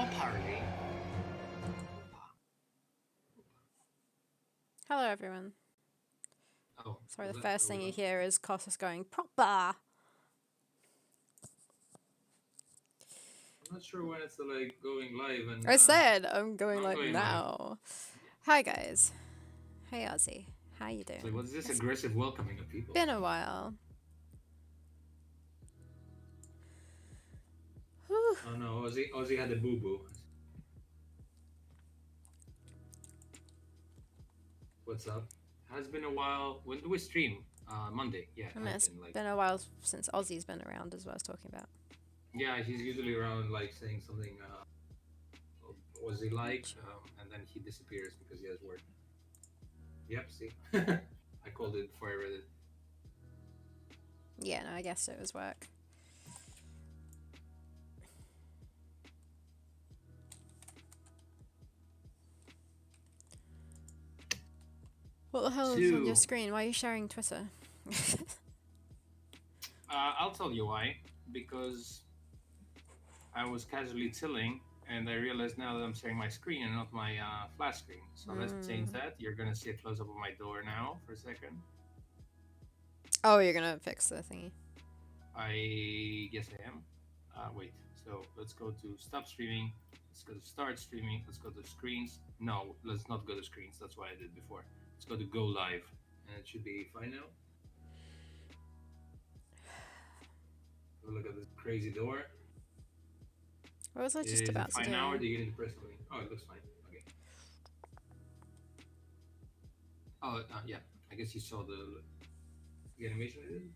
party. Hello, everyone. Oh, Sorry, the that, first are thing we you on? hear is Costas going, proper! I'm not sure when it's like going live and I said I'm going I'm like going live. now. Hi, guys. Hey, Ozzy. How you So doing? what's this It's aggressive welcoming of people? been a while. Whew. Oh no, Ozzy had a boo boo. What's up? Has been a while. When do we stream? Monday. Yeah, I it mean, has it's been like. been a while since Ozzy's been around, is what I was talking about. Yeah, he's usually around like saying something. Ozzy like, and then he disappears because he has work. Yep. See, I called it before I read it. Yeah, no, I guess it was work. What the hell is on your So, screen? Why are you sharing Twitter? I'll tell you why. Because I was casually tilling, and I realized now that I'm sharing my screen and not my flash screen. So let's change that. You're gonna see a close up of my door now for a second. Oh, you're gonna fix the thingy. I guess I am. Wait. So let's go to stop streaming. Let's go to start streaming. Let's go to screens. No, let's not go to screens. That's what I did before. Let's go to go live, and it should be fine now. Have a look at this crazy door. What was I just Is it about to fine now, or do? do you need to press something? Oh, it looks fine. Okay. Oh, yeah. I guess you saw the animation I did.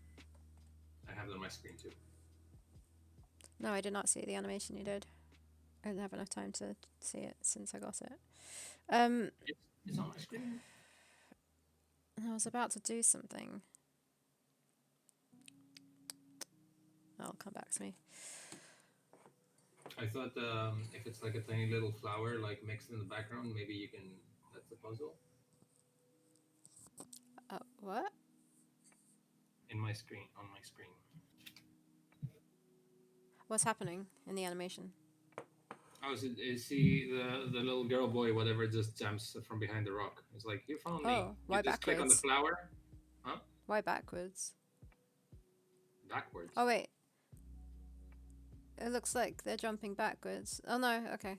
I have it on my screen too. No, I did not see the animation you did. I didn't have enough time to see it since I got it. It's on my screen. I was about to do something. That'll come back to me. I thought if it's like a tiny little flower like mixed in the background, maybe you can. That's the puzzle. What? In my screen, on my screen. What's happening in the animation? Oh, is he the little girl boy, whatever, just jumps from behind the rock? It's like, you found me. Oh, You why just click on the backwards? flower, huh? Why backwards? Backwards. Oh, wait. It looks like they're jumping backwards. Oh, no, okay.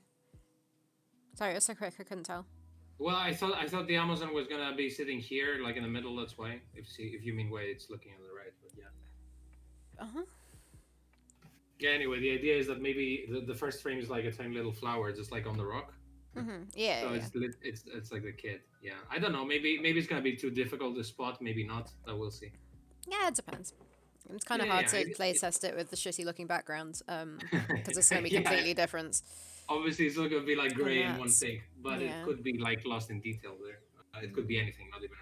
Sorry, it was so quick, I couldn't tell. Well, I thought the Amazon was gonna be sitting here, like in the middle. That's why. If you mean way, it's looking on the right. But yeah. Uh-huh. Yeah. Anyway, the idea is that maybe the first frame is like a tiny little flower, just like on the rock. Mm-hmm. Yeah, So yeah, yeah. it's like the kid. Yeah. I don't know. Maybe it's gonna be too difficult to spot. Maybe not. But we'll see. Yeah, it depends. It's kind Yeah. of hard Yeah. to play test it with the shitty looking backgrounds, because it's going to be Yeah. completely different. Obviously, it's not gonna be like And gray in one that's, thing, but it yeah. could be like lost in detail there. It could be anything. Not even.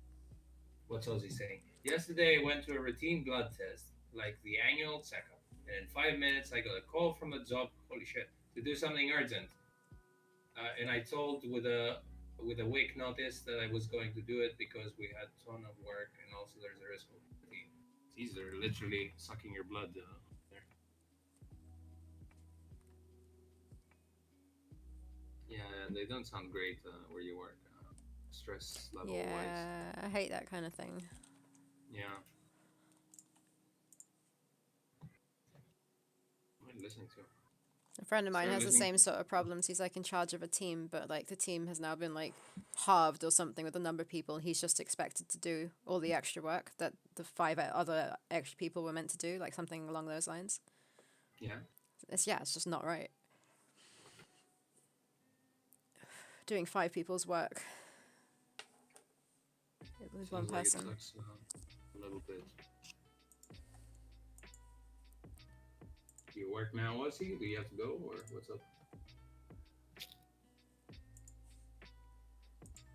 What's Ozzy saying? Yesterday, I went to a routine blood test, like the annual checkup, and in 5 minutes, I got a call from the job. Holy shit! To do something urgent, and I told with a week notice that I was going to do it because we had a ton of work, and also there's a risk of fatigue. These are literally sucking your blood there. Yeah, they don't sound great where you work, stress level wise. Yeah, I hate that kind of thing. Yeah. What am I listening to? A friend of mine Start has the listening same to. sort of problems. He's like in charge of a team, but like the team has now been like halved or something with the number of people. And he's just expected to do all the extra work that the five other extra people were meant to do, like something along those lines. Yeah. It's just not right. Doing five people's work with one Sounds like it person. sucks a little bit. Do you work now, Ozzy? Do you have to go, or what's up?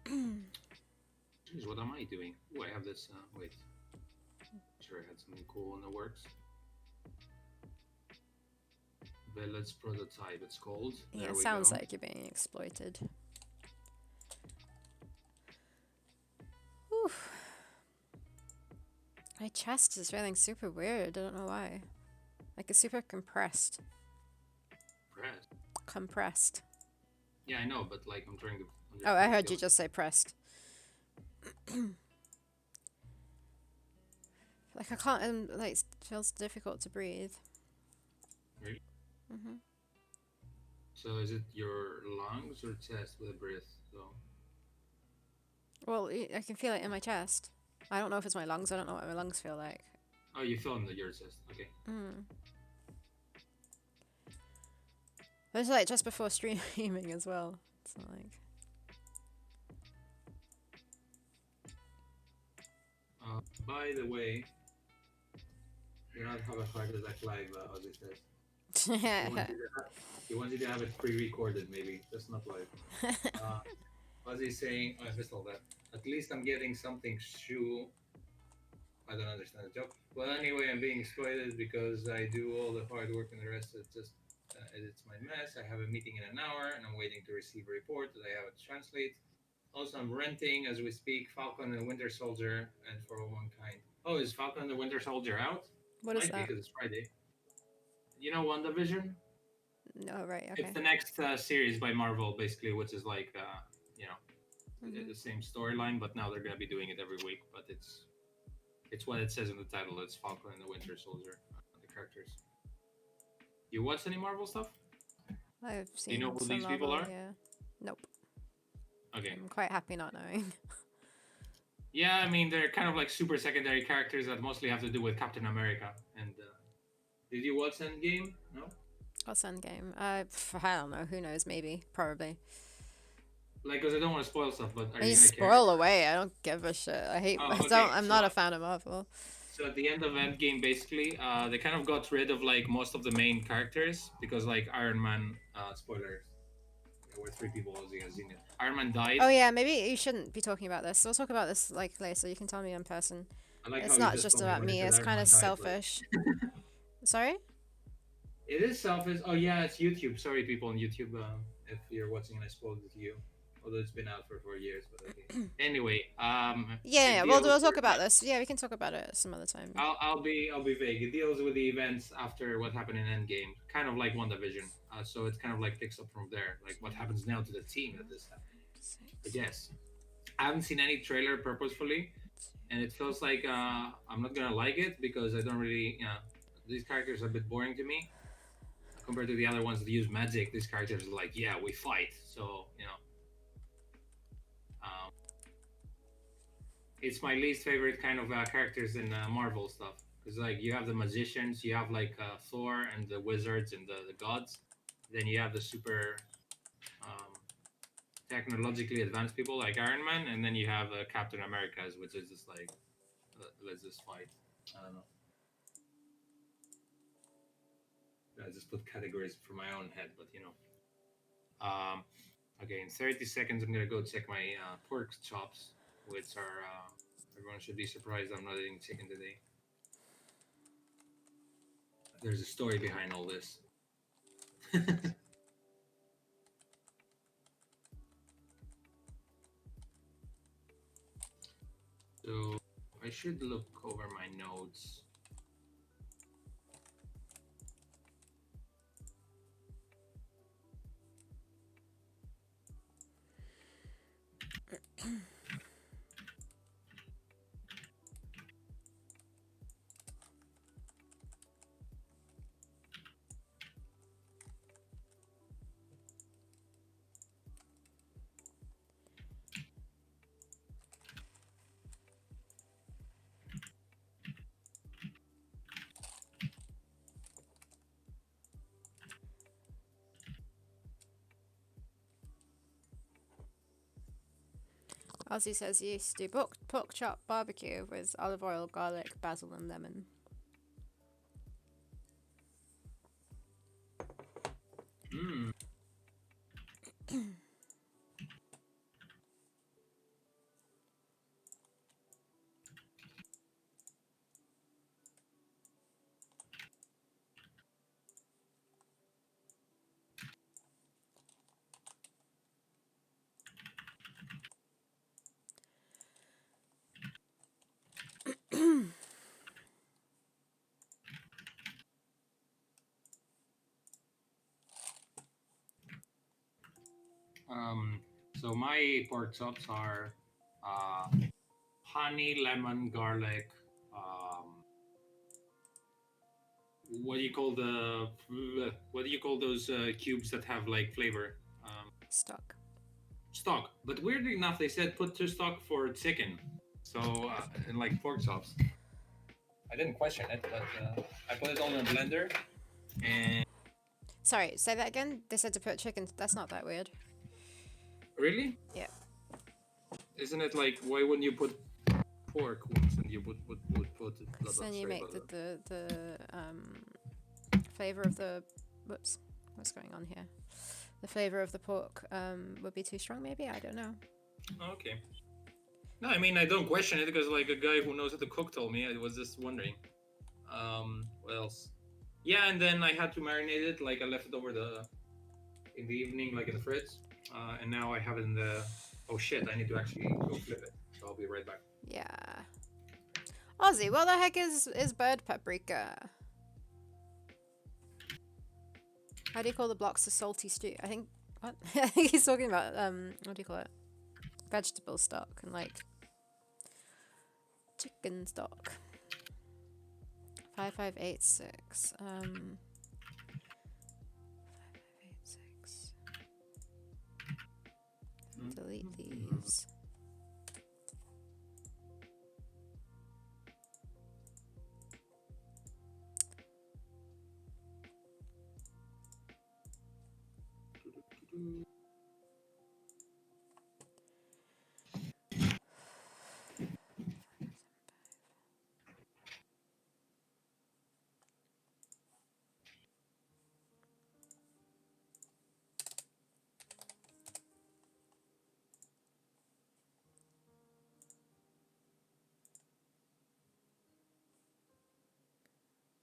Jeez, what am I doing? Oh, I have this. Wait. Sure, I had something cool in the works. Village prototype. It's called. Yeah, There it we sounds go. like you're being exploited. Whew. My chest is feeling super weird. I don't know why. Like it's super compressed. Press. compressed. Yeah, I know, but like I'm trying to Oh, I understand the heard you feeling. just say pressed. Like I can't. Like it feels difficult to breathe. Really? Hmm. So is it your lungs or chest with a breath? So Well, I can feel it in my chest. I don't know if it's my lungs. I don't know what my lungs feel like. oh, you feel in the your chest. Okay. Mm. It was like just before streaming as well. So like, By the way, you not have a heart attack live, Ozzy says. He wants yeah. you to have, he wants you to have it pre-recorded, maybe. That's not live. Uh, Ozzy's saying, oh, I missed all that. At least I'm getting something shoe. I don't understand the joke. Well, anyway, I'm being exploited because I do all the hard work and the rest is just edits my mess. I have a meeting in an hour and I'm waiting to receive a report that I have to translate. Also, I'm renting as we speak Falcon and Winter Soldier and For All Mankind. Oh, is Falcon and the Winter Soldier out? What is Might be that? because it's Friday. You know WandaVision? No, right. It's Okay. the next series by Marvel, basically, which is like, you know, Hmm. the same storyline, but now they're gonna be doing it every week. But it's what it says in the title. It's Falcon and the Winter Soldier. The characters. You watch any Marvel stuff? I've Do you know seen who some these people Marvel. are? Yeah. Nope. Okay. I'm quite happy not knowing. Yeah, I mean they're kind of like super secondary characters that mostly have to do with Captain America. And did you watch Endgame? No. What's Endgame? I don't know. Who knows? Maybe. Probably. Like, because I don't want to spoil stuff, but are And you you gonna care? spoil away. I don't give a shit. I hate. I Oh, don't. okay. I'm not a fan of Marvel. So at the end of Endgame, basically, they kind of got rid of like most of the main characters because like Iron Man, spoilers, there were three people Ozzy has seen it. Iron Man Oh died. yeah, maybe you shouldn't be talking about this. We'll talk about this like later. You can tell me in person. I like how It's you not just just told me about when he me. said It's Iron kind Man of died. Like, selfish. Sorry? it is selfish. Oh yeah, it's YouTube. Sorry, people on YouTube, if you're watching and I spoiled it to you. Although it's been out for 4 years, but okay. Anyway, Yeah, it yeah. deals We'll talk with about this. Yeah, we can talk about it some other time. I'll be vague. It deals with the events after what happened in Endgame, kind of like WandaVision. So it kind of like picks up from there, like what happens now to the team that this happened. I Six. guess I haven't seen any trailer purposefully, and it feels like I'm not gonna like it because I don't really, these characters are a bit boring to me compared to the other ones that use magic. These characters are like, yeah, we fight. So um, it's my least favorite kind of characters in Marvel stuff because like you have the magicians, you have like Thor and the wizards and the gods, then you have the super um, technologically advanced people like Iron Man, and then you have Captain America's, which is just like let's just fight. I don't know. I just put categories for my own head, but Um, okay, in 30 seconds, I'm gonna go check my pork chops, which are everyone should be surprised I'm not eating chicken today. There's a story behind all this. So I should look over my notes. Ozzy says he used to do pork chop barbecue with olive oil, garlic, basil, and lemon. Mm. So my pork chops are uh, honey, lemon, garlic. Um, what do you call the what do you call those cubes that have like flavor? Stock. Stock. But weirdly enough, they said put to stock for chicken. So and like pork chops. I didn't question it, but I put it all in a blender and Sorry, say that again. They said to put chicken. That's not that weird. really, Yeah. isn't it like why wouldn't you put pork once and you would put blah Because blah then you sorry make about that. the flavor of the. Whoops. What's going on here? The flavor of the pork would be too strong. Maybe I don't know. Oh, okay. No, I mean I don't question it because like a guy who knows how to cook told me. I was just wondering. What else? Yeah, and then I had to marinate it. Like I left it over the in the evening, like in the fridge, and now I have it in the. Oh shit! I need to actually go flip it. So I'll be right back. Yeah. Ozzy, what the heck is bird paprika? How do you call the blocks of salty stew? I think what? I think he's talking about what do you call it? Vegetable stock and like chicken stock. 5586. 5586. Delete these.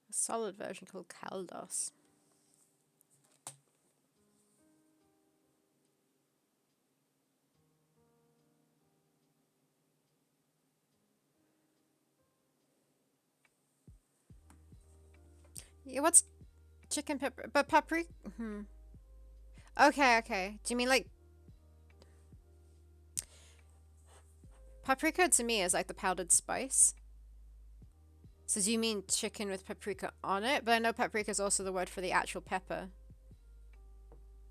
A solid version called Caldos. Yeah, what's chicken pepper? But paprika. Okay, okay. Do you mean like paprika to me is like the powdered spice? So do you mean chicken with paprika on it? But I know paprika is also the word for the actual pepper.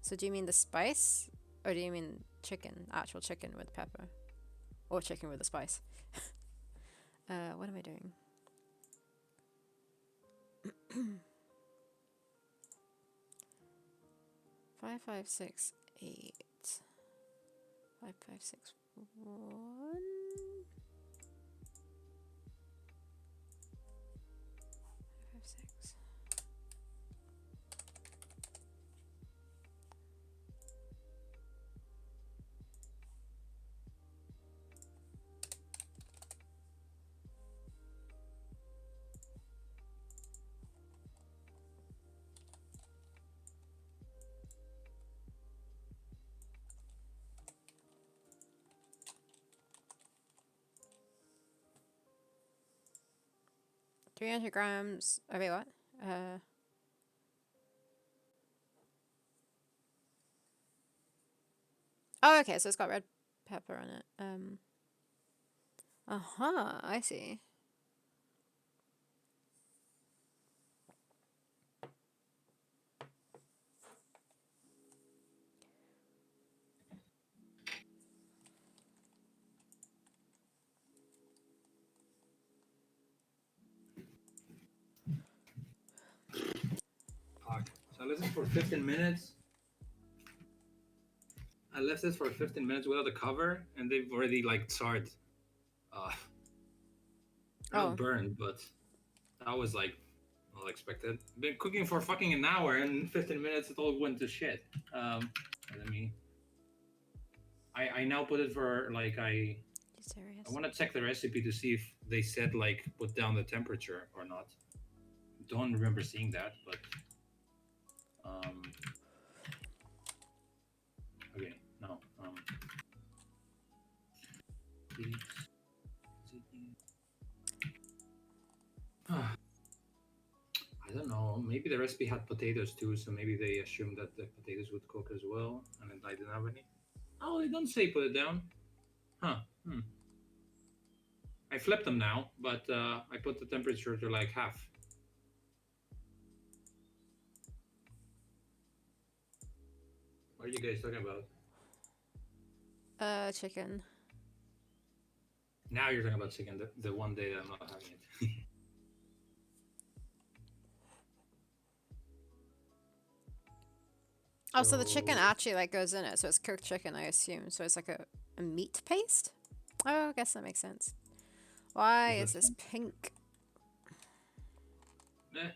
So do you mean the spice? Or do you mean chicken, actual chicken with pepper? Or chicken with the spice? What am I doing? 5568. 5561. 56. 300 grams. Oh, wait, what? Oh, okay, so it's got red pepper on it. Uh-huh, I see. Fuck. So I listened for 15 minutes. I left it for 15 minutes without the cover, and they've already like charred. Uh, Oh, not burned, but that was like well expected. Been cooking for fucking an hour, and in 15 minutes it all went to shit. Let me. I now put it for like you serious? I want to check the recipe to see if they said like put down the temperature or not. Don't remember seeing that, but um. Okay, no. Please. I don't know. Maybe the recipe had potatoes too, so maybe they assumed that the potatoes would cook as well, and then I didn't have any. Oh, they don't say put it down. Huh. Hmm. I flipped them now, but I put the temperature to like half. What are you guys talking about? Chicken. Now you're talking about chicken, the one day that I'm not having it. Oh, so the chicken So, actually like goes in it, so it's cooked chicken, I assume. So it's like a meat paste. Oh, I guess that makes sense. Why is is this this one? pink? Eh,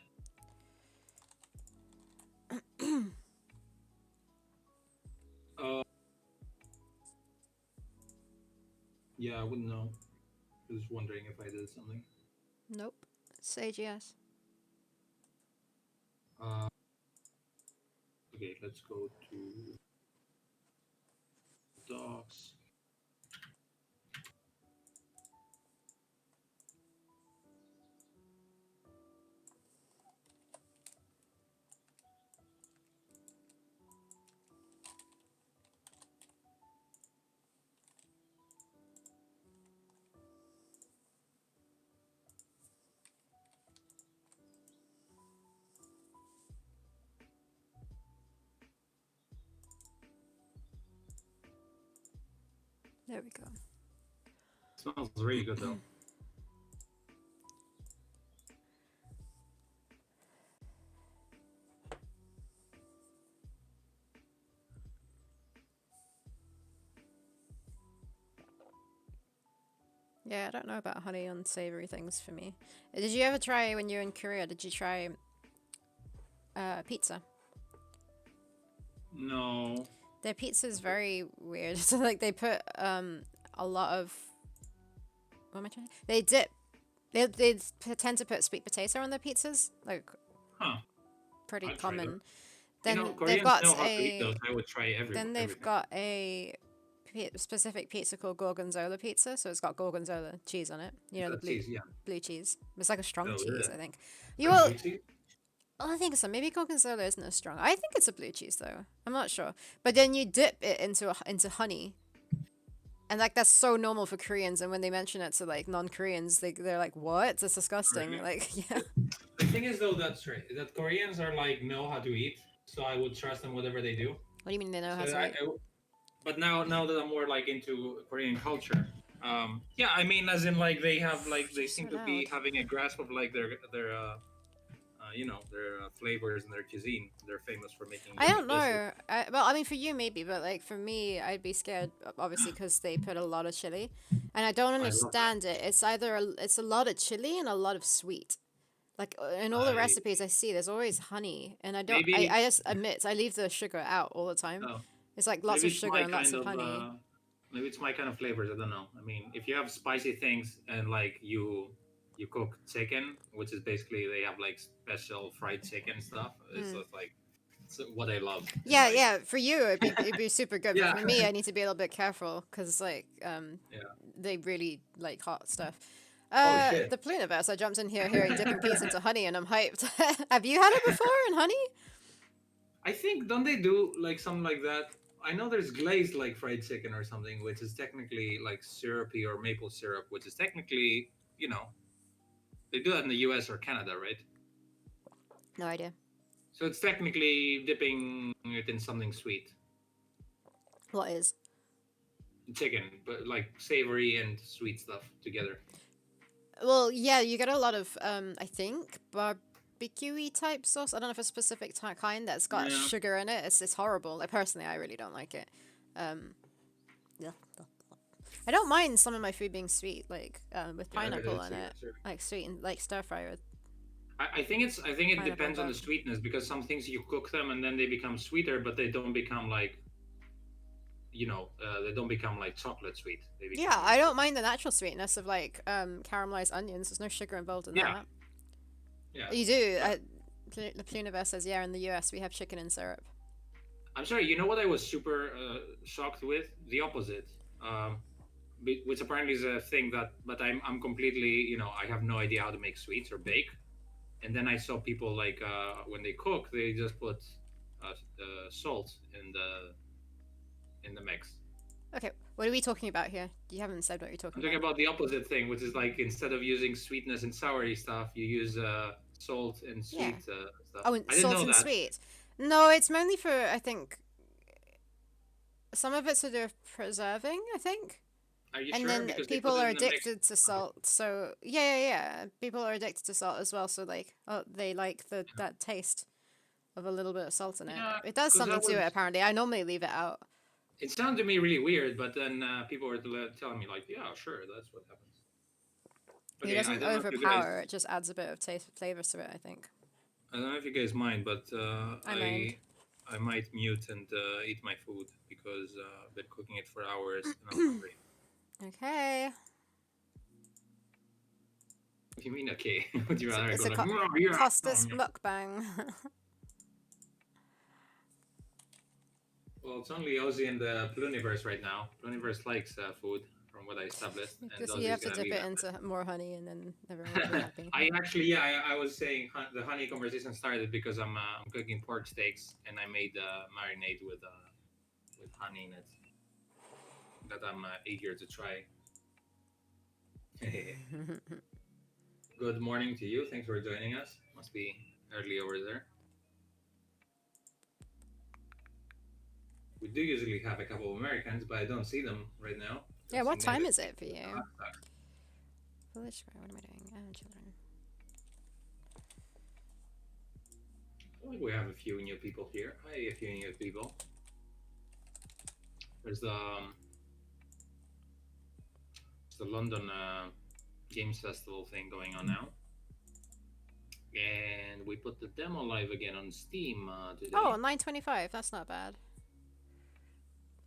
uh, yeah, I wouldn't know. Just wondering if I did something. Nope. Sage yes. Uh, okay, let's go to docs. There we go. Smells really good though. Yeah, I don't know about honey on savory things for me. Did you ever try when you were in Korea? Did you try pizza? No. Their pizza is very weird. So like they put a lot of what am I trying? They dip. They tend to put sweet potato on their pizzas, like Huh. pretty I'd try that. common. You know, Then they've Koreans got know how to eat those. I would try they've everything. got a specific pizza called gorgonzola pizza. So it's got gorgonzola cheese on it. You know the Cheese, yeah. blue cheese. It's like a strong Oh, cheese, yeah. I think. You Like all, blue cheese? oh, I think so. Maybe gorgonzola isn't as strong. I think it's a blue cheese though. I'm not sure. But then you dip it into honey, and like that's so normal for Koreans. And when they mention it to like non-Koreans, they're like, "What? That's disgusting." Really? Like, yeah. The thing is, though, that's right. That Koreans are like know how to eat, so I would trust them whatever they do. What do you mean they know So how to eat? but now that I'm more like into Korean culture, yeah, I mean, as in like they have like they So seem to be loud. having a grasp of like their their flavors and their cuisine. They're famous for making I yummy don't dishes. know. Well, I mean, for you maybe, but like for me, I'd be scared, obviously, because they put a lot of chili, and I don't I love that. understand it. It's either it's a lot of chili and a lot of sweet. Like in all the I recipes I see, there's always honey, and I don't. maybe I just admit I leave the sugar out all the time. oh, It's like lots maybe of it's sugar my and lots kind of of honey. maybe it's my kind of flavors. I don't know. I mean, if you have spicy things and like you cook chicken, which is basically they have like special fried chicken stuff. It's Mm. just like it's what I love in Yeah, life. yeah. For you, it'd be super good, but Yeah. for me, I need to be a little bit careful because like Yeah. they really like hot stuff. Oh shit. The Pluniverse. I jumped in here hearing dipping pizza into honey, and I'm hyped. Have you had it before in honey? I think don't they do like something like that? I know there's glazed like fried chicken or something, which is technically like syrupy or maple syrup, which is technically they do that in the U.S. or Canada, right? No idea. So it's technically dipping it in something sweet, What is? chicken, but like savory and sweet stuff together. Well, yeah, you get a lot of I think barbecue type sauce. I don't know if it's a specific kind that's got Yeah, sugar in it. It's horrible. Like personally, I really don't like it. Um, yeah. I don't mind some of my food being sweet, like with yeah, pineapple that's in it, sure. like sweet and like stir fry with I think it pineapple and depends on the garlic. sweetness because some things you cook them and then they become sweeter, but they don't become like they don't become like chocolate sweet. They Yeah, become I like don't mind the natural sweetness of like caramelized onions. There's no sugar involved in yeah, that. yeah. You do. But The Pluniverse says, yeah, in the US we have chicken and syrup. I'm sorry. You know what I was super shocked with? The opposite. Um, which apparently is a thing but I'm completely I have no idea how to make sweets or bake. And then I saw people like when they cook, they just put salt in the mix. Okay, what are we talking about here? You haven't said what you're I'm talking talking about. about the opposite thing, which is like instead of using sweetness and soury stuff, you use salt and Yeah. sweet stuff. Oh, and I didn't salt know and that. sweet. No, it's mainly for, I think, some of it's to do with preserving, I think. Are you And sure? then Because they people put it are in the mix. addicted to salt, so yeah. People are addicted to salt as well, so like, oh, they like the that taste of a little bit of salt in it. Yeah, It does because I something to it, was. apparently. I normally leave it out. It sounded to me really weird, but then people were telling me like, yeah, sure, that's what happens. It Okay, I doesn't don't know if you guys. overpower. It just adds a bit of taste, flavor to it, I think. I don't know if you guys mind, but I mind. I might mute and eat my food because I've been cooking it for hours and I'm hungry. Okay. What do you mean? Okay, would you It's a, rather it's go a like, co- "Oh, yeah? Costas mukbang. Well, it's only Ozzy and the Pluniverse right now. Pluniverse likes food, from what I established, and Because you Ozzy's have to gonna dip leave it after. into more honey, and then everyone will be happy. I actually, yeah, I was saying the honey conversation started because I'm cooking pork steaks and I made marinade with honey in it that I'm eager to try. Good morning to you. Thanks for joining us. Must be early over there. We do usually have a couple of Americans, but I don't see them right now. Yeah, Don't see what time native is it for speakers. you? Ah, sucks. Village square, what am I doing? Children. I feel like we have a few new people here. Hi, a few new people. There's the London Games Festival thing going on now. And we put the demo live again on Steam Oh, today. 9:25. That's not bad.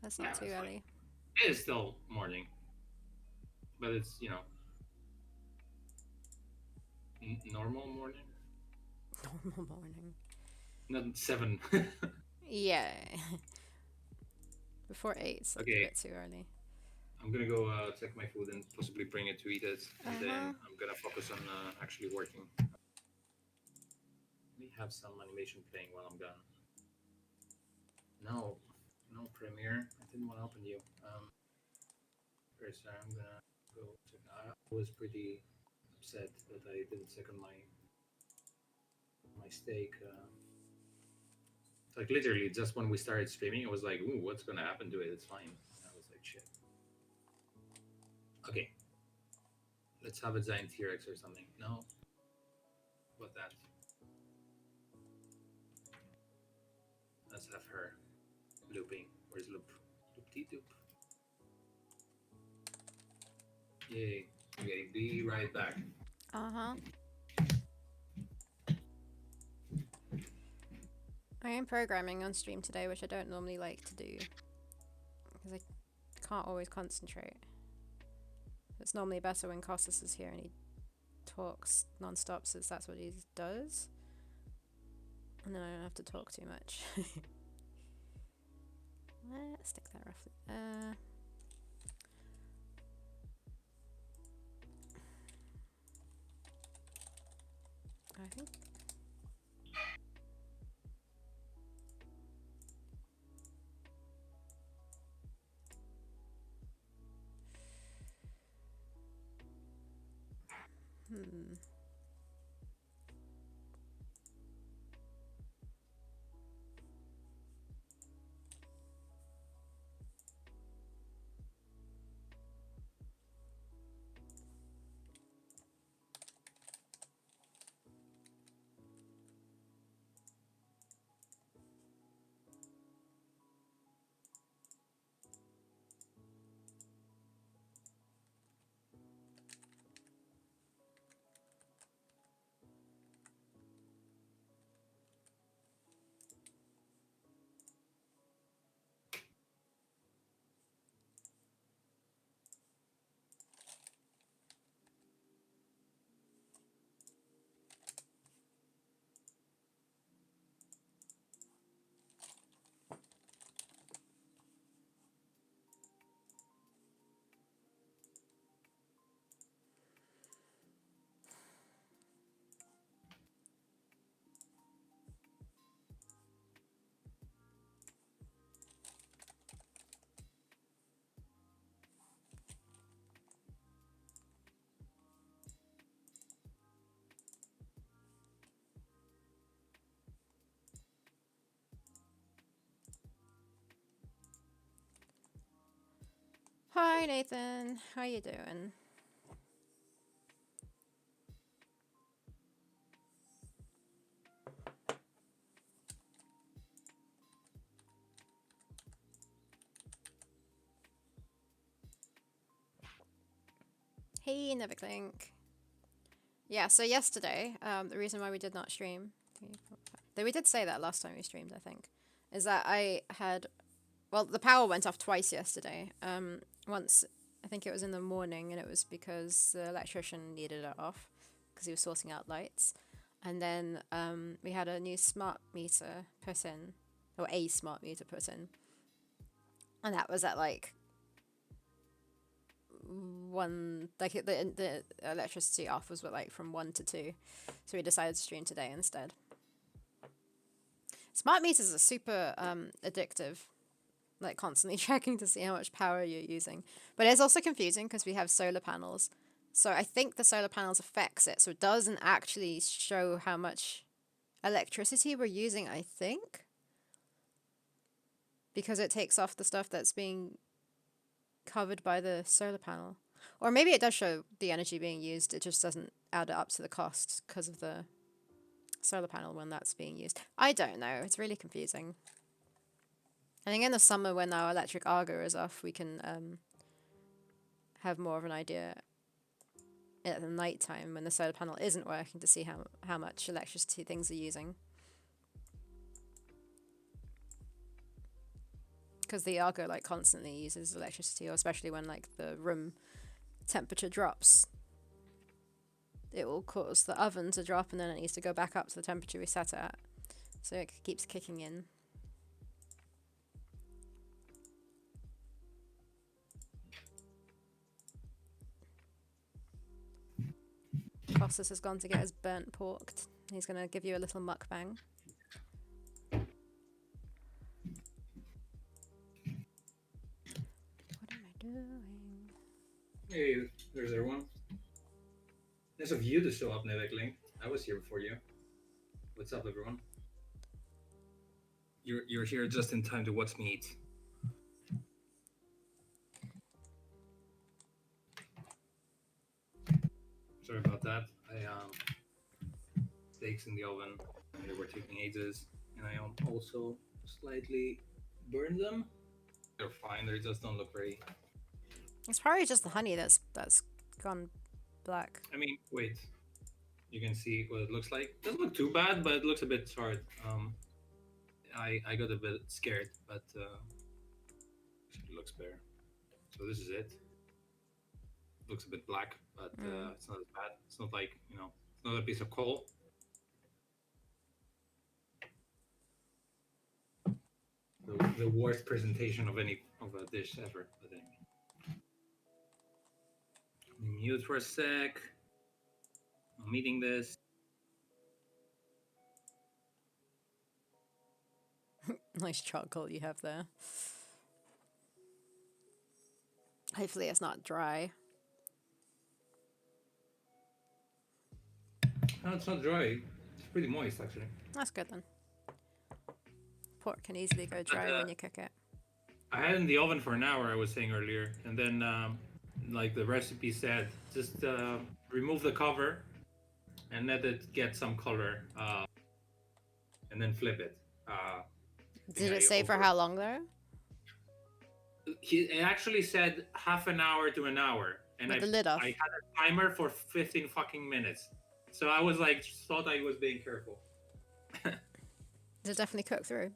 That's Yeah, not too that's fine. early. It is still morning, but it's normal morning, Normal morning. not 7. Yeah. Before 8, it's like a Okay, bit too early. I'm gonna go check my food and possibly bring it to eat it, and Uh-huh. then I'm gonna focus on actually working. Let me have some animation playing while I'm gone. No, no Premiere. I didn't want to open you. First, I'm gonna go check. I was pretty upset that I didn't check on my steak. Like literally, just when we started streaming, it was like, "Ooh, what's gonna happen to it? It's fine." And I was like, "Shit." Okay, let's have a giant T-Rex or something. No, what that? Let's have her looping. Where's loop? Loop de loop. Yay! Okay, be right back. Uh-huh. I am programming on stream today, which I don't normally like to do. Because I can't always concentrate. It's normally better when Costas is here and he talks non-stop, since that's what he does. And then I don't have to talk too much. Let's stick that roughly there. I think. Hmm. Hi, Nathan. How you doing? Hey, Neverclink. Yeah, so yesterday, the reason why we did not stream, though we did say that last time we streamed, I think, is that I had, well, the power went off twice yesterday. Once, I think it was in the morning, and it was because the electrician needed it off because he was sorting out lights. And then we had a new smart meter put in, or a smart meter put in, and that was at like one, like the electricity off was like from 1 to 2, so we decided to stream today instead. Smart meters are super addictive, like constantly checking to see how much power you're using, but it's also confusing because we have solar panels, so I think the solar panels affects it, so it doesn't actually show how much electricity we're using, I think, because it takes off the stuff that's being covered by the solar panel. Or maybe it does show the energy being used, it just doesn't add it up to the cost because of the solar panel when that's being used. I don't know, it's really confusing. I think in the summer when our electric auger is off, we can have more of an idea at the night time when the solar panel isn't working to see how much electricity things are using. Because the auger like constantly uses electricity, or especially when like the room temperature drops, it will cause the oven to drop, and then it needs to go back up to the temperature we set it at, so it keeps kicking in. Costas has gone to get his burnt pork. He's gonna give you a little mukbang. What am I doing? Hey, there's everyone. Nice of you to show up, Nevek. I was here before you. What's up, everyone? You're here just in time to watch me eat. Sorry about that. I steaks in the oven. They were taking ages, and I also slightly burned them. They're fine. They just don't look very. It's probably just the honey that's gone black. I mean, wait. You can see what it looks like. Doesn't look too bad, but it looks a bit charred. I got a bit scared, but it looks better. So this is it. Looks a bit black, but it's not as bad. It's not like it's not a piece of coal. The worst presentation of any of a dish ever. But anyway, mute for a sec. I'm eating this. Nice charcoal you have there. Hopefully it's not dry. No, it's not dry. It's pretty moist actually. That's good then. Pork can easily go dry when you cook it. I had it in the oven for an hour. I was saying earlier, and then like the recipe said, just remove the cover and let it get some color, and then flip it. Did it say for how long though? It actually said half an hour to an hour, and With the lid off. I had a timer for 15 fucking minutes. So I was like, thought I was being careful. Did it definitely cook through?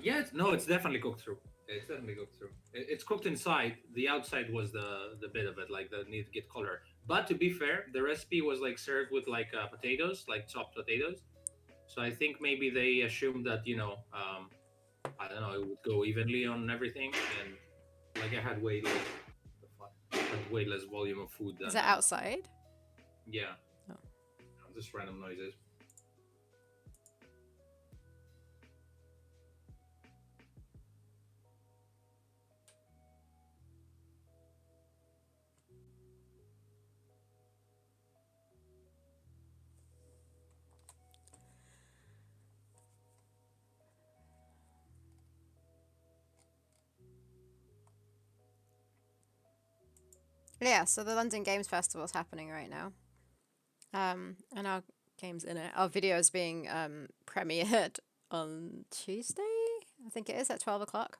Yeah, it's definitely cooked through. It's definitely cooked through. It's cooked inside. The outside was the bit of it, like the need to get color. But to be fair, the recipe was like served with like potatoes, like chopped potatoes. So I think maybe they assumed that I don't know, it would go evenly on everything, and like I had way less, had way less volume of food than. Is that outside? Yeah. Oh. Just random noises. Yeah, so the London Games Festival is happening right now. And our game's in it. Our video is being premiered on Tuesday, I think it is, at 12 o'clock,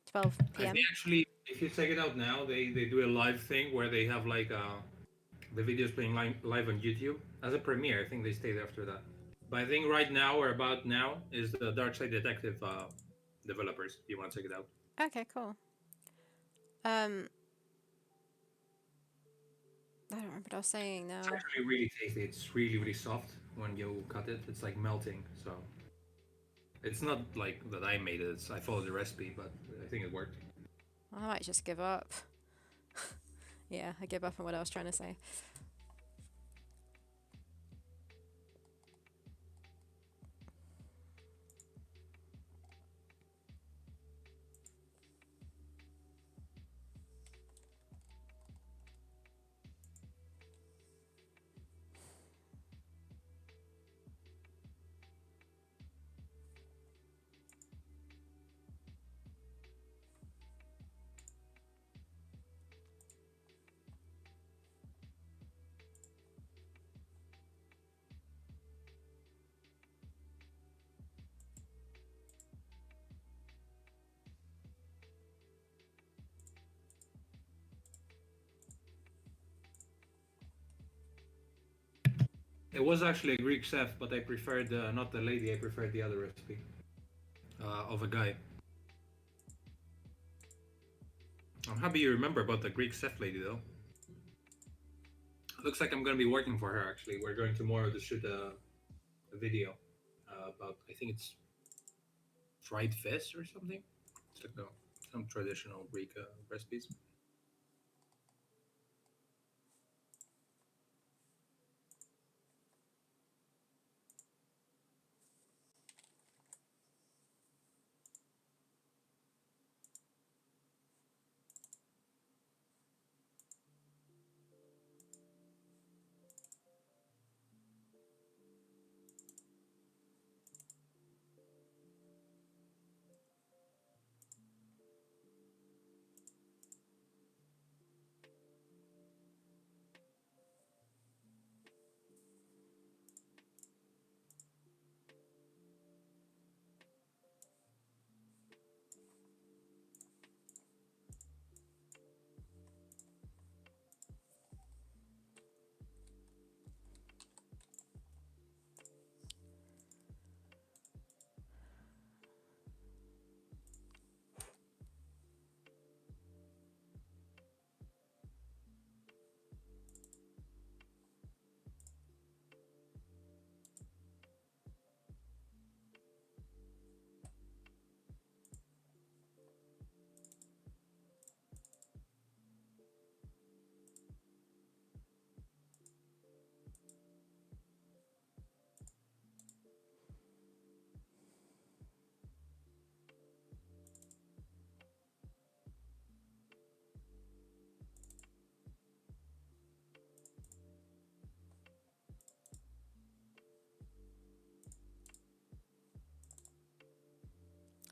12 I think p.m. actually, if you check it out now, they do a live thing where they have like the videos playing live on YouTube as a premiere. I think they stayed after that. But I think right now or about now is the Dark Side Detective developers. If you want to check it out. Okay, cool. Um, I don't remember what I was saying It's now. actually really tasty. It's really really soft when you cut it. It's like melting. So it's not like that I made it. I followed the recipe, but I think it worked. I might just give up. Yeah, I give up on what I was trying to say. It was actually a Greek chef, but I preferred not the lady. I preferred the other recipe of a guy. I'm happy you remember about the Greek chef lady though. Looks like I'm gonna be working for her actually. We're going tomorrow to shoot a video about I think it's fried fish or something. It's like some traditional Greek recipes.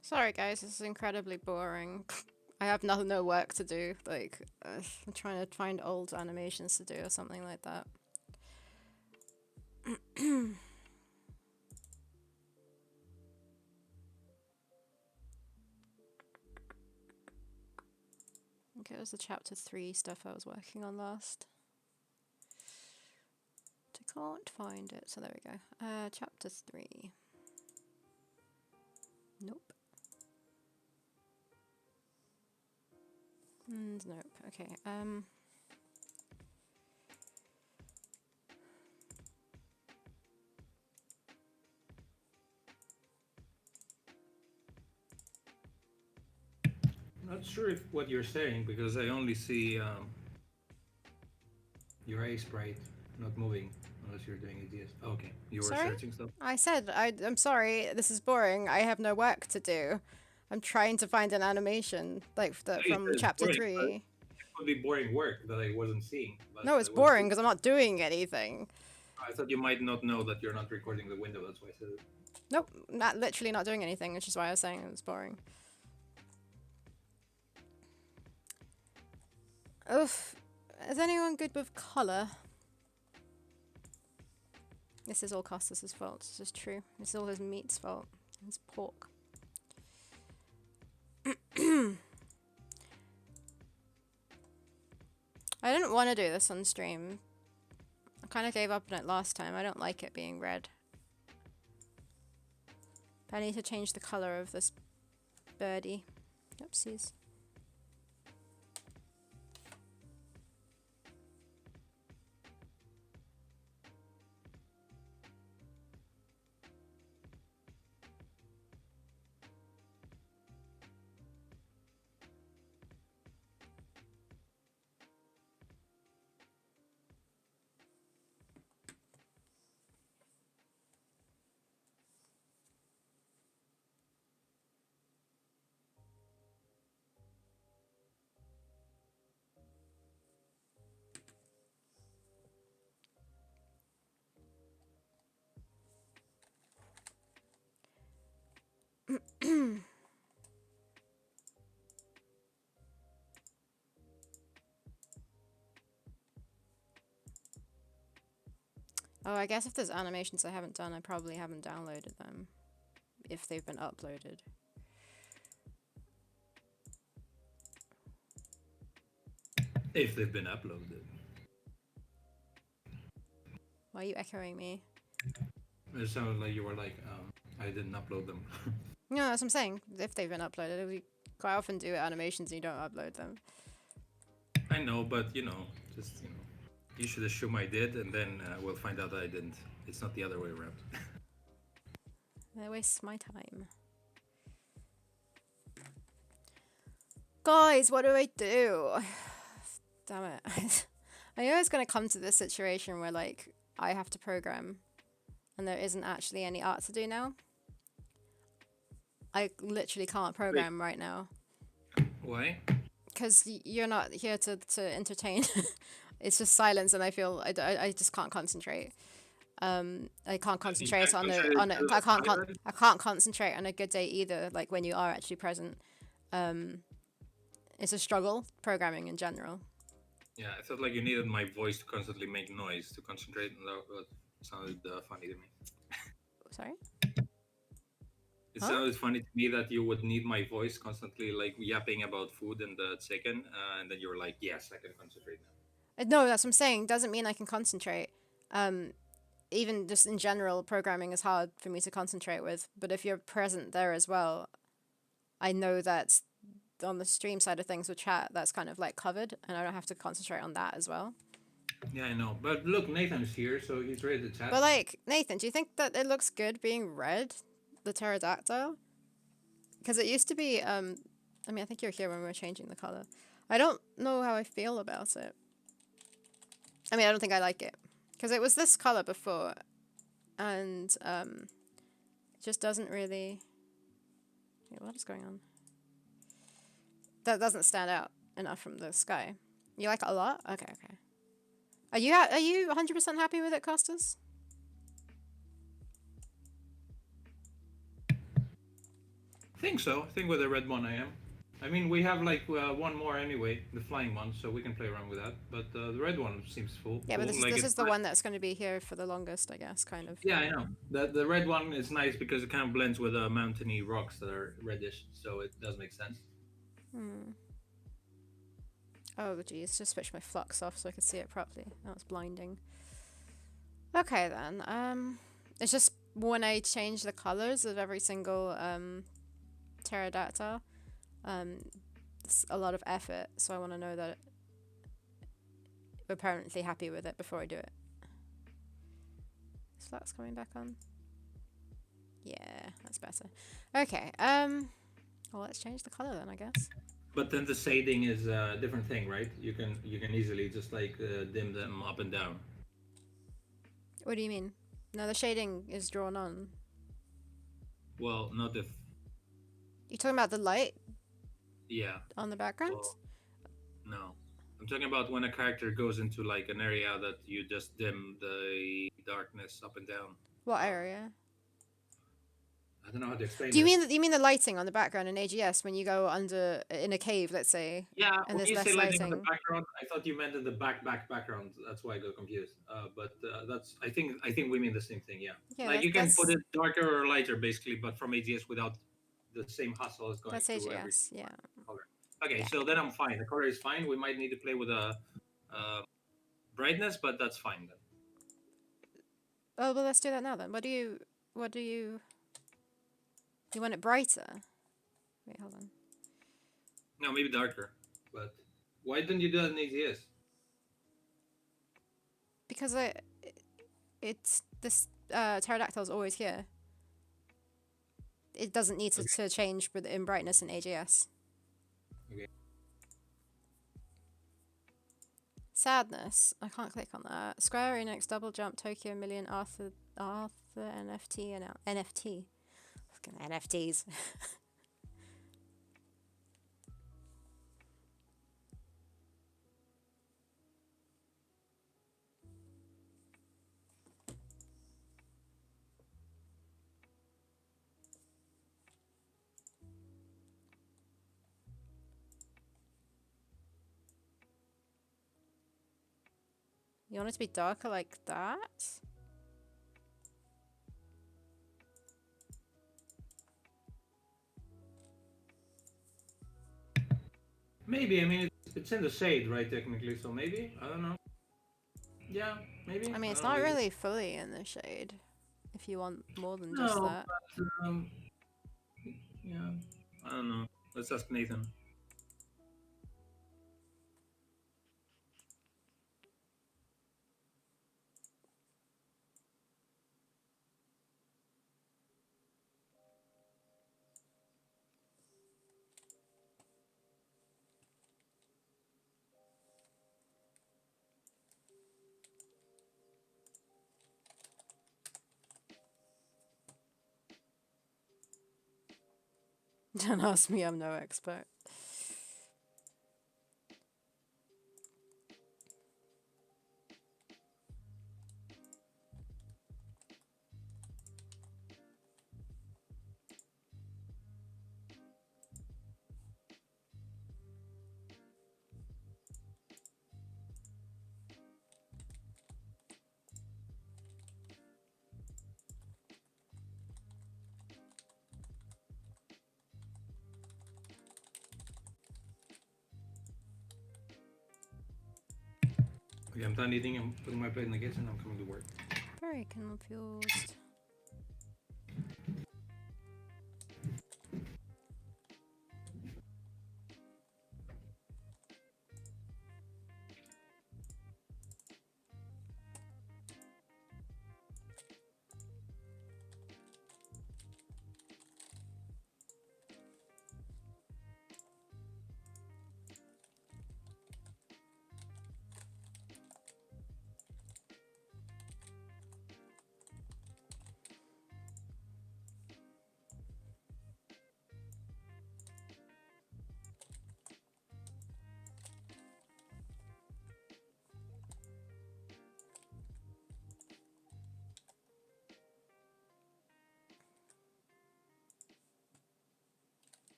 Sorry, guys, this is incredibly boring. I have no work to do. Like, I'm trying to find old animations to do or something like that. Okay, it was the chapter 3 stuff I was working on last. I can't find it, so there we go. Chapter 3. Nope. Nope. Okay. Not sure if what you're saying because I only see your eye sprite not moving unless you're doing ADS. Okay, you were Sorry? searching stuff. I said, I'm sorry, this is boring. I have no work to do. I'm trying to find an animation, like You from said it's chapter boring, but 3. it could be boring work that I wasn't seeing, but No, it's I was. boring because I'm not doing anything. I thought you might not know that you're not recording the window. That's why I said it. Nope, literally not doing anything, which is why I was saying it was boring. Oof. is anyone good with color? This is all Costas' fault. This is true. This is all his meat's fault. His pork. I didn't want to do this on stream. I kind of gave up on it last time. I don't like it being red. But I need to change the color of this birdie. Oopsies. Oh, I guess if there's animations I haven't done, I probably haven't downloaded them. If they've been uploaded. If they've been uploaded. Why are you echoing me? It sounded like you were like, I didn't upload them. No, that's what I'm saying. If they've been uploaded, we quite often do animations and you don't upload them. I know, but just you should assume I did, and then we'll find out that I didn't. It's not the other way around. That wastes my time. Guys, what do I do? Damn it. I know it's going to come to this situation where, like, I have to program and there isn't actually any art to do now. I literally can't program right now. Why? Because you're not here to entertain. It's just silence and I feel I just can't concentrate. I can't concentrate on it. I can't concentrate on a good day either, like when you are actually present. It's a struggle programming in general. Yeah, I felt like you needed my voice to constantly make noise to concentrate, and that sounded funny to me. Sorry? It sounded funny to me that you would need my voice constantly, like yapping about food and the chicken, and then you were like, "Yes, I can concentrate now." No, that's what I'm saying. Doesn't mean I can concentrate. Even just in general, programming is hard for me to concentrate with. But if you're present there as well, I know that's on the stream side of things with chat, that's kind of like covered, and I don't have to concentrate on that as well. Yeah, I know. But look, Nathan's here, so he's ready to chat. But like, Nathan, do you think that it looks good being red, the pterodactyl? Because it used to be, I mean, I think you're here when we were changing the color. I don't know how I feel about it. I mean, I don't think I like it. Because it was this color before, and it just doesn't really... Wait, what is going on? That doesn't stand out enough from the sky. You like it a lot? Okay, okay. Are you 100% happy with it, Costas? I think so. I think with the red one I am. I mean, we have like one more anyway, the flying one, so we can play around with that. But the red one seems full. Yeah, but this, like this is the one that's going to be here for the longest, I guess, kind of. Yeah, I know. The red one is nice because it kind of blends with the mountainy rocks that are reddish, so it does make sense. Oh, geez, just switch my flux off so I can see it properly. That was blinding. Okay, then. It's just when I change the colors of every single pterodactyl, it's a lot of effort, so I want to know that we're permanently happy with it before I do it. Is flux coming back on? Yeah, that's better. Okay, well, let's change the color then, I guess. But then the shading is a different thing, right? You can easily just like dim them up and down. What do you mean? No, the shading is drawn on. Well, not if. You talking about the light? Yeah. On the background? Well, no, I'm talking about when a character goes into like an area that you just dim the darkness up and down. What area? I don't know how to explain Do you this. mean you mean the lighting on the background in AGS when you go under in a cave, let's say, Yeah, and when there's you say less lighting on the lighting? background, I thought you meant in the background. That's why I got confused. But that's I think we mean the same thing. Yeah, Yeah, like that's you can put it darker or lighter, basically, but from AGS without the same hassle as going that's through every AGS. Yeah, color. Okay, yeah. so then I'm fine. The color is fine. We might need to play with a uh, brightness, but that's fine then. Oh well, let's do that now then. What do you want it brighter? Wait, hold on. No, maybe darker. But why didn't you do that in AGS? Because it's this pterodactyl's always here. It doesn't need Okay. to change with in brightness in AGS. Okay. Sadness. I can't click on that. Square Enix, Double Jump, Tokyo Million, Arthur NFT and NFT. Fucking NFTs. You want it to be darker like that? Maybe. I mean, it's in the shade, right? Technically, so maybe. I don't know. Yeah, maybe. I mean, I it's don't know. not Maybe. really fully in the shade. If you want more than just No, that. but yeah. I don't know. Let's ask Nathan. Don't ask me, I'm no expert. Okay, I'm done eating. I'm putting my plate in the kitchen. I'm coming to work. Very confused.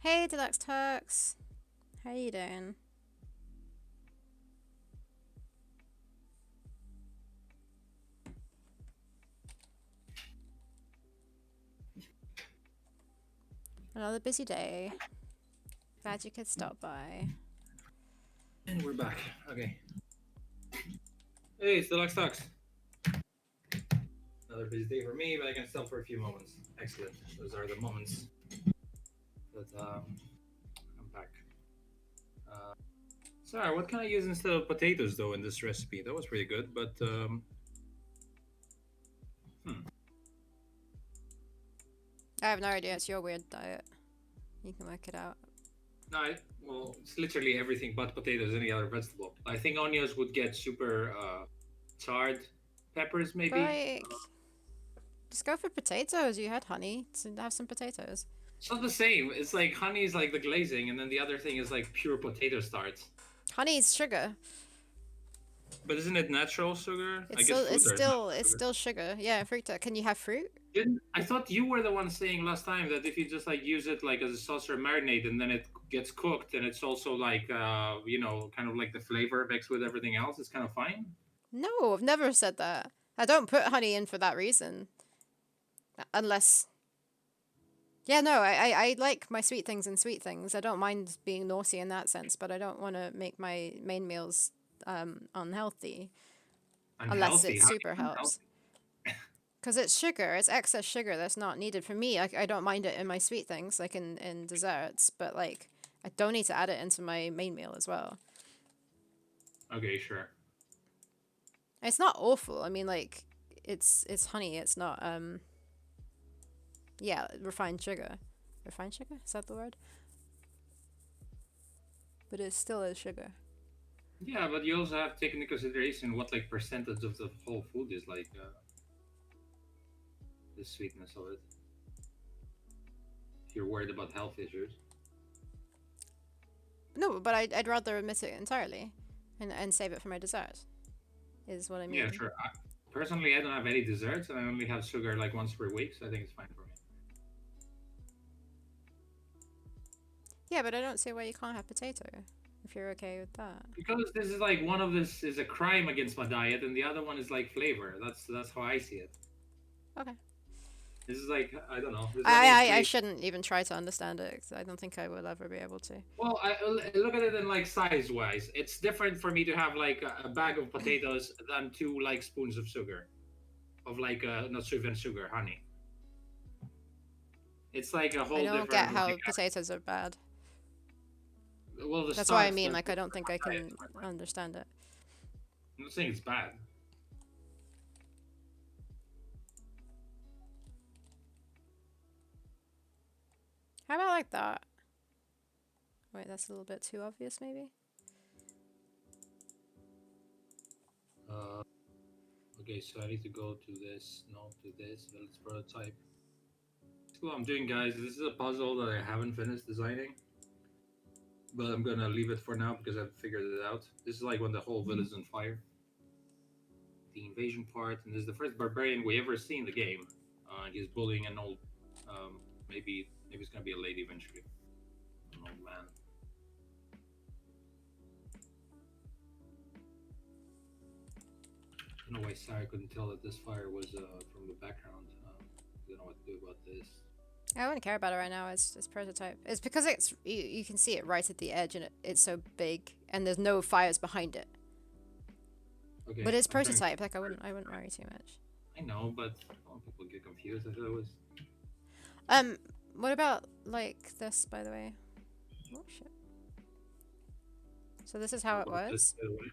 Hey, Deluxe Turks. How you doing? Another busy day. Glad you could stop by. And we're back. Okay. Hey, it's Deluxe Talks. Another busy day for me, but I can stop for a few moments. Excellent. Those are the moments that I'm back. Uh, Sorry, what can I use instead of potatoes though in this recipe? That was pretty good, but hmm. I have no idea. It's your weird diet. You can work it out. No, well, it's literally everything but potatoes, any other vegetable. I think onions would get super charred. Peppers, But maybe. like, just go for potatoes. You had honey, so have some potatoes. It's not the same. It's like honey is like the glazing, and then the other thing is like pure potato starch. Honey is sugar. But isn't it natural sugar? I It's guess still it's fruit is still natural it's sugar. still sugar. Yeah, fruit. Can you have fruit? Didn't I thought you were the one saying last time that if you just like use it like as a sauce or marinade and then it gets cooked and it's also like kind of like the flavor mixed with everything else, it's kind of fine. No, I've never said that. I don't put honey in for that reason. Unless, yeah, no, I like my sweet things and sweet things. I don't mind being naughty in that sense, but I don't want to make my main meals unhealthy unless Unhealthy. it How do super you unhealthy? helps. Because it's sugar, it's excess sugar that's not needed for me. I don't mind it in my sweet things, like in desserts, but like I don't need to add it into my main meal as well. Okay, sure. It's not awful. I mean, like it's honey. It's not yeah, refined sugar. Refined sugar, is that the word? But it still is sugar. Yeah, but you also have to take into consideration what like percentage of the whole food is like the sweetness of it. If you're worried about health issues. No, but I'd rather omit it entirely, and save it for my dessert. Is what I Yeah, mean. sure. Personally, I don't have any desserts, and I only have sugar like once per week, so I think it's fine for me. Yeah, but I don't see why you can't have potato if you're okay with that. Because this is like one of this is a crime against my diet, and the other one is like flavor. That's how I see it. Okay. This is like I don't know. This I one is I, I flavor. shouldn't even try to understand it 'cause I don't think I will ever be able to. Well, I look at it in like size wise. It's different for me to have like a bag of potatoes than two like spoons of sugar, of like not even sugar, honey. It's like a I whole don't get different how like. potatoes are bad. Well, the That's why I starch mean, that like, I don't think I diet. can understand it. I'm not saying it's bad. How about like that? Wait, that's a little bit too obvious, maybe? Uh, okay, so I need to go to this, no, to this. Let's prototype. So what I'm doing, guys, this is a puzzle that I haven't finished designing, but I'm gonna leave it for now because I've figured it out. This is like when the whole village is on fire. The invasion part, and this is the first barbarian we ever see in the game. He's bullying an old, maybe it's gonna be a lady eventually, an old man. I don't know why Sarah couldn't tell that this fire was from the background. I don't know what to do about this. I wouldn't care about it right now. It's prototype. It's because you can see it right at the edge and it's so big and there's no fires behind it. Okay, But it's I'm trying. prototype. Like I wouldn't worry too much. I know, but a lot of people get confused. I thought it was. Um, what about like this, by the way? Oh shit. So this is how it About this, was by the way.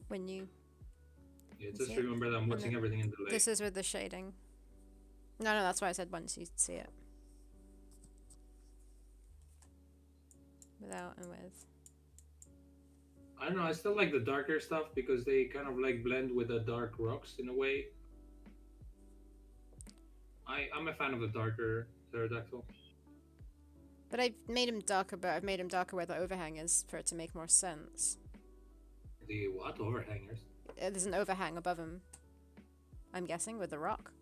when you Yeah, can see just it. remember that I'm And watching then everything in delay. this is with the shading. No, that's why I said once you see it. Without and with. I don't know. I still like the darker stuff because they kind of like blend with the dark rocks in a way. I'm a fan of the darker pterodactyl. But I made him darker, but I've made him darker where the overhang is for it to make more sense. The what overhangers? There's an overhang above him. I'm guessing with the rock.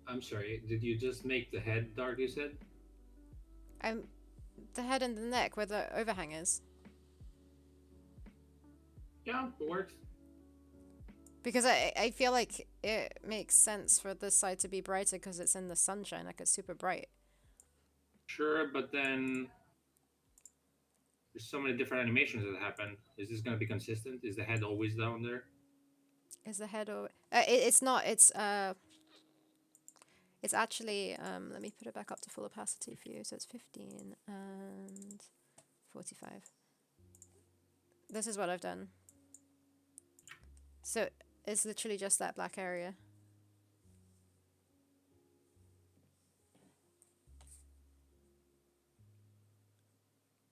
I'm sorry. Did you just make the head dark? You said. I'm the head and the neck where the overhang is. Yeah, it works. Because I feel like it makes sense for this side to be brighter because it's in the sunshine, like it's super bright. Sure, but then there's so many different animations that happen. Is this gonna be consistent? Is the head always down there? Is the head over? It's not. It's actually, let me put it back up to full opacity for you. So it's 15 and 45. This is what I've done. So it's literally just that black area.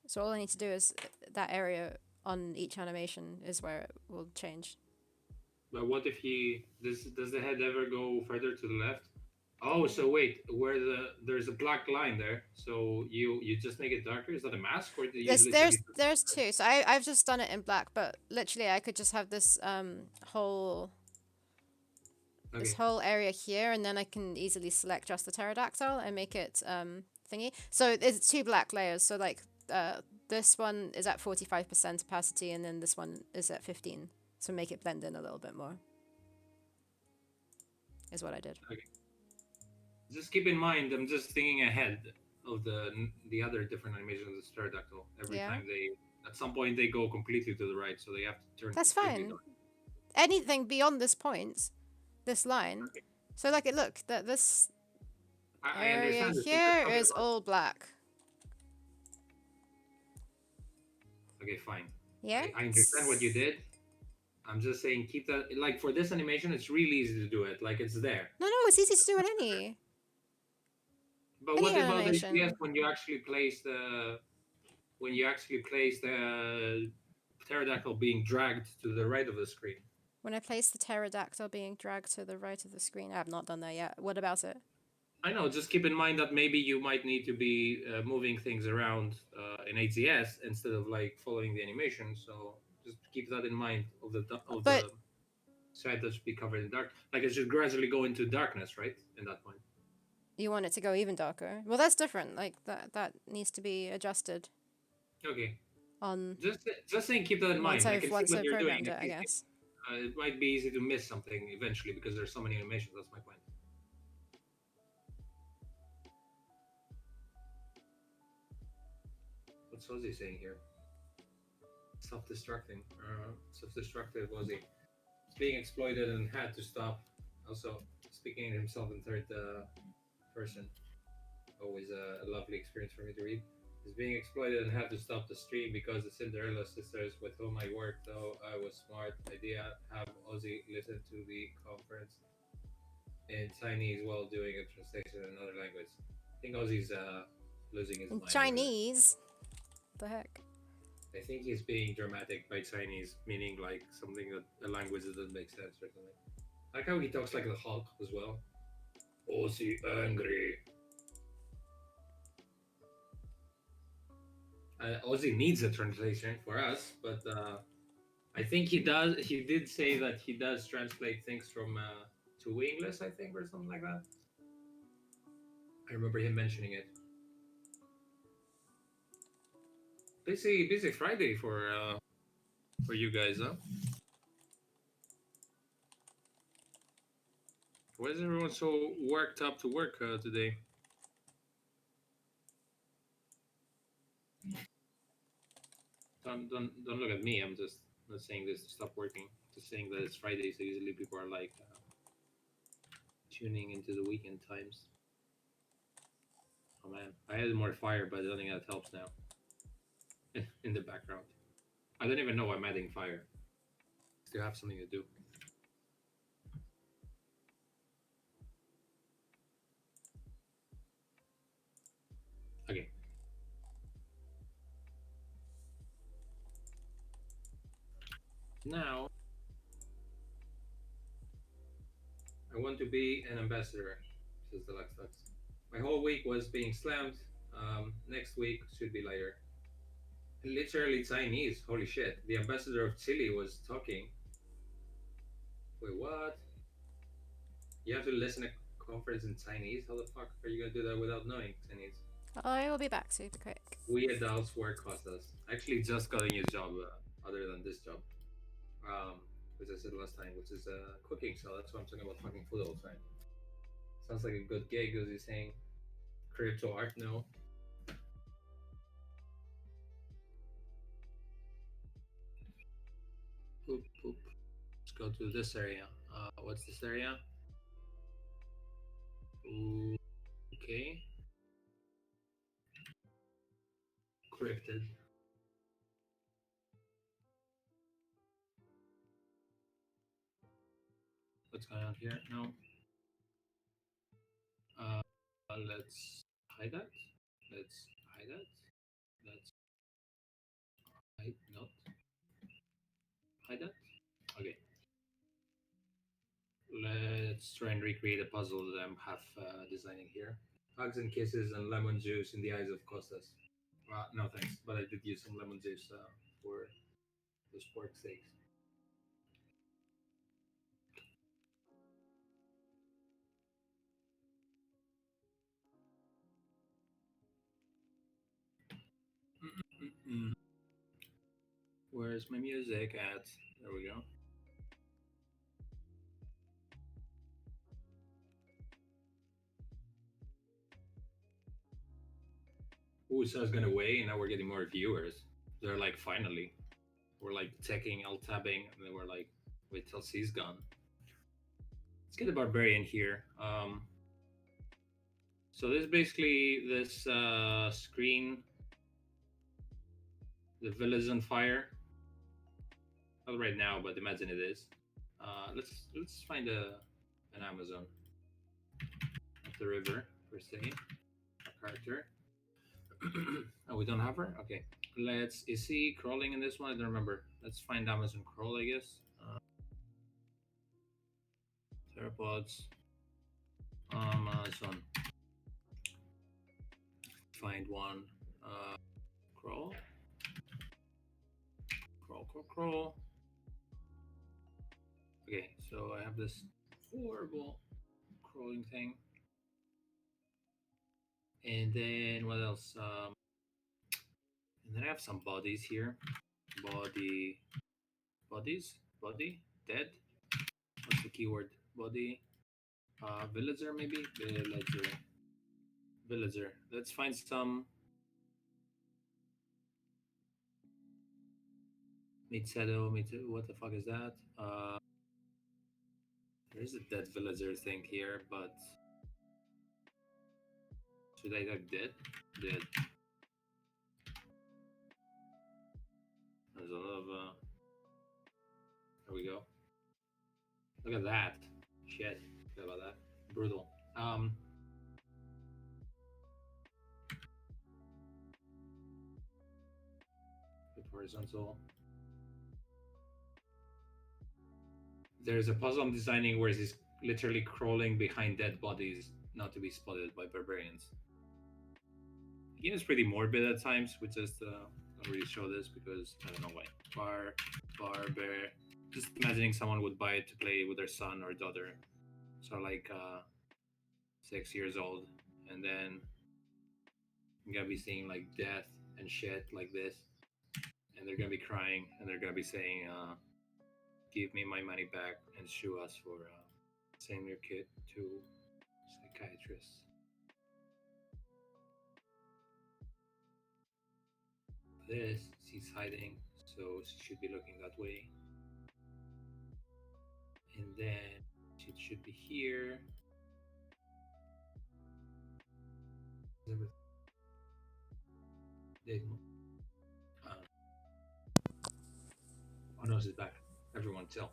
So all I need to do is that area on each animation is where it will change. But what if does the head ever go further to the left? Oh, so wait, where there's a black line there. So you just make it darker? Is that a mask, or do you There's literally? there's there's two. So I've just done it in black, but literally I could just have this this Okay, whole area here, and then I can easily select just the pterodactyl and make it thingy. So it's two black layers. So like this one is at 45% opacity, and then this one is at 15. So make it blend in a little bit more. Is what I did. okay. Just keep in mind, I'm just thinking ahead of the other different animations of the pterodactyl. Every Yeah, time at some point they go completely to the right, so they have to turn that's completely fine. dark. Anything beyond this point, this line. Okay, So like it look that this I area understand this. I'm just here talking is about. all black. Okay, fine. Yeah. I understand what you did. I'm just saying keep that like for this animation. It's really easy to do it. Like it's there. No, no, it's easy to do in But any what about the ATS animation. when you actually place the pterodactyl being dragged to the right of the screen? When I place the pterodactyl being dragged to the right of the screen, I have not done that yet. What about it? I know. Just keep in mind that maybe you might need to be moving things around in ATS instead of like following the animation. So just keep that in mind of But the side that should be covered in dark. Like it should gradually go into darkness, right? In that point. you want it to go even darker. Well, that's different. Like that needs to be adjusted Okay. on Just saying, keep that in mind. I can see once what I've you're doing. programmed it, I guess. It might be easy to miss something eventually because there's so many animations. That's my point. What's Ozzy saying here? Self-destructing. Self-destructive Ozzy. It's being exploited and had to stop. Also, speaking of himself in third person. Always a lovely experience for me to read. Is being exploited and had to stop the stream because the Cinderella sisters with whom I worked, though I was smart. Idea have Ozzy listen to the conference in Chinese while doing a translation in another language. I think Ozzy's losing his In mind over there. Chinese. What the heck? I think he's being dramatic by Chinese, meaning like something that a language that doesn't make sense or something. I like how he talks like the Hulk as well. Ozzy angry. Ozzy needs a translation for us, but I think he does. He did say that he does translate things from to English, I think, or something like that. I remember him mentioning it. Busy Friday for you guys, huh? Why is everyone so worked up to work today? Don't look at me. I'm just not saying this to stop working. Just saying that it's Friday, so usually people are like tuning into the weekend times. Oh man, I added more fire, but I don't think that helps now. In the background, I don't even know why I'm adding fire. Still have something to do. Okay, now I want to be an ambassador, says the Lux Lux. My whole week was being slammed. Next week should be lighter. Literally Chinese. Holy shit. The ambassador of Chile was talking. Wait, what? You have to listen to conference in Chinese? How the fuck are you gonna do that without knowing Chinese? I will be back super quick. We adults work cost us. I actually just got a new job other than this job. Um, which I said last time, which is cooking, so that's why I'm talking about fucking food all the time. Sounds like a good gig, as he's saying. Crypto art, no. Boop, boop. Let's go to this area. What's this area? Okay. Cryptid. What's going on here? No. Let's hide that. Let's hide that. Let's hide not hide that. Okay. Let's try and recreate a puzzle that I'm half designing here. Hugs and kisses and lemon juice in the eyes of Costas. No thanks, but I did use some lemon juice for those pork steaks. Mm-mm. Where's my music at? There we go. Ooh, so I was gonna wait, and now we're getting more viewers. They're like, finally. We're like checking, alt tabbing, and then we're like, wait till C's gone. Let's get the barbarian here. So this is basically this screen. The village on fire. Not right now, but imagine it is. Let's find an Amazon at the river per se. A character. Oh, we don't have her. Okay. Let's. Is he crawling in this one? I don't remember. Let's find Amazon crawl, I guess. Theropods. Amazon. Find one. Crawl. Crawl. Okay, so I have this horrible crawling thing. And then what else? And then I have some bodies here. Bodies? Body? Dead? What's the keyword? Body? Villager maybe? Villager. Let's find some. Mitsedo, what the fuck is that? There's a dead villager thing here, but should I type dead? Dead. There's a lot of there we go. Look at that. Shit. Forget about that. Brutal. Put horizontal. There's a puzzle I'm designing where he's literally crawling behind dead bodies, not to be spotted by barbarians. The game is pretty morbid at times. We just don't really show this because I don't know why. Barbar. Just imagining someone would buy it to play with their son or daughter. So like 6 years old, and then I'm gonna be seeing like death and shit like this, and they're gonna be crying, and they're gonna be saying, "Give me my money back and sue us for sending your kid to psychiatrist." This, she's hiding, so she should be looking that way. And then she should be here. Oh no, she's back. Everyone chill.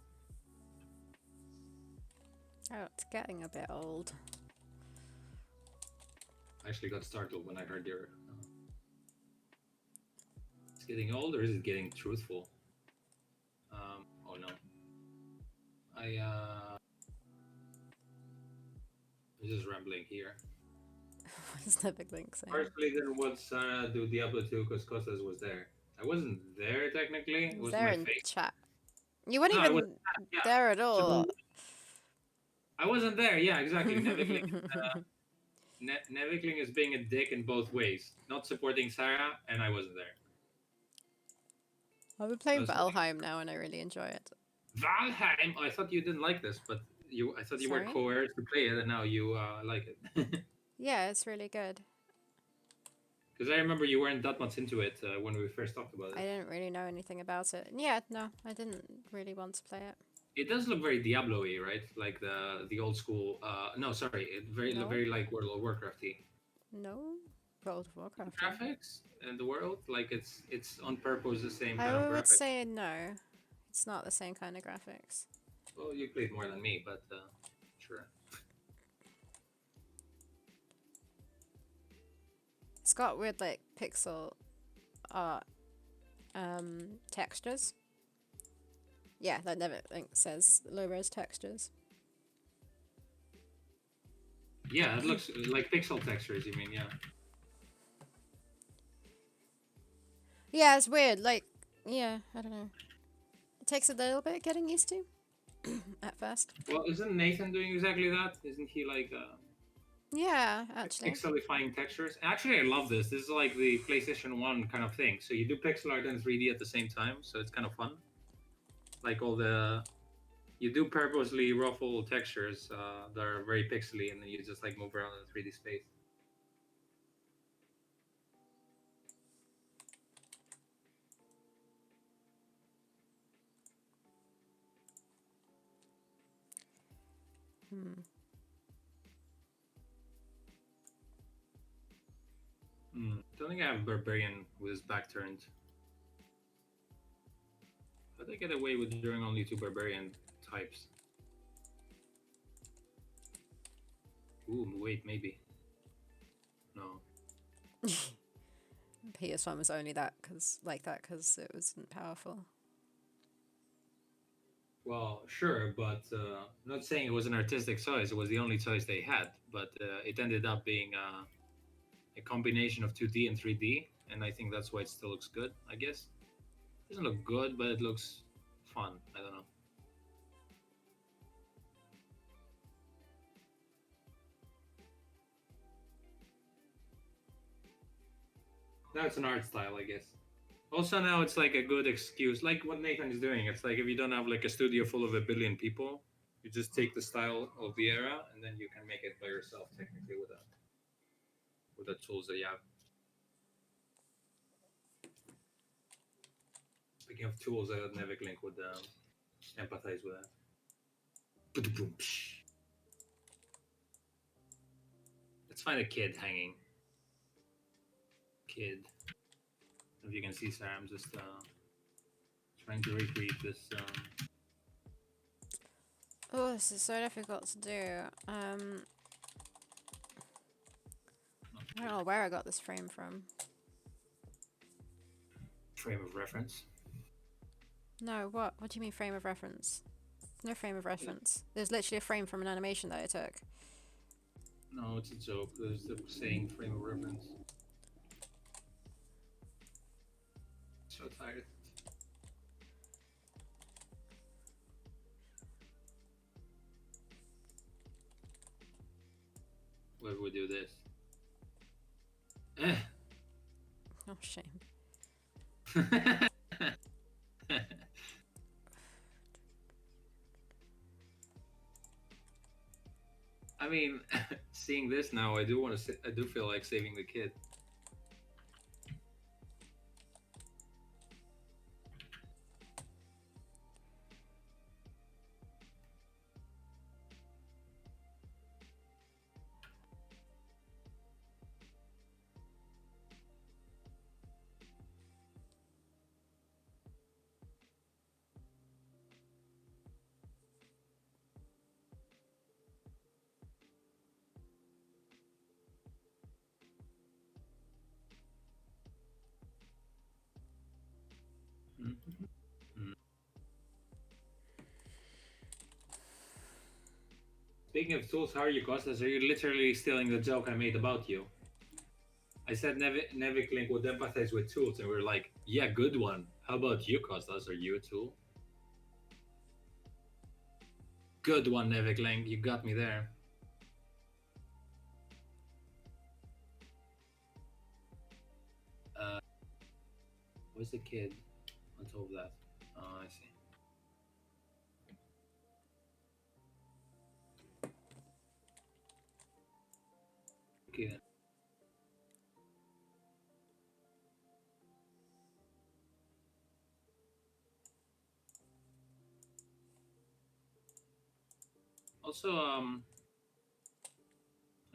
Oh, it's getting a bit old. I actually got startled when I heard your. It's getting old, or is it getting truthful? Oh no. I'm just rambling here. What is that big link saying? Firstly, then what's do Diablo 2 because Costas was there. I wasn't there technically. It was There my in face. chat. You weren't No, I was even yeah. there at all. So, I wasn't there. Yeah, exactly. Nevikling is being a dick in both ways. Not supporting Sarah, and I wasn't there. I've been playing Valheim now, and I really enjoy it. Valheim. Oh, I thought you didn't like this, but I thought you were Sorry? coerced to play it, and now you like it. Yeah, it's really good. Because I remember you weren't that much into it when we first talked about it. I didn't really know anything about it. Yeah, no, I didn't really want to play it. It does look very Diablo-y, right? Like the old school. No, sorry, No, very like World of Warcrafty. no, World of The Warcrafty. graphics and the world, like it's on purpose the same kind of I would graphics. say no. It's not the same kind of graphics. Well, you played more than me, but sure. It's got weird like pixel art textures. Yeah, that never like, says low res textures. Yeah, it looks like pixel textures. You mean? Yeah. Yeah, it's weird. Like, yeah, I don't know. It takes a little bit getting used to at first. Well, isn't Nathan doing exactly that? Isn't he Yeah, like actually. pixelifying textures? Actually, I love this. This is like the PlayStation One kind of thing. So you do pixel art and 3D at the same time, so it's kind of fun. Like all the you do purposely ruffle textures that are very pixely, and then you just like move around in 3D space. Hmm. Don't think I have Barbarian with his back turned. How did they get away with drawing only two Barbarian types? Ooh, wait, maybe. No. PS1 was only that because it wasn't powerful. Well, sure, but I'm not saying it was an artistic choice. It was the only choice they had, but it ended up being a combination of 2D and 3D, and I think that's why it still looks good. I guess it doesn't look good, but it looks fun. I don't know. Now it's an art style, I guess. Also, now it's like a good excuse, like what Nathan is doing. It's like if you don't have like a studio full of a billion people, you just take the style of the era, and then you can make it by yourself, technically, with the tools that you have. Speaking of tools, I got Nevic would empathize with that. Let's find a kid hanging. Kid. If you can see, Sarah, I'm just trying to recreate this. Oh, this is so difficult to do. I don't know where I got this frame from. Frame of reference. No, what? What do you mean frame of reference? No frame of reference. There's literally a frame from an animation that I took. No, it's a joke. There's the saying frame of reference. So tired. Why would we do this? Eh. Oh, shame. I mean, seeing this now, I do want to. I do feel like saving the kid. Mhm. Speaking of tools, how are you, Costas? Are you literally stealing the joke I made about you? I said Nevic would empathize with tools, and we are like, yeah, good one. How about you, Costas? Are you a tool? Good one, Nevic. You got me there. Uh, where's the kid on top of that? Oh, I see. Okay then. also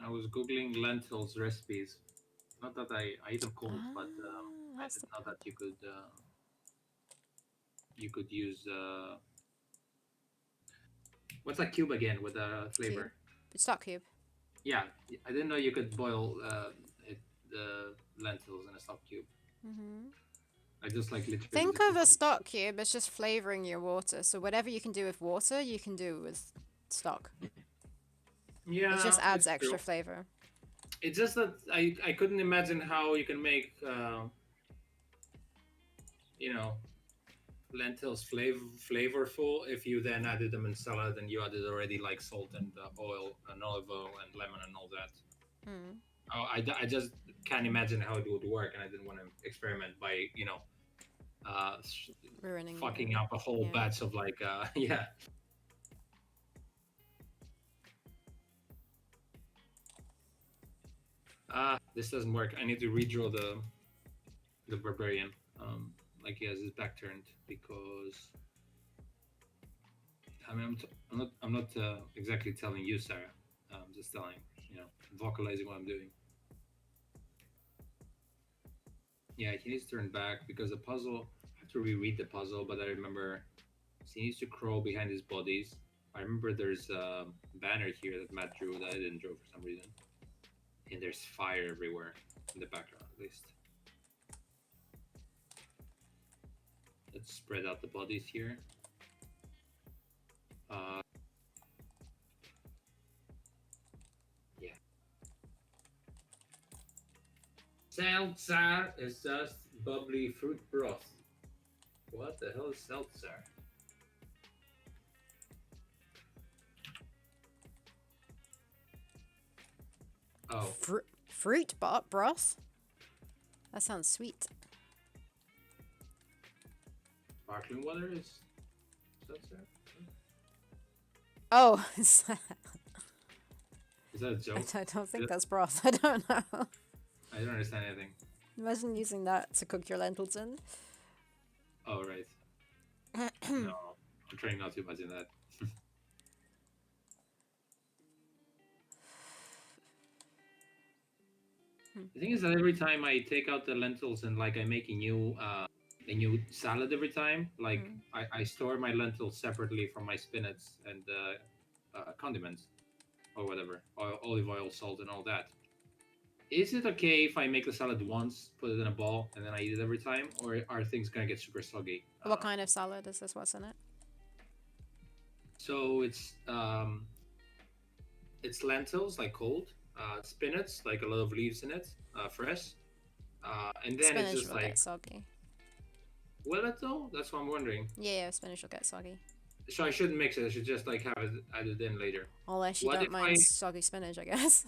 I was googling lentils recipes. Not that I eat them cold, but I That's the didn't know that you could use what's that cube again with the cube. flavor? Stock cube. Yeah, I didn't know you could boil the lentils in a stock cube. Hmm. I just like literally Think just of a boil. stock cube as just flavoring your water. So whatever you can do with water, you can do with stock. It just Yeah, adds it's extra true. flavor. It's just that I couldn't imagine how you can make you know lentils flavorful if you then added them in salad and you added already like salt and oil and olive oil and lemon and all that. Mm. Oh, I just can't imagine how it would work, and I didn't want to experiment by uh, sh- Ruining fucking up a whole yeah. batch of like yeah. This doesn't work. I need to redraw the barbarian. Like he has his back turned because I mean I'm not exactly telling you, Sarah. I'm just telling vocalizing what I'm doing. Yeah, he needs to turn back because the puzzle. I have to reread the puzzle, but I remember he needs to crawl behind his bodies. I remember there's a banner here that Matt drew that I didn't draw for some reason, and there's fire everywhere in the background at least. Let's spread out the bodies here. Uh, yeah. Seltzer is just bubbly fruit broth. What the hell is seltzer? Oh, Fruit broth? That sounds sweet. sparkling water is seltzer? Oh, Is that a joke? I don't think that's broth. I don't know. I don't understand anything. Imagine using that to cook your lentils in. Oh, right. No, I'm trying not to imagine that. The thing is that every time I take out the lentils and like I make a new salad every time, like Mm. I store my lentils separately from my spinach and condiments or whatever, olive oil, salt, and all that. Is it okay if I make the salad once, put it in a ball, and then I eat it every time, or are things gonna get super soggy? What kind of salad is this? What's in it? So it's lentils like cold, spinach like a lot of leaves in it, fresh, and then it's Spinach just will get like soggy. will it though? That's what I'm wondering. Yeah, spinach will get soggy. So I shouldn't mix it. I should just like have it added in later. Unless you What don't if mind soggy spinach, I guess.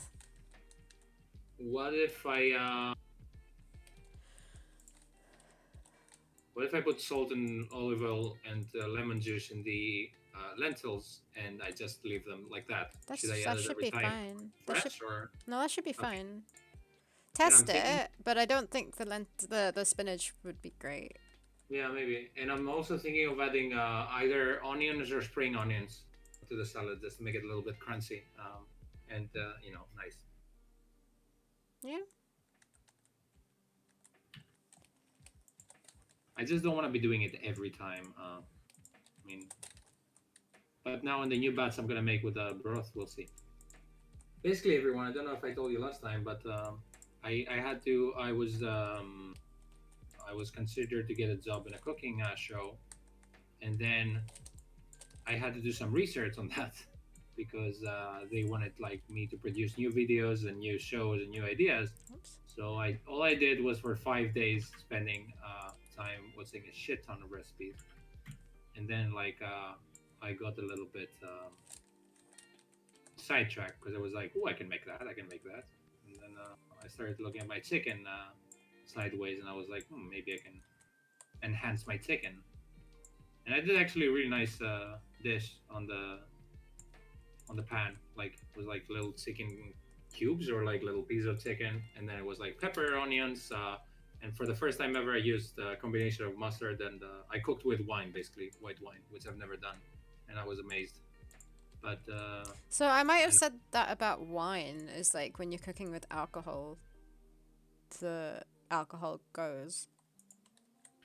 what if I what if I put salt and olive oil and lemon juice in the lentils and I just leave them like that? Should I add That it should every be time fine. fresh or No, that should be okay? fine. And I'm Test thinking, it, but I don't think the spinach would be great. yeah, maybe. And I'm also thinking of adding either onions or spring onions to the salad just to make it a little bit crunchy and nice. Yeah. I just don't want to be doing it every time. I mean, but now in the new batch I'm gonna make with the broth, we'll see. Basically, everyone. I don't know if I told you last time, but I had to. I was considered to get a job in a cooking show, and then I had to do some research on that because they wanted like me to produce new videos and new shows and new ideas. Oops. So I all I did was for 5 days spending time watching a shit ton of recipes, and then like I got a little bit sidetracked because I was like, oh, I can make that, I can make that, and then I started looking at my chicken sideways, and I was like, maybe I can enhance my chicken, and I did actually a really nice dish on the pan. Like it was like little chicken cubes or like little pieces of chicken, and then it was like pepper, onions, and for the first time ever, I used a combination of mustard and I cooked with wine, basically white wine, which I've never done, and I was amazed. But So I might have and said that about wine. Is like when you're cooking with alcohol, the alcohol goes.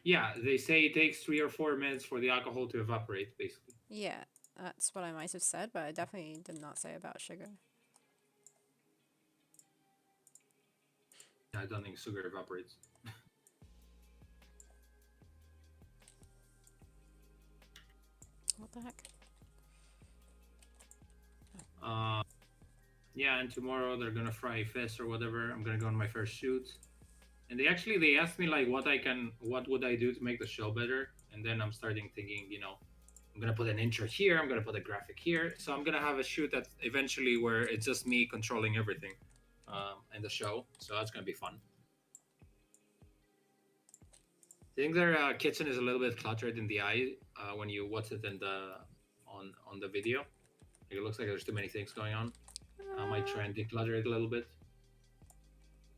yeah, they say it takes 3 or 4 minutes for the alcohol to evaporate, basically. Yeah, that's what I might have said, but I definitely did not say about sugar. I don't think sugar evaporates. What the heck? Uh, yeah, and tomorrow they're gonna fry fish or whatever. I'm gonna go on my first shoot, and they asked me like what would I do to make the show better, and then I'm starting thinking, I'm gonna put an intro here, I'm gonna put a graphic here, so I'm gonna have a shoot that eventually where it's just me controlling everything, in the show. So that's gonna be fun. I think their kitchen is a little bit cluttered in the eye when you watch it in the on the video. Like, it looks like there's too many things going on. I might try and declutter it a little bit.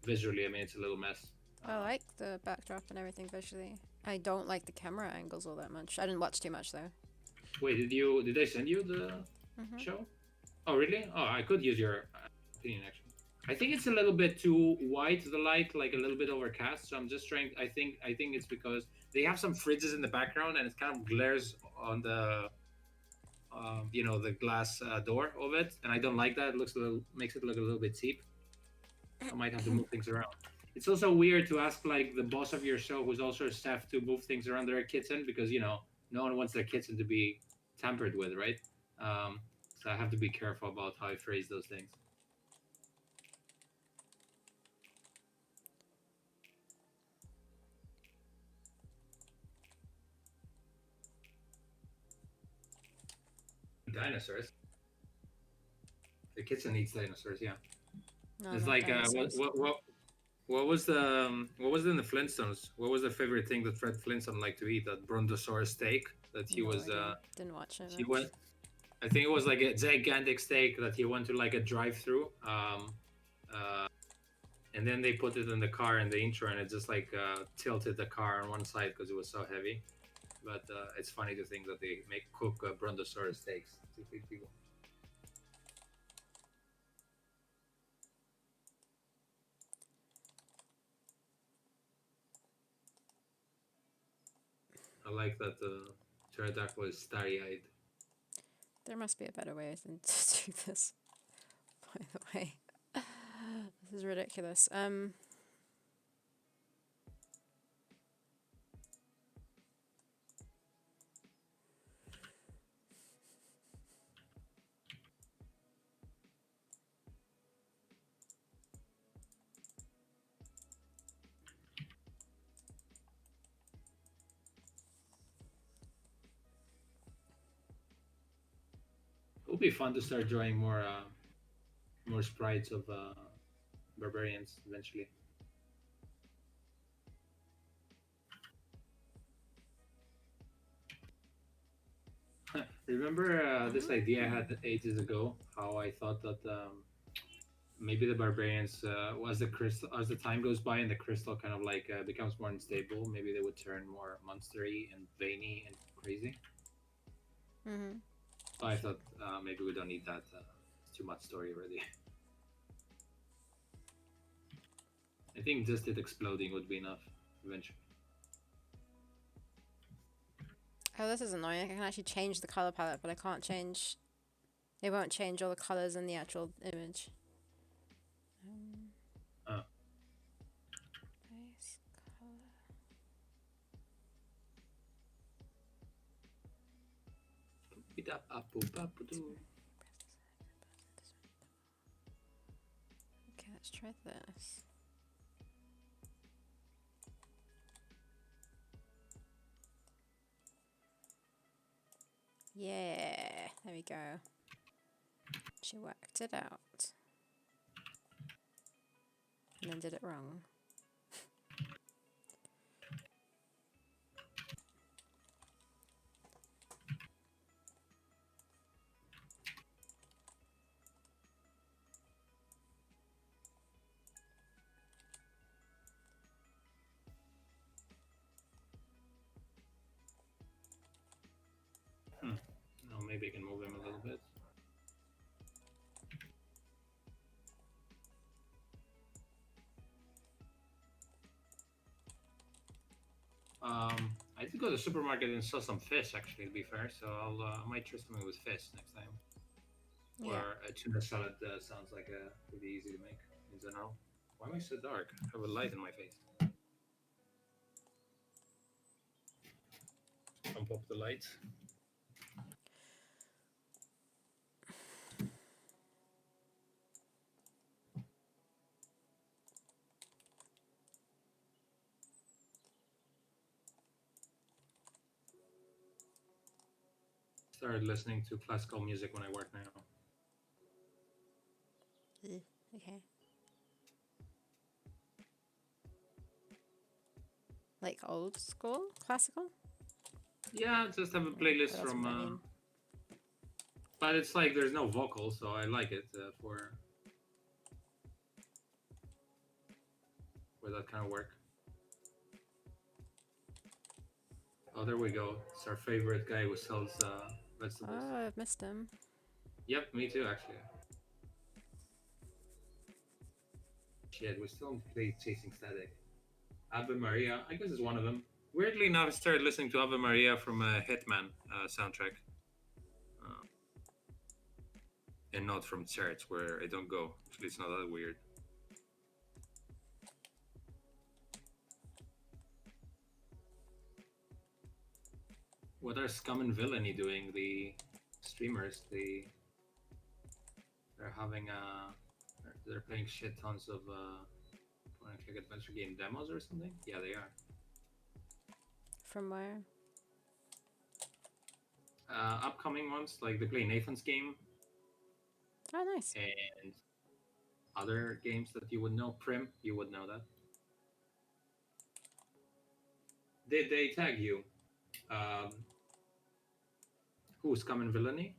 Visually, I mean, it's a little mess. I like the backdrop and everything visually. I don't like the camera angles all that much. I didn't watch too much though. Wait, did I send you the show? Oh, really? Oh, I could use your opinion actually. I think it's a little bit too white, the light, like a little bit overcast. So I'm just trying. I think it's because they have some fridges in the background, and it kind of glares on the glass door of it, and I don't like that. It makes it look a little bit cheap. I might have to move things around. It's also weird to ask like the boss of your show, who's also a staff, to move things around their kitchen because no one wants their kitchen to be tampered with, right? Um, so I have to be careful about how I phrase those things. Dinosaurs. The kitchen needs dinosaurs. Yeah, No, it's not like dinosaurs. what was in the Flintstones? What was the favorite thing that Fred Flintstone liked to eat? That brontosaurus steak that he No was idea. Didn't watch it he went. much. I think it was like a gigantic steak that he went to like a drive-through. Uh, and then they put it in the car in the intro, and it just like tilted the car on one side because it was so heavy. But it's funny to think that they make cook brontosaurus steaks to feed people. I like that the pterodactyl is starry-eyed. There must be a better way than to do this. By the way, this is ridiculous. It would be fun to start drawing more sprites of barbarians eventually. Remember this idea I had ages ago? How I thought that maybe the barbarians, as the time goes by and the crystal kind of like becomes more unstable, maybe they would turn more monstery and veiny and crazy. Mhm. But I thought maybe we don't need that. It's too much story already. I think just it exploding would be enough eventually. Oh, this is annoying. I can actually change the color palette, but I can't change. It won't change all the colors in the actual image. Uh, Base color. Okay, let's try this. Yeah, there we go. She worked it out. And then did it wrong. no, maybe I can move him a little bit. go to the supermarket and sell some fish. Actually, to be fair, so I might try something with fish next time. Yeah. Or a tuna salad sounds like pretty easy to make in general. Why am I so dark? I have a light in my face. Pump up the light. Started listening to classical music when I work now. Okay. Like old school classical? Yeah, just have a Yeah, playlist that's from. what I mean. But it's like there's no vocal, so I like it for that kind of work. Oh, there we go. It's our favorite guy who sells vegetables. Oh, I've missed him. Yep, me too, actually. Shit, we still play Chasing Static. Ave Maria, I guess is one of them. Weirdly enough, I started listening to Ave Maria from a Hitman soundtrack. Uh, and not from church, where I don't go. Actually, it's not that weird. What are Scum and Villainy doing? The streamers, they're having they're playing shit tons of point and click adventure game demos or something. Yeah, they are. From where? Upcoming ones, like they play Nathan's game Oh, nice. and other games that you would know. Prim, you would know that. Did they tag you? Um, who's Scum and Villainy?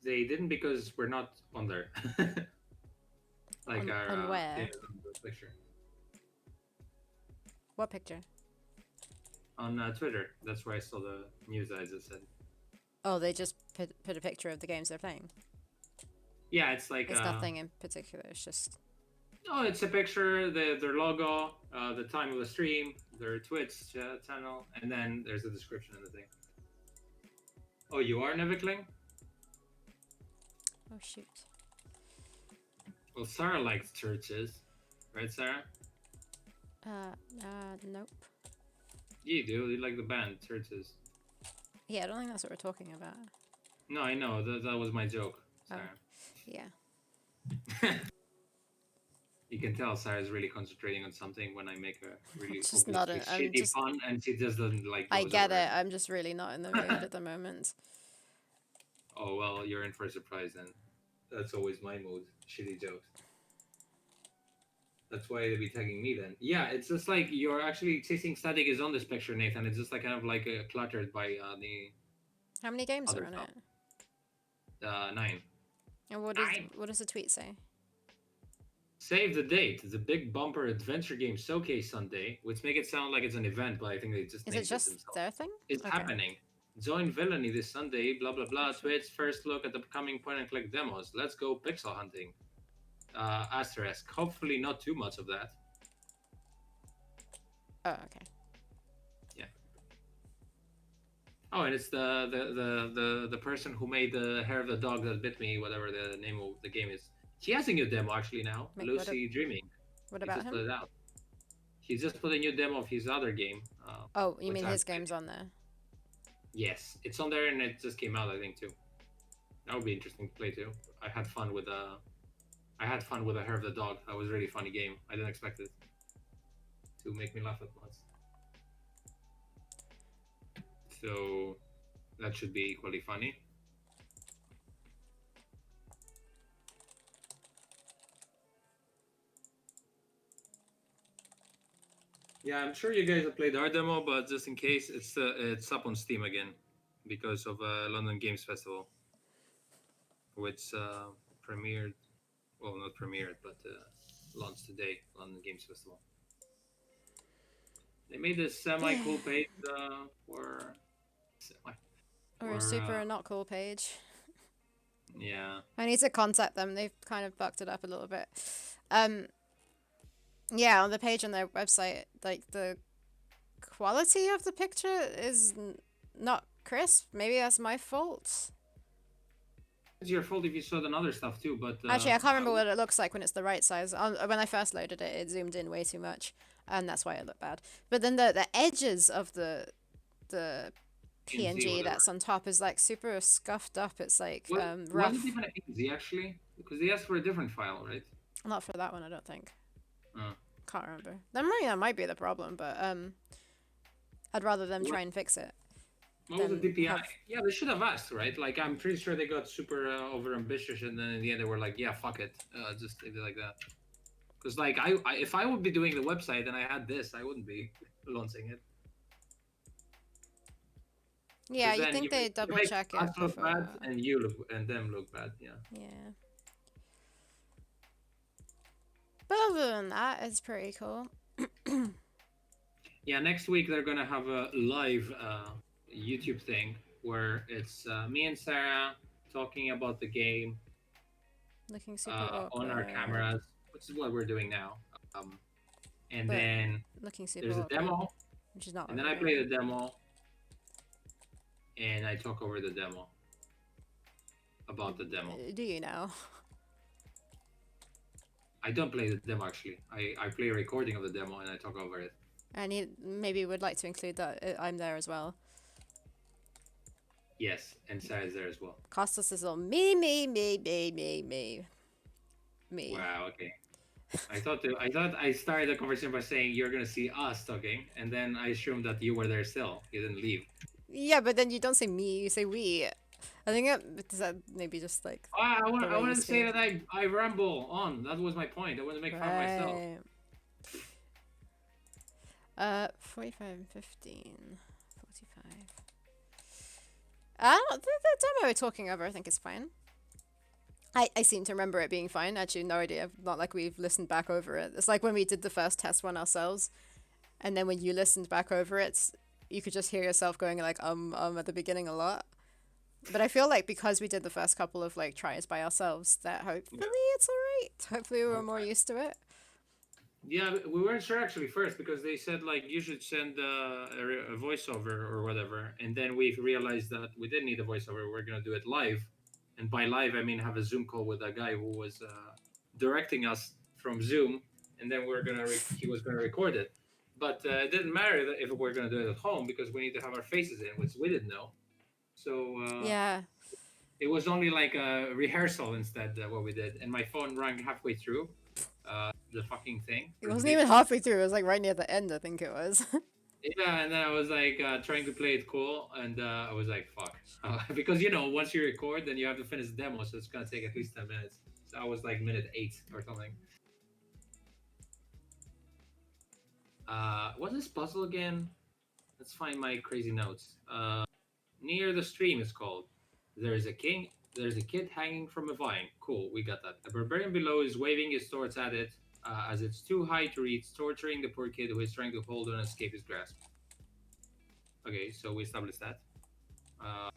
They didn't because we're not on there. Like our on where? on the picture What picture? on Twitter. That's where I saw the news I just said. Oh, they just put a picture of the games they're playing. Yeah, it's like It's nothing in particular. It's just. oh, it's a picture, their logo, the time of the stream, their Twitch channel, and then there's a description of the thing. Oh, you are Nevikling? Oh shoot. Well, Sarah likes churches, right, Sarah? Nope. You do. You like the band Churches. Yeah, I don't think that's what we're talking about. No, I know. That was my joke, Sarah. Yeah. You can tell Sarah's really concentrating on something when I make a really Just not shitty pun, and she just doesn't like. I goes get over it. I'm just really not in the mood at the moment. Oh well, you're in for a surprise then. That's always my mood. Shitty jokes. That's why they'd be tagging me then. Yeah, it's just like you're actually Chasing Static is on this picture, Nathan. It's just like kind of like cluttered by the How many games other are on stuff. it? 9. And what does the tweet say? Save the date. The Big Bumper Adventure Game Showcase Sunday, which make it sound like it's an event, but I think they just Is named it just themselves. their thing? It's happening. Join Villainy this Sunday. Blah blah blah. Twitch first look at the upcoming point and click demos. Let's go pixel hunting. Asterisk. Hopefully not too much of that. Oh, okay. Yeah. Oh, and it's the person who made the Hair of the Dog That Bit Me, whatever the name of the game is. She has a new demo actually now. Wait, Lucy Dreaming. What He about just him? put it out. He just put a new demo of his other game. Oh, you which mean I'm his game's on there? Yes, it's on there and it just came out, I think, too. That would be interesting to play too. I had fun with the Hair of the Dog. That was a really funny game. I didn't expect it to make me laugh that much. So that should be equally funny. Yeah, I'm sure you guys have played our demo, but just in case, it's up on Steam again because of London Games Festival, which premiered, well, not premiered, but launched today. London Games Festival. They made this semi-cool page for Or a super not cool page. Yeah. I need to contact them. They've kind of bucked it up a little bit. Yeah, on the page on their website, like the quality of the picture is not crisp. Maybe that's my fault. It's your fault if you saw the other stuff too, but Actually, I can't remember what it looks like when it's the right size. When I first loaded it, it zoomed in way too much, and that's why it looked bad. But then the edges of the PNG, PNG whatever. that's on top is like super scuffed up. It's like Well, was it rough. even a PNG actually? Because they asked for a different file, right? Not for that one, I don't think. Uh, Can't remember. That might be the problem, but I'd rather them what, try and fix it what was the than DPI? have. Yeah, they should have asked, right? Like, I'm pretty sure they got super over ambitious, and then in the end they were like, "Yeah, fuck it, just leave it like that." Because like, if I would be doing the website and I had this, I wouldn't be launching it. Yeah, Because you then think they you double make check us it look bad before? and you look and them look bad. Yeah. Yeah. But other than that, it's pretty cool. Yeah, next week they're gonna have a live YouTube thing where it's me and Sarah talking about the game Looking super on our awkward. cameras, which is what we're doing now. Um, and But then looking super there's a awkward, demo, which is not and what then we're I doing. play the demo, and I talk over the demo about the demo. Do you now? I don't play the demo actually. I play a recording of the demo and I talk over it. And you maybe would like to include that I'm there as well. Yes, and Sarah's there as well. Costas is all me. Wow. Okay. I thought I started the conversation by saying you're gonna see us talking, and then I assumed that you were there still. You didn't leave. Yeah, but then you don't say me, you say we. I think that maybe just like the I way you wanted to say speak. that I ramble on. That was my point. I wanted to make fun of myself. Right. 45 and 15. 45. I don't. The demo we're talking over, I think is fine. I seem to remember it being fine. Actually, no idea. Not like we've listened back over it. It's like when we did the first test one ourselves, and then when you listened back over it, you could just hear yourself going like at the beginning a lot. But I feel like because we did the first couple of like tries by ourselves, that hopefully Yeah. it's alright. Hopefully we're more Okay. used to it. Yeah, we weren't sure actually first because they said like you should send a voiceover or whatever, and then we realized that we didn't need a voiceover. We're gonna do it live, and by live I mean have a Zoom call with a guy who was directing us from Zoom, and then he was gonna record it. But it didn't matter if we're gonna do it at home because we need to have our faces in, which we didn't know. So Yeah, it was only like a rehearsal instead what we did, and my phone rang halfway through the fucking thing it for the wasn't video. even halfway through. It was like right near the end. I think it was. Yeah, and then I was like trying to play it cool, and I was like, "Fuck," because once you record, then you have to finish the demo, so it's gonna take at least 10 minutes. So I was like minute 8 or something. What's this puzzle again? Let's find my crazy notes. Near the stream is called. There's a king. There's a kid hanging from a vine. Cool, we got that. A barbarian below is waving his swords at it, as it's too high to reach, torturing the poor kid who is trying to hold on and escape his grasp. Okay, so we established that. Uh,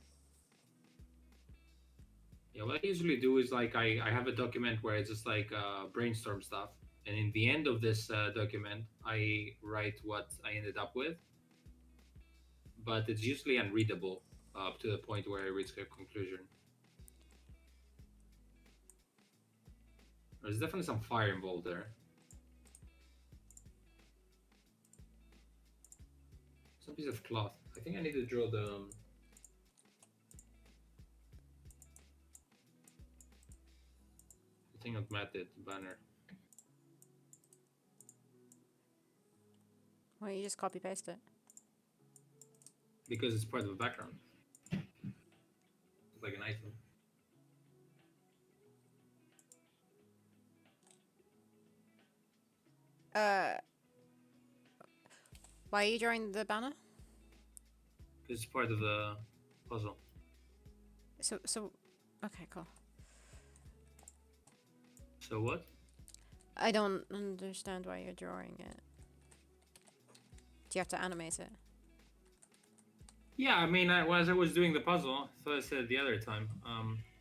yeah, what I usually do is like I have a document where I just like brainstorm stuff, and in the end of this document, I write what I ended up with, but it's usually unreadable up to the point where I reach a conclusion. There's definitely some fire involved there. Some piece of cloth. I think I need to draw the thing of matted banner. Why don't you just copy paste it? Because it's part of the background. It's like an item. Uh, why are you drawing the banner? It's part of the puzzle. So, okay, cool. So what? I don't understand why you're drawing it. Do you have to animate it? Yeah, I mean, as I was doing the puzzle, so I said the other time,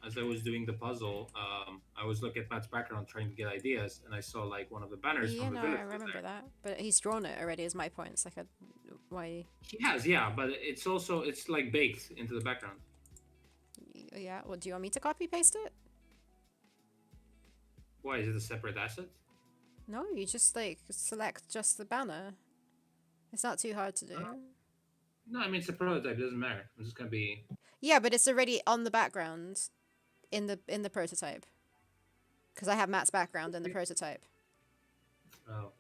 as I was doing the puzzle, I was looking at Matt's background trying to get ideas, and I saw like one of the banners You from the know, I village was remember there. that, but he's drawn it already. Is my point. It's like a why? He has, yeah, but it's also it's like baked into the background. Yeah. Well, do you want me to copy paste it? Why is it a separate asset? No, you just like select just the banner. It's not too hard to do. No, I mean it's a prototype. It doesn't matter. I'm just gonna be. Yeah, but it's already on the background in the prototype. Because I have Matt's background in the prototype. Oh.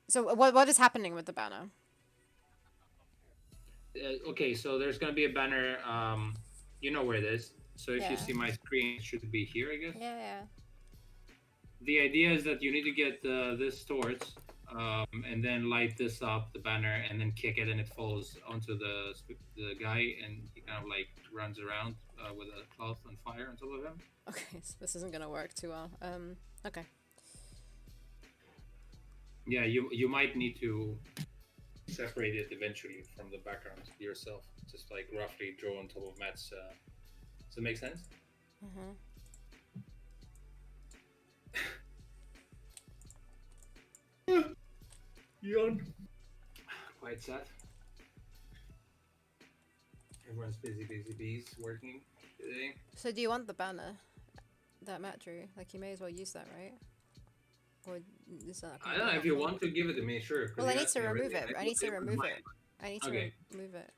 So what is happening with the banner? Okay, so there's gonna be a banner. You know where it is. So if you Yeah. see my screen, it should be here, I guess. Yeah. The idea is that you need to get this torch, and then light this up, the banner, and then kick it, and it falls onto the guy, and he kind of like runs around with a cloth on fire on top of him. Okay, so this isn't gonna work too well. Okay. Yeah, you might need to separate it eventually from the background yourself. Just like roughly draw on top of Matt's. Does it make sense? Mm-hmm. Yawn. Quite sad. Everyone's busy, busy bees working today. So do you want the banner that Matt drew? Like you may as well use that, right? Or is that? I don't know if you want to give it to me, sure. Well, I need to remove it. I need to remove it. I need to Okay. remove it.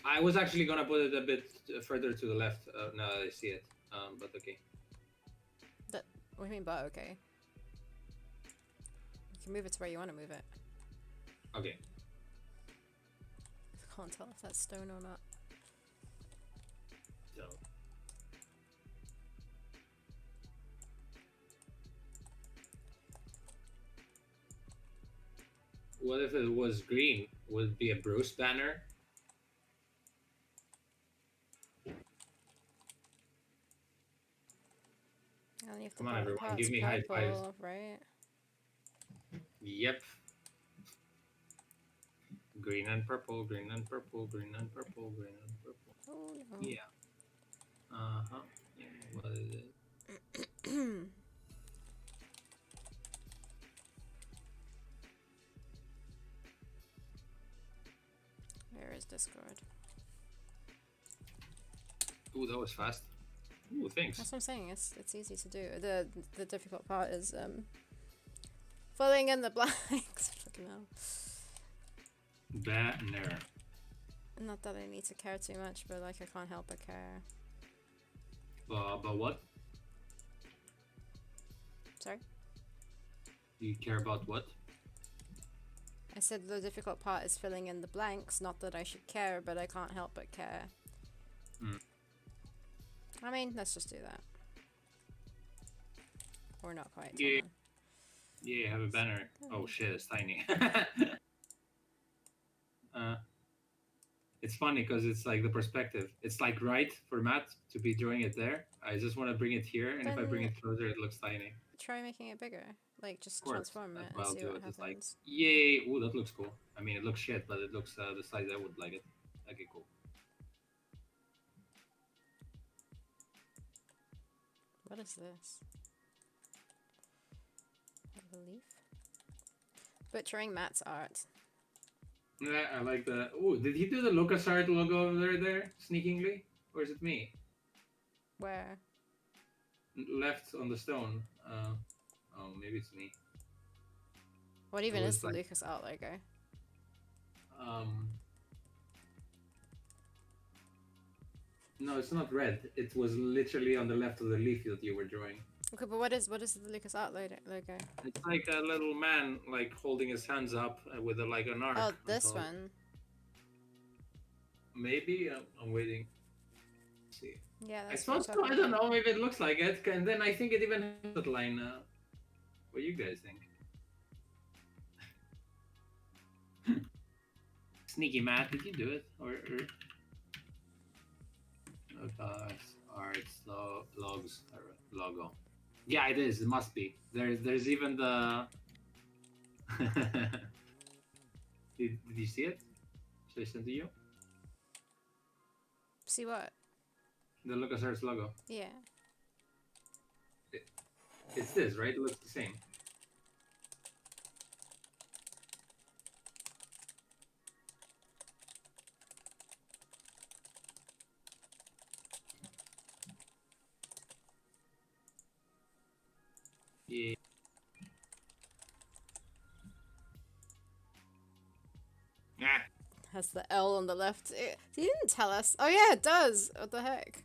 I was actually gonna put it a bit further to the left. Now that I see it, but okay. What do you mean, but okay? You can move it to where you want to move it. Okay. I can't tell if that's stone or not. So. What if it was green? Would it be a Bruce banner? And you have Come on, everyone, give me high fives. Right? Yep. Green and purple, green and purple, green and purple, green and purple. Oh no. Yeah. Uh-huh. Yeah, what is it? Where is Discord? Ooh, that was fast. Ooh, thanks. That's what I'm saying. It's easy to do. The difficult part is filling in the blanks. Fucking hell. Banner. Not that I need to care too much, but like I can't help but care. But what? Sorry? You care about what? I said the difficult part is filling in the blanks, not that I should care, but I can't help but care. Mm. I mean, let's just do that. Or not quite. Yeah. Yeah, have a banner. Oh shit, it's tiny. It's funny because it's like the perspective. It's like right for Matt to be drawing it there. I just want to bring it here, and if I bring it closer, it looks tiny. Try making it bigger. Like, just Of course, transform it that's and what I'll see do. what It's like, happens. yay! Ooh, that looks cool. I mean, it looks shit, but it looks the size I would like it. Okay, cool. What is this? A leaf? Butchering Matt's art. Yeah, I like the. Ooh, did he do the LucasArts logo over there sneakingly, or is it me? Where? Left on the stone. Oh, maybe it's me. What even It is was the like- Lucas art logo? No, it's not red. It was literally on the left of the leaf that you were drawing. Okay, but what is the Lucas art logo? It's like a little man, like holding his hands up with like an arc. Oh, on this top. one. Maybe I'm waiting. Let's see. Yeah, I that's thought so. I don't know. Maybe it looks like it, and then I think it even has that line. What do you guys think? Sneaky Matt, did you do it or... Arts logs logo. Yeah, it is. It must be. There's even the. did you see it? Should I send to you? See what? The LucasArts logo. Yeah. It, it's this, right? It looks the same. Yeah. Ah. Has the L on the left. He didn't tell us. Oh yeah, it does. What the heck?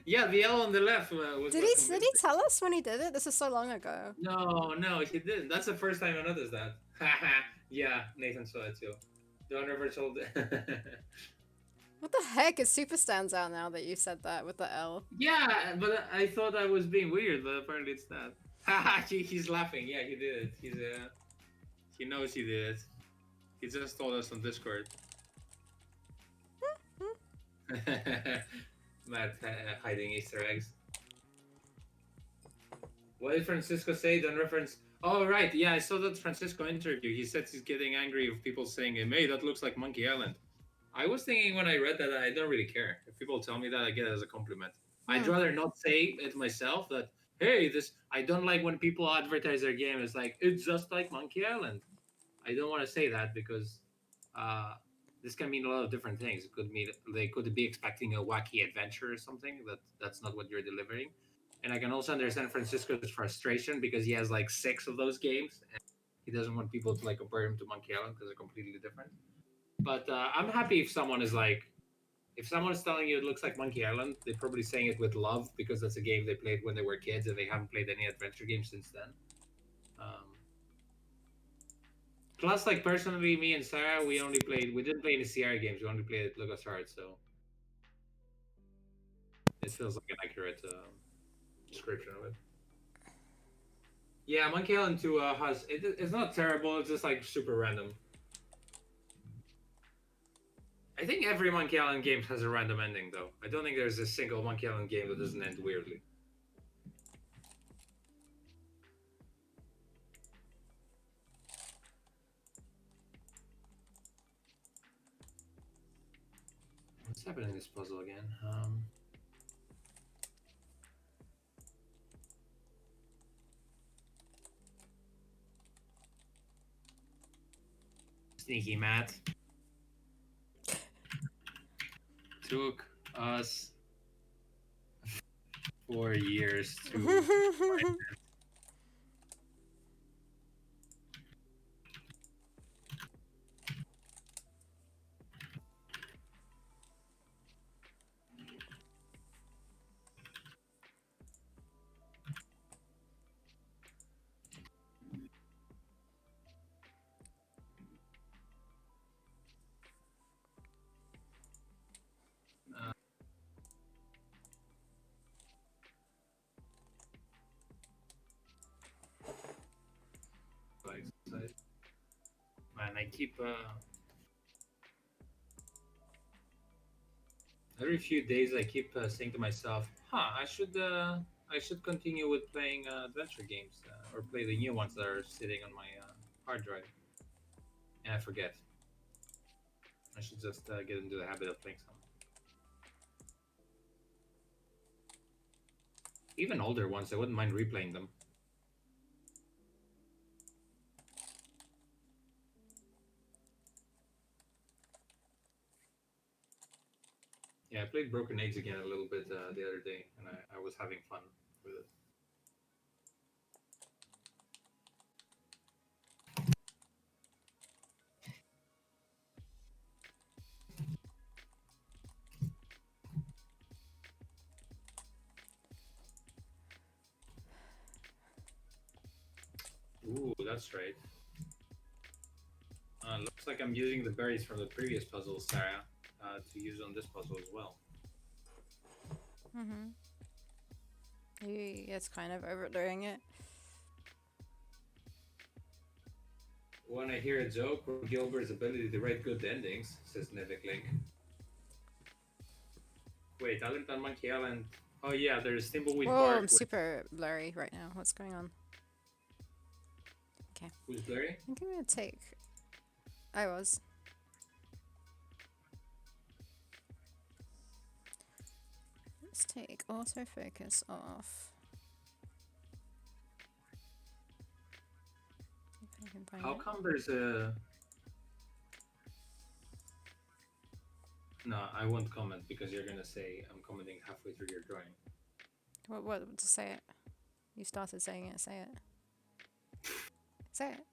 Yeah, the L on the left was Did what he convinced me. tell us when he did it? This is so long ago. No, no, he didn't. That's the first time I noticed that. Yeah, Nathan saw it too. Don't ever told it. What the heck? It super stands out now that you said that with the L. Yeah, but I thought I was being weird, but apparently it's not. Haha, he's laughing. Yeah, he did it. He knows he did it. He just told us on Discord. Matt hiding Easter eggs. What did Francisco say? Don't reference. Oh right, yeah, I saw that Francisco interview. He said he's getting angry with people saying, "Hey, that looks like Monkey Island." I was thinking when I read that I don't really care. If people tell me that, I get it as a compliment. I'd Hmm. rather not say it myself that, hey, this I don't like when people advertise their game as like it's just like Monkey Island. I don't want to say that because uh, this can mean a lot of different things. It could mean they could be expecting a wacky adventure or something that's not what you're delivering. And I can also understand Francisco's frustration because he has like 6 of those games and he doesn't want people to like compare him to Monkey Island because they're completely different. But I'm happy if someone is like, if someone is telling you it looks like Monkey Island, they're probably saying it with love because that's a game they played when they were kids and they haven't played any adventure games since then. Um, Plus, like personally, me and Sarah, we didn't play any Sierra games. We only played LucasArts, so it feels like an accurate description of it. Yeah, Monkey Island 2 it's not terrible. It's just like super random. I think every Monkey Island game has a random ending, though. I don't think there's a single Monkey Island game that doesn't end weirdly. What's happening in this puzzle again? Sneaky Matt took us 4 years to. Uh, like, man, I keep every few days I keep saying to myself, "Huh, I should continue with playing adventure games or play the new ones that are sitting on my hard drive." And I forget. I should just get into the habit of playing some. Even older ones, I wouldn't mind replaying them. Yeah, I played Broken Eggs again a little bit the other day, and I was having fun with it. Ooh, that's right. Looks like I'm using the berries from the previous puzzle, Sarah, to use on this puzzle as well. Mm-hmm. He is kind of overdoing it. When I hear a joke or Gilbert's ability to write good endings, says Nevik Link. Wait, Island on Monkey Island. Oh yeah, there's Thimbleweed Whoa, I'm Park. super blurry right now. What's going on? Okay. Who's blurry? I think I'm gonna take. I was. Let's take autofocus off. If I can find How it. come there's a... No, I won't comment because you're gonna say I'm commenting halfway through your drawing. What to say it? You started saying it. Say it. Say it.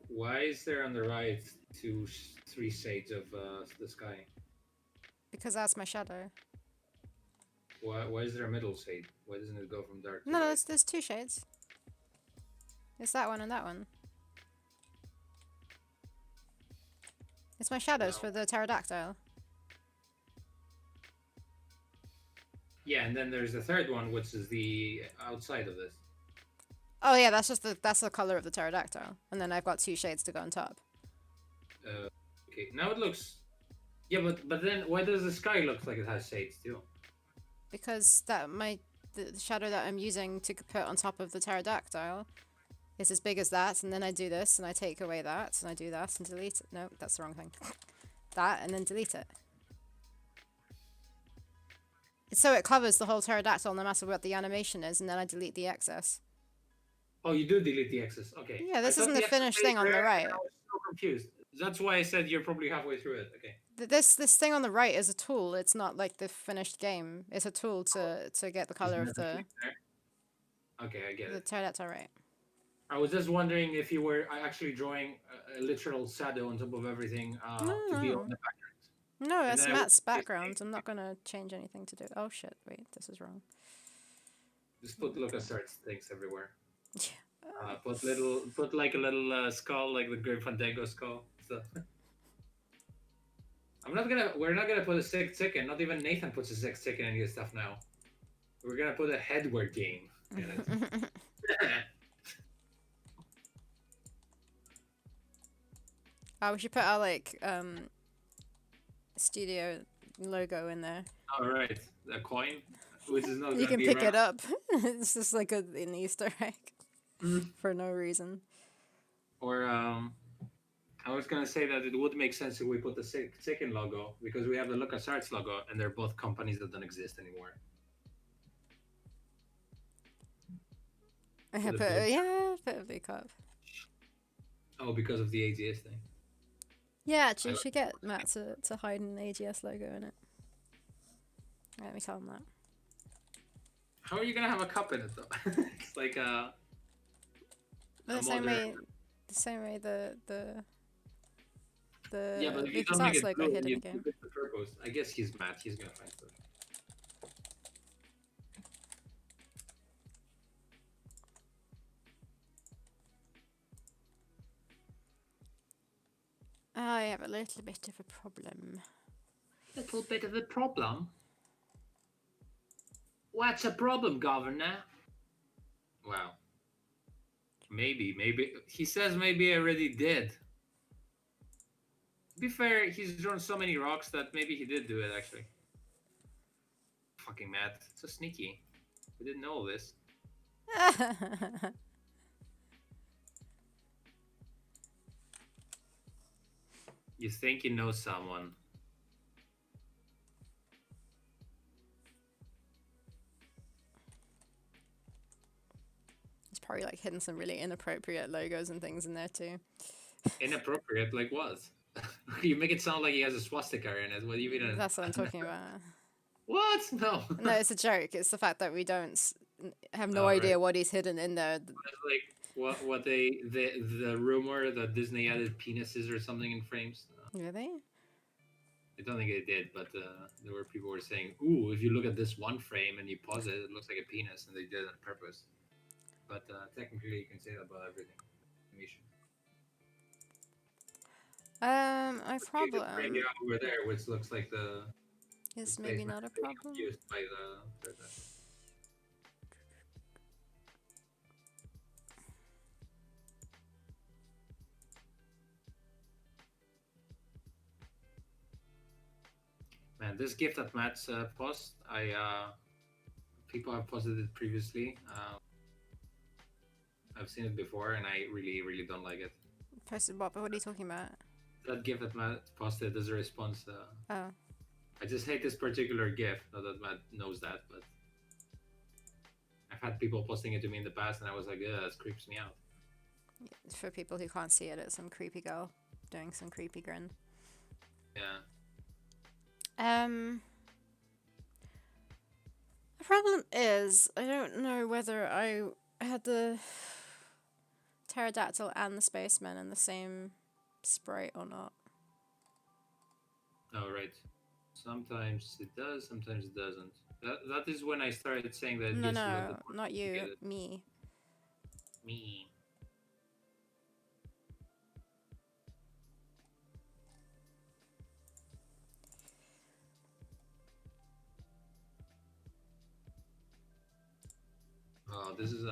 Why is there on the right three shades of the sky? Because that's my shadow. Why is there a middle shade? Why doesn't it go from dark to No, light? there's two shades. It's that one and that one. It's my shadows No. for the pterodactyl. Yeah, and then there's the third one, which is the outside of this. Oh yeah, that's the color of the pterodactyl, and then I've got two shades to go on top. Okay, now it looks. Yeah, but then why does the sky look like it has shades too? Because the shadow that I'm using to put on top of the pterodactyl is as big as that, and then I do this, and I take away that, and I do that, and delete it. No, that's the wrong thing. That, and then delete it. So it covers the whole pterodactyl no matter what the animation is, and then I delete the excess. Oh, you do delete the excess. Okay. Yeah, this I thought isn't the the excess finished stayed thing on the there, right. and I was so confused. That's why I said you're probably halfway through it. Okay. This thing on the right is a tool. It's not like the finished game. It's a tool to get the color of the Okay, I get it. pterodactyl right. I was just wondering if you were actually drawing a literal shadow on top of everything to be on No. the background. No, And that's then I Matt's was background. I'm not gonna change anything to do. Oh shit! Wait, this is wrong. just put LucasArts things everywhere. Yeah. Put like a little skull, like the Grim Fandango skull. So we're not gonna put a sick chicken. Not even Nathan puts a sick chicken in his stuff now. We're gonna put a headward game in it. Oh, we should put our studio logo in there. All right, a coin, which is not You gonna can be pick it around. up. It's just like an Easter egg Mm. for no reason. Or I was gonna say that it would make sense if we put the chicken logo because we have the LucasArts logo, and they're both companies that don't exist anymore. I the put big- put a big cup. Oh, because of the AGS thing. Yeah, actually, you should get Matt to hide an AGS logo in it. Let me tell him that. How are you gonna have a cup in it though? It's like The a same modern- way the Yeah, but if you don't make LucasArts it logo blue, hid in you the game. defeat the purpose. I guess he's mad. He's gonna find stuff. I have a little bit of a problem. Little bit of a problem. What's a problem, Governor? Wow. Maybe he says maybe I already did. To be fair, he's drawn so many rocks that maybe he did do it actually. Fucking mad. So sneaky. We didn't know all this. You think you know someone. He's probably like hidden some really inappropriate logos and things in there too. Inappropriate, like what? You make it sound like he has a swastika in it. What do you mean? That's what I'm talking about. What? No. No, it's a joke. It's the fact that we don't have no Oh, idea right. what he's hidden in there. Like what the rumor that Disney added penises or something in frames. Really? I don't think they did, but there were people who were saying, "Ooh, if you look at this one frame and you pause it, it looks like a penis," and they did it on purpose. But technically, you can say that about everything. Animation. My The problem frame you have over there, which looks like the is the maybe space not a being problem. used by the Man, this gift that Matt's post, people have posted it previously. I've seen it before, and I really, really don't like it. Posted what? But what are you talking about? That gift that Matt posted as a response. Oh. I just hate this particular GIF. Not that Matt knows that, but I've had people posting it to me in the past, and I was like, "Yeah, that creeps me out." For people who can't see it, it's some creepy girl doing some creepy grin. Yeah. The problem is, I don't know whether I had the pterodactyl and the spaceman in the same sprite or not. Oh, right. Sometimes it does, sometimes it doesn't. That is when I started saying that it No, gets a little bit no, more not you, complicated. me. Me. Oh, this is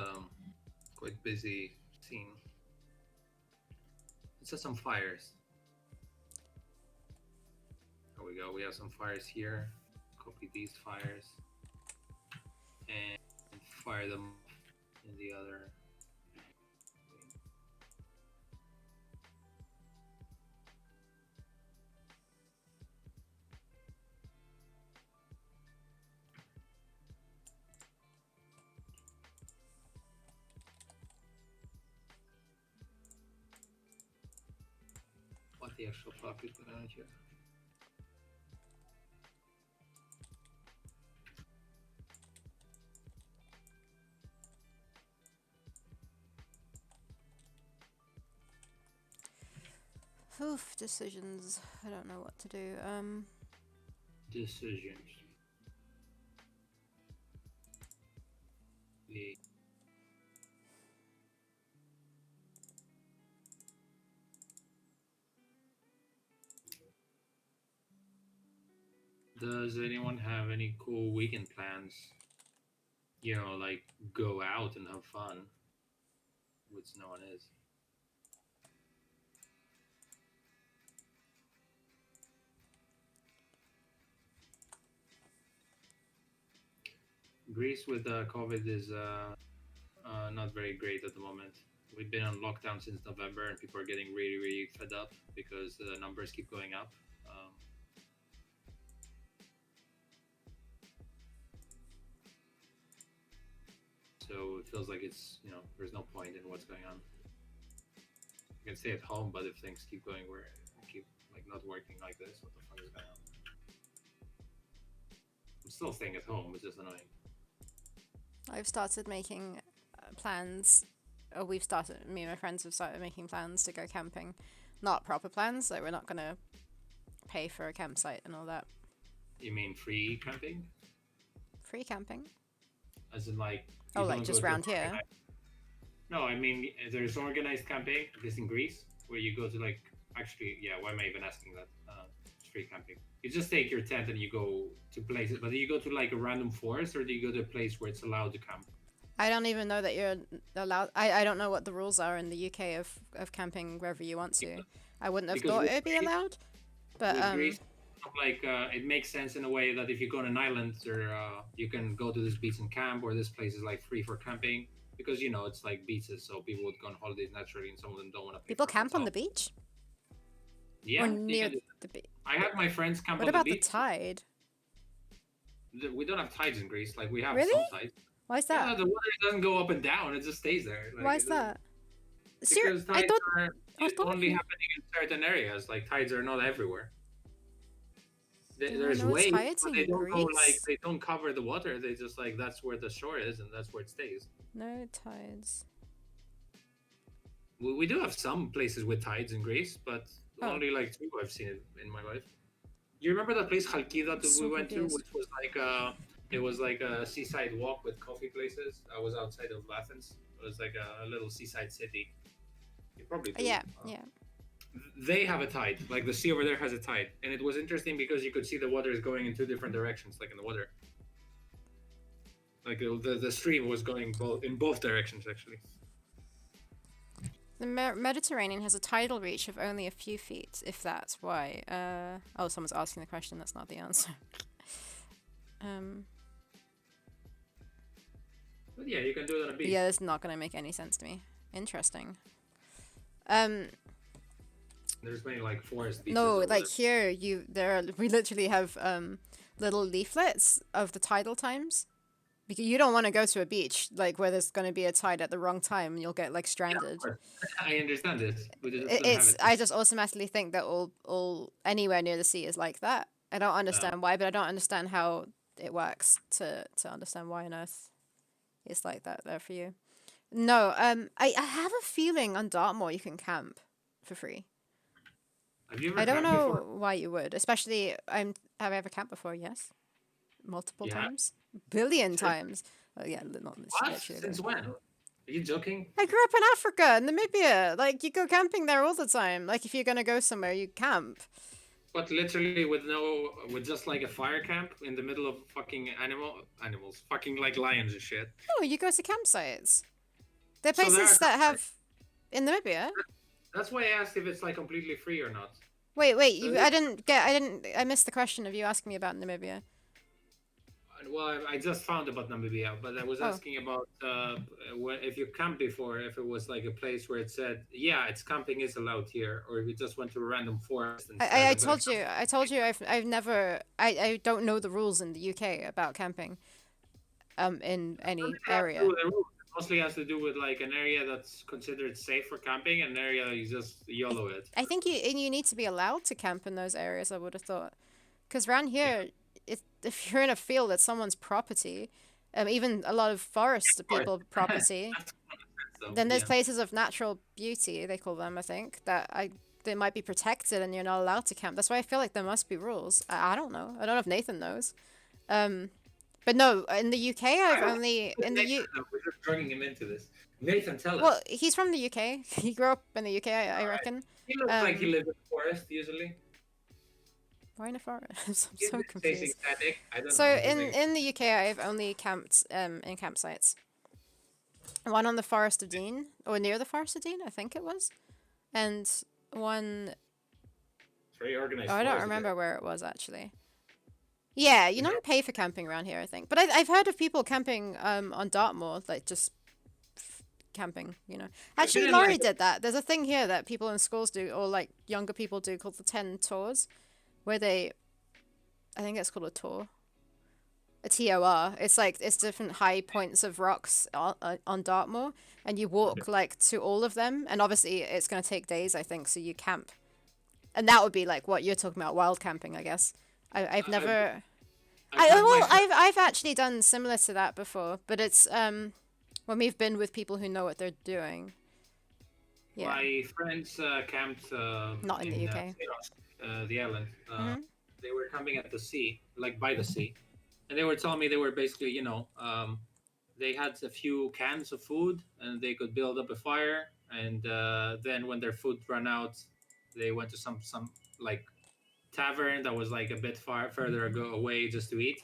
quite busy scene. It says some fires. There we go. We have some fires here. Copy these fires and fire them in the other. What the actual fuck is going on here? Oof, decisions. I don't know what to do. Decisions. The Does anyone have any cool weekend plans? You know, like go out and have fun, which no one is. Greece with COVID is not very great at the moment. We've been on lockdown since November, and people are getting really, really fed up because the numbers keep going up. So it feels like there's no point in what's going on. You can stay at home, but if things keep going where keep like not working like this, what the fuck is going on? I'm still staying at home. It's just annoying. I've started making plans. Or we've started. Me and my friends have started making plans to go camping. Not proper plans. Like we're not gonna pay for a campsite and all that. You mean free camping? Free camping. As in like Oh, like just round here. No, I mean there's organized camping, at least in Greece, where you go to like actually, yeah. Why am I even asking that? It's free camping. You just take your tent and you go to places, but do you go to like a random forest or do you go to a place where it's allowed to camp? I don't even know that you're allowed. I don't know what the rules are in the UK of camping wherever you want to. I wouldn't have Because thought with it'd be Greece, allowed, but with Greece, like it makes sense in a way that if you go on an island or you can go to this beach and camp, or this place is like free for camping because it's like beaches, so people would go on holidays naturally, and some of them don't want to pay people for a camp on hotel. the beach or Yeah, you near can do the beach. that. I have my friends camp What on the about the beach. tide? We don't have tides in Greece. Like we have Really? some tides. Why is Yeah, that? the water doesn't go up and down; it just stays there. Like, Why is that? because I tides thought are I thought only happening in certain areas. Like tides are not everywhere. there were There's no waves, tides but they in don't go like Greece. they don't cover the water. They just like that's where the shore is and that's where it stays. No tides. We do have some places with tides in Greece, but Oh, only like two I've seen it in my life. Do you remember that place Chalkida I'm that we so went to, confused. which was like it was like a seaside walk with coffee places. I was outside of Athens. It was like a little seaside city. You probably do. Yeah, yeah. They have a tide. Like the sea over there has a tide, and it was interesting because you could see the water is going in two different directions, like in the water. Like the stream was going in both directions actually. The Mediterranean has a tidal reach of only a few feet, if that's why. Oh, someone's asking the question. That's not the answer. But yeah, you can do it on a beach. Yeah, it's not gonna make any sense to me. Interesting. Um, There's many like forest beaches No, or like whatever. here, we literally have little leaflets of the tidal times. Because you don't want to go to a beach like where there's going to be a tide at the wrong time and you'll get like Yeah, of stranded. course. I understand this. We just don't have It's it. I just automatically think that all anywhere near the sea is like that. I don't Uh, understand why, but I don't understand how it works to understand why on earth it's like that there for you. No, I have a feeling on Dartmoor you can camp for free. have you I ever don't camped before? know why you would, especially have I ever camped before? Yes, multiple Yeah. times, billion Seriously? times. Oh yeah, not What? literally. Since when? Are you joking? I grew up in Africa, Namibia. Like you go camping there all the time. Like if you're gonna go somewhere, you camp. But literally with just like a fire camp in the middle of fucking animals, fucking like lions and shit. No, you go to campsites. There are So there are places that campsites. have in Namibia. That's why I asked if it's like completely free or not. Wait. So I missed the question of you asking me about Namibia. well, I just found about Namibia, but I was Oh, asking about if you camped before, if it was like a place where it said, yeah, it's camping is allowed here, or if you just went to a random forest and said, I I'm gonna told camp. you. I told you. I've never. I don't know the rules in the UK about camping. In What any does it have to do area. with the rules? It mostly has to do with like an area that's considered safe for camping, and an area that you just YOLO it. I think you need to be allowed to camp in those areas. I would have thought. Because around Yeah, here, if you're in a field that's someone's property, even a lot of forest of course. people property, That's common sense, though. then there's Yeah. places of natural beauty, they call them, I think, that they might be protected and you're not allowed to camp. That's why I feel like there must be rules. I don't know. I don't know if Nathan knows. Um, but no, in the UK, I've Alright, only in the Nathan, we're just dragging him into this. Nathan, tell well, us. he's from the UK. He grew up in the UK, I All right. reckon. He looks like he Um, lives in the forest usually. why in a forest? I'm He's so chasing confused. static. I don't So know. Just making. in the UK, I've only camped in campsites. One on the Forest of Dean, or near the Forest of Dean, I think it was, and one It's very oh, organized I don't forest there. remember where it was actually. Yeah, you Is don't pay for camping around here, I think. But I've heard of people camping on Dartmoor, like just camping, you know. I've been Actually, in like Laurie did that. There's a thing here that people in schools do, or like younger people do, called the 10 tours, where I think it's called a tour. A TOR. It's like it's different high points of rocks on Dartmoor, and you walk like to all of them. And obviously, it's gonna take days, I think. So you camp, and that would be like what you're talking about, wild camping, I guess. I've I've never. I've had my Well, friend. I've actually done similar to that before, but it's when we've been with people who know what they're doing. Yeah, My friends camped not in the in UK. the island. Hmm. They were camping at the sea, like by the sea, and they were telling me they were basically, they had a few cans of food and they could build up a fire. And then when their food ran out, they went to some like tavern that was like a bit far further away just to eat.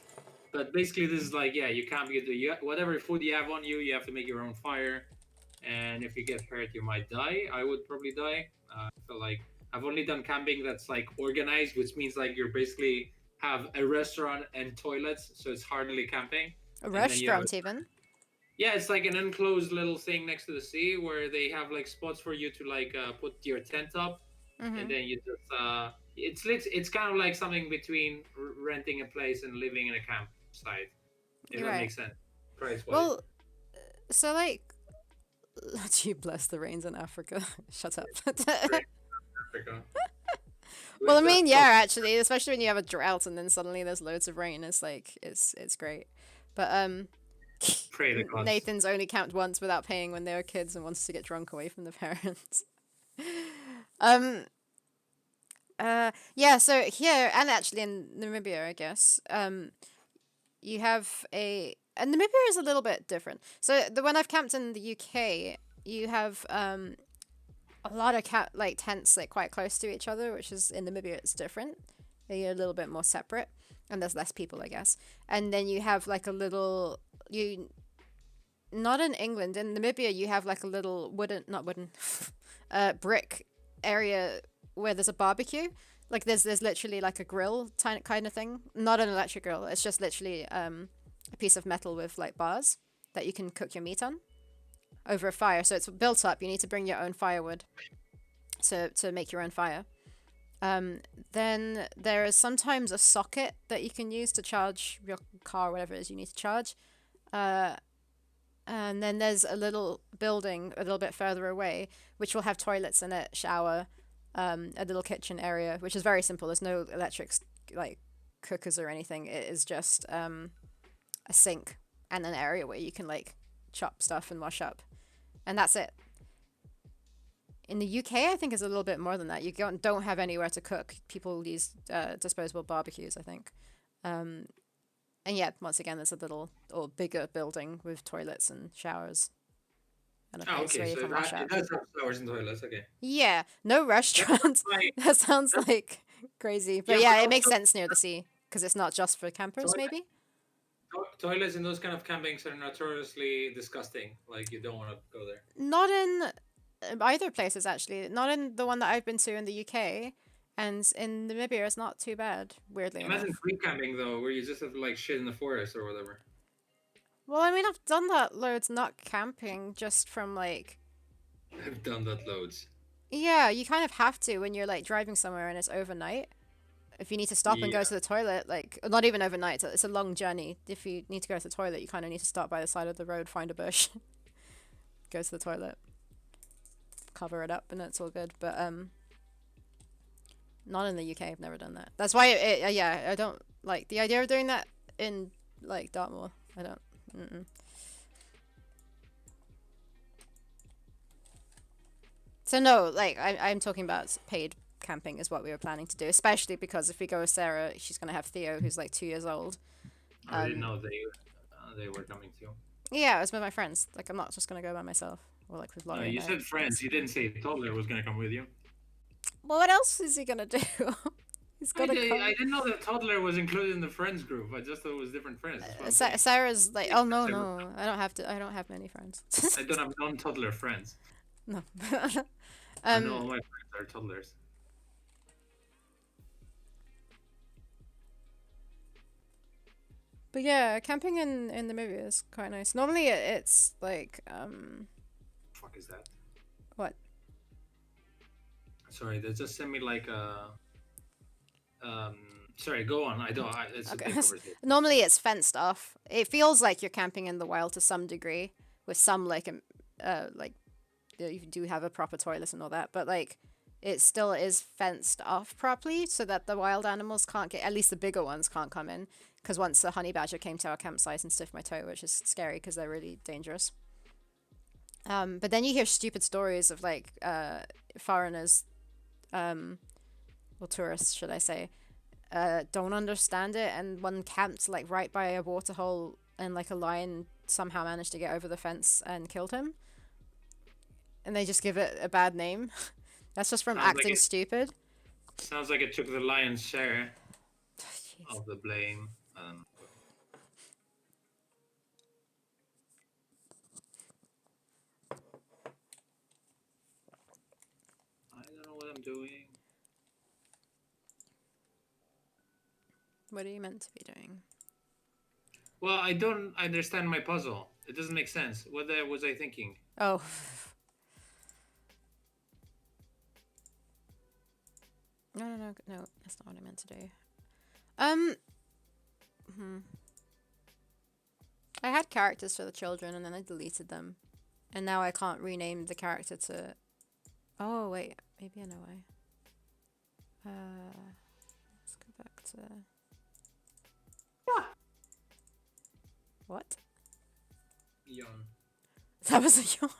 But basically, this is like, yeah, you can't get whatever food you have on you. You have to make your own fire, and if you get hurt, you might die. I would probably die. I feel like I've only done camping that's like organized, which means like you're basically have a restaurant and toilets, so it's hardly camping. A And then you have restaurant even. yeah, it's like an enclosed little thing next to the sea where they have like spots for you to like put your tent up, and Hmm. then you just it's kind of like something between renting a place and living in a campsite, if You're that right. makes sense, price wise. Well, so like, you bless the rains in Africa. Shut up. Great, Africa. Well, I That's mean, yeah, top. actually, especially when you have a drought and then suddenly there's loads of rain, it's like it's great. But Pray the gods. Nathan's only camped once without paying when they were kids and wants to get drunk away from the parents. um yeah, so here and actually in Namibia, I guess, you have and Namibia is a little bit different. So the when I've camped in the UK, you have a lot of like tents like quite close to each other, which is in Namibia it's different. They're a little bit more separate, and there's less people, I guess. And then you have like a little you not in England in Namibia you have like a little wooden not wooden brick area where there's a barbecue. Like there's literally like a grill kind of thing, not an electric grill. It's just literally a piece of metal with like bars that you can cook your meat on over a fire. So it's built up. You need to bring your own firewood. to make your own fire. Then there is sometimes a socket that you can use to charge your car, whatever it is you need to charge. Uh, and then there's a little building a little bit further away, which will have toilets in it, shower, a little kitchen area, which is very simple. There's no electric like cookers or anything. It is just a sink and an area where you can like chop stuff and wash up, and that's it. In the UK, I think it's a little bit more than that. You don't have anywhere to cook. People use disposable barbecues, I think. Um, and yeah, once again, there's a little or bigger building with toilets and showers and a Oh, place okay. where you So can wash up. it does have showers and toilets. Okay. Yeah, no That's restaurants. why. That sounds That's, like crazy. But yeah, but yeah, it makes also sense near the sea because it's not just for campers, toilet, maybe? toilets in those kind of campings are notoriously disgusting. Like you don't want to go there. Not in either places, actually. Not in the one that I've been to in the UK. And in Namibia, it's not too bad, weirdly Imagine enough. free camping though, where you just have to like shit in the forest or whatever. Well, I mean, I've done that loads, not camping, just from like. I've done that loads. Yeah, you kind of have to when you're like driving somewhere and it's overnight. If you need to stop and go Yeah. to the toilet, like, not even overnight, it's a long journey. If you need to go to the toilet, you kind of need to stop by the side of the road, find a bush, go to the toilet, cover it up, and it's all good. But, not in the UK, I've never done that. That's why, yeah, I don't like the idea of doing that in, like, Dartmoor. I don't. Mm-mm. So no, like I'm talking about paid camping is what we were planning to do, especially because if we go with Sarah, she's gonna have Theo, who's like 2 years old. I didn't Um, know they were coming to you. yeah, it was with my friends. Like I'm not just gonna go by myself or like with Laurie and You my said friends. friends. You didn't say toddler was gonna come with you. Well, what else is he gonna do? He's gotta I come. didn't know that toddler was included in the friends group. I just thought it was different friends. That's what I'm saying. Sarah's like, Makes oh sense no every no, I don't have to. I don't have many friends. I don't have non-toddler friends. No. I know um, all my friends are toddlers. but yeah, camping in the movie is quite nice. Normally it's like Fuck is that? what? Sorry, they just sent me like a. Um, sorry, go on. I don't. It's a Okay. big conversation. Normally it's fenced off. It feels like you're camping in the wild to some degree, with some like you do have a proper toilet and all that, but like it still is fenced off properly so that the wild animals can't get. At least the bigger ones can't come in. Because once the honey badger came to our campsite and sniffed my toe, which is scary because they're really dangerous. But then you hear stupid stories of like foreigners, or tourists, should I say, don't understand it, and one camped like right by a waterhole, and like a lion somehow managed to get over the fence and killed him, and they just give it a bad name. That's just from Sounds like acting it. stupid. Sounds like it took the lion's share Jeez. of the blame. I don't know what I'm doing. What are you meant to be doing? Well, I don't understand my puzzle. It doesn't make sense. What was I thinking? Oh. No, that's not what I meant to do. Um, hmm. I had characters for the children and then I deleted them. And now I can't rename the character to... Oh, wait. Maybe I know why. Let's go back to... What? Yawn. That was a yawn.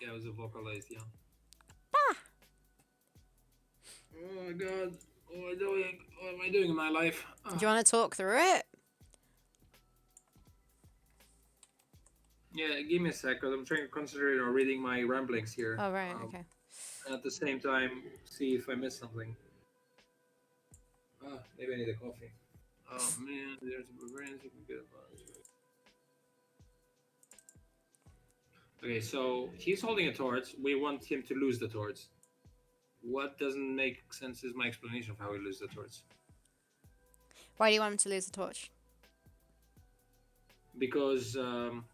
Yeah, it was a vocalized yawn. Ah! Oh my god. What am I doing? What am I doing in my life? Do you want to talk through it? Yeah, give me a sec, because I'm trying to concentrate on reading my ramblings here. Oh, right, okay. And at the same time, see if I missed something. Maybe I need a coffee. Oh man, there's a barbarian who can get a Okay, so he's holding a torch. We want him to lose the torch. What doesn't make sense is my explanation of how he loses the torch. Why do you want him to lose the torch? Because, well,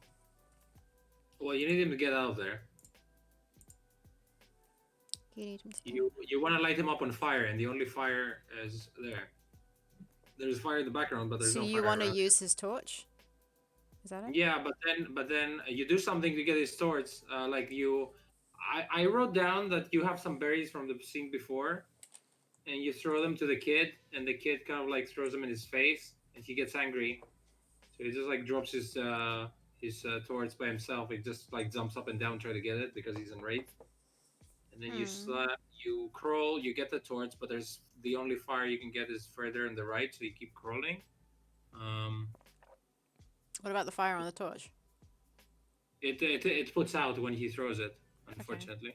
you need him to get out of there. You need him to get. You want to light him up on fire, and the only fire is there. There's fire in the background, but there's So no you fire want to around. use his torch? Is that it? Yeah, but then you do something to get his torch. Like I wrote down that you have some berries from the scene before, and you throw them to the kid, and the kid kind of like throws them in his face, and he gets angry. So he just like drops his torch by himself. He just like jumps up and down try to get it because he's enraged. And then Hmm. you crawl, you get the torch, but there's the only fire you can get is further on the right, so you keep crawling. Um, What about the fire on the torch? it puts out when he throws it, Okay. unfortunately.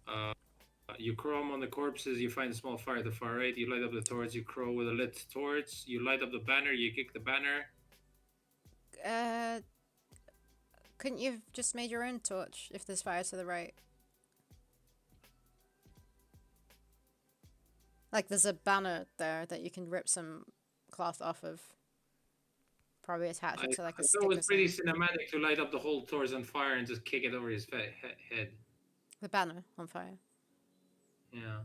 Uh, you crawl on the corpses, you find a small fire at the far right, you light up the torch, you crawl with a lit torch, you light up the banner, you kick the banner. Uh, couldn't you have just made your own torch if there's fire to the right? Like there's a banner there that you can rip some cloth off of. Probably attach I it to like a thought it stick was or pretty something. cinematic to light up the whole torch on fire and just kick it over his head. The banner on fire. Yeah.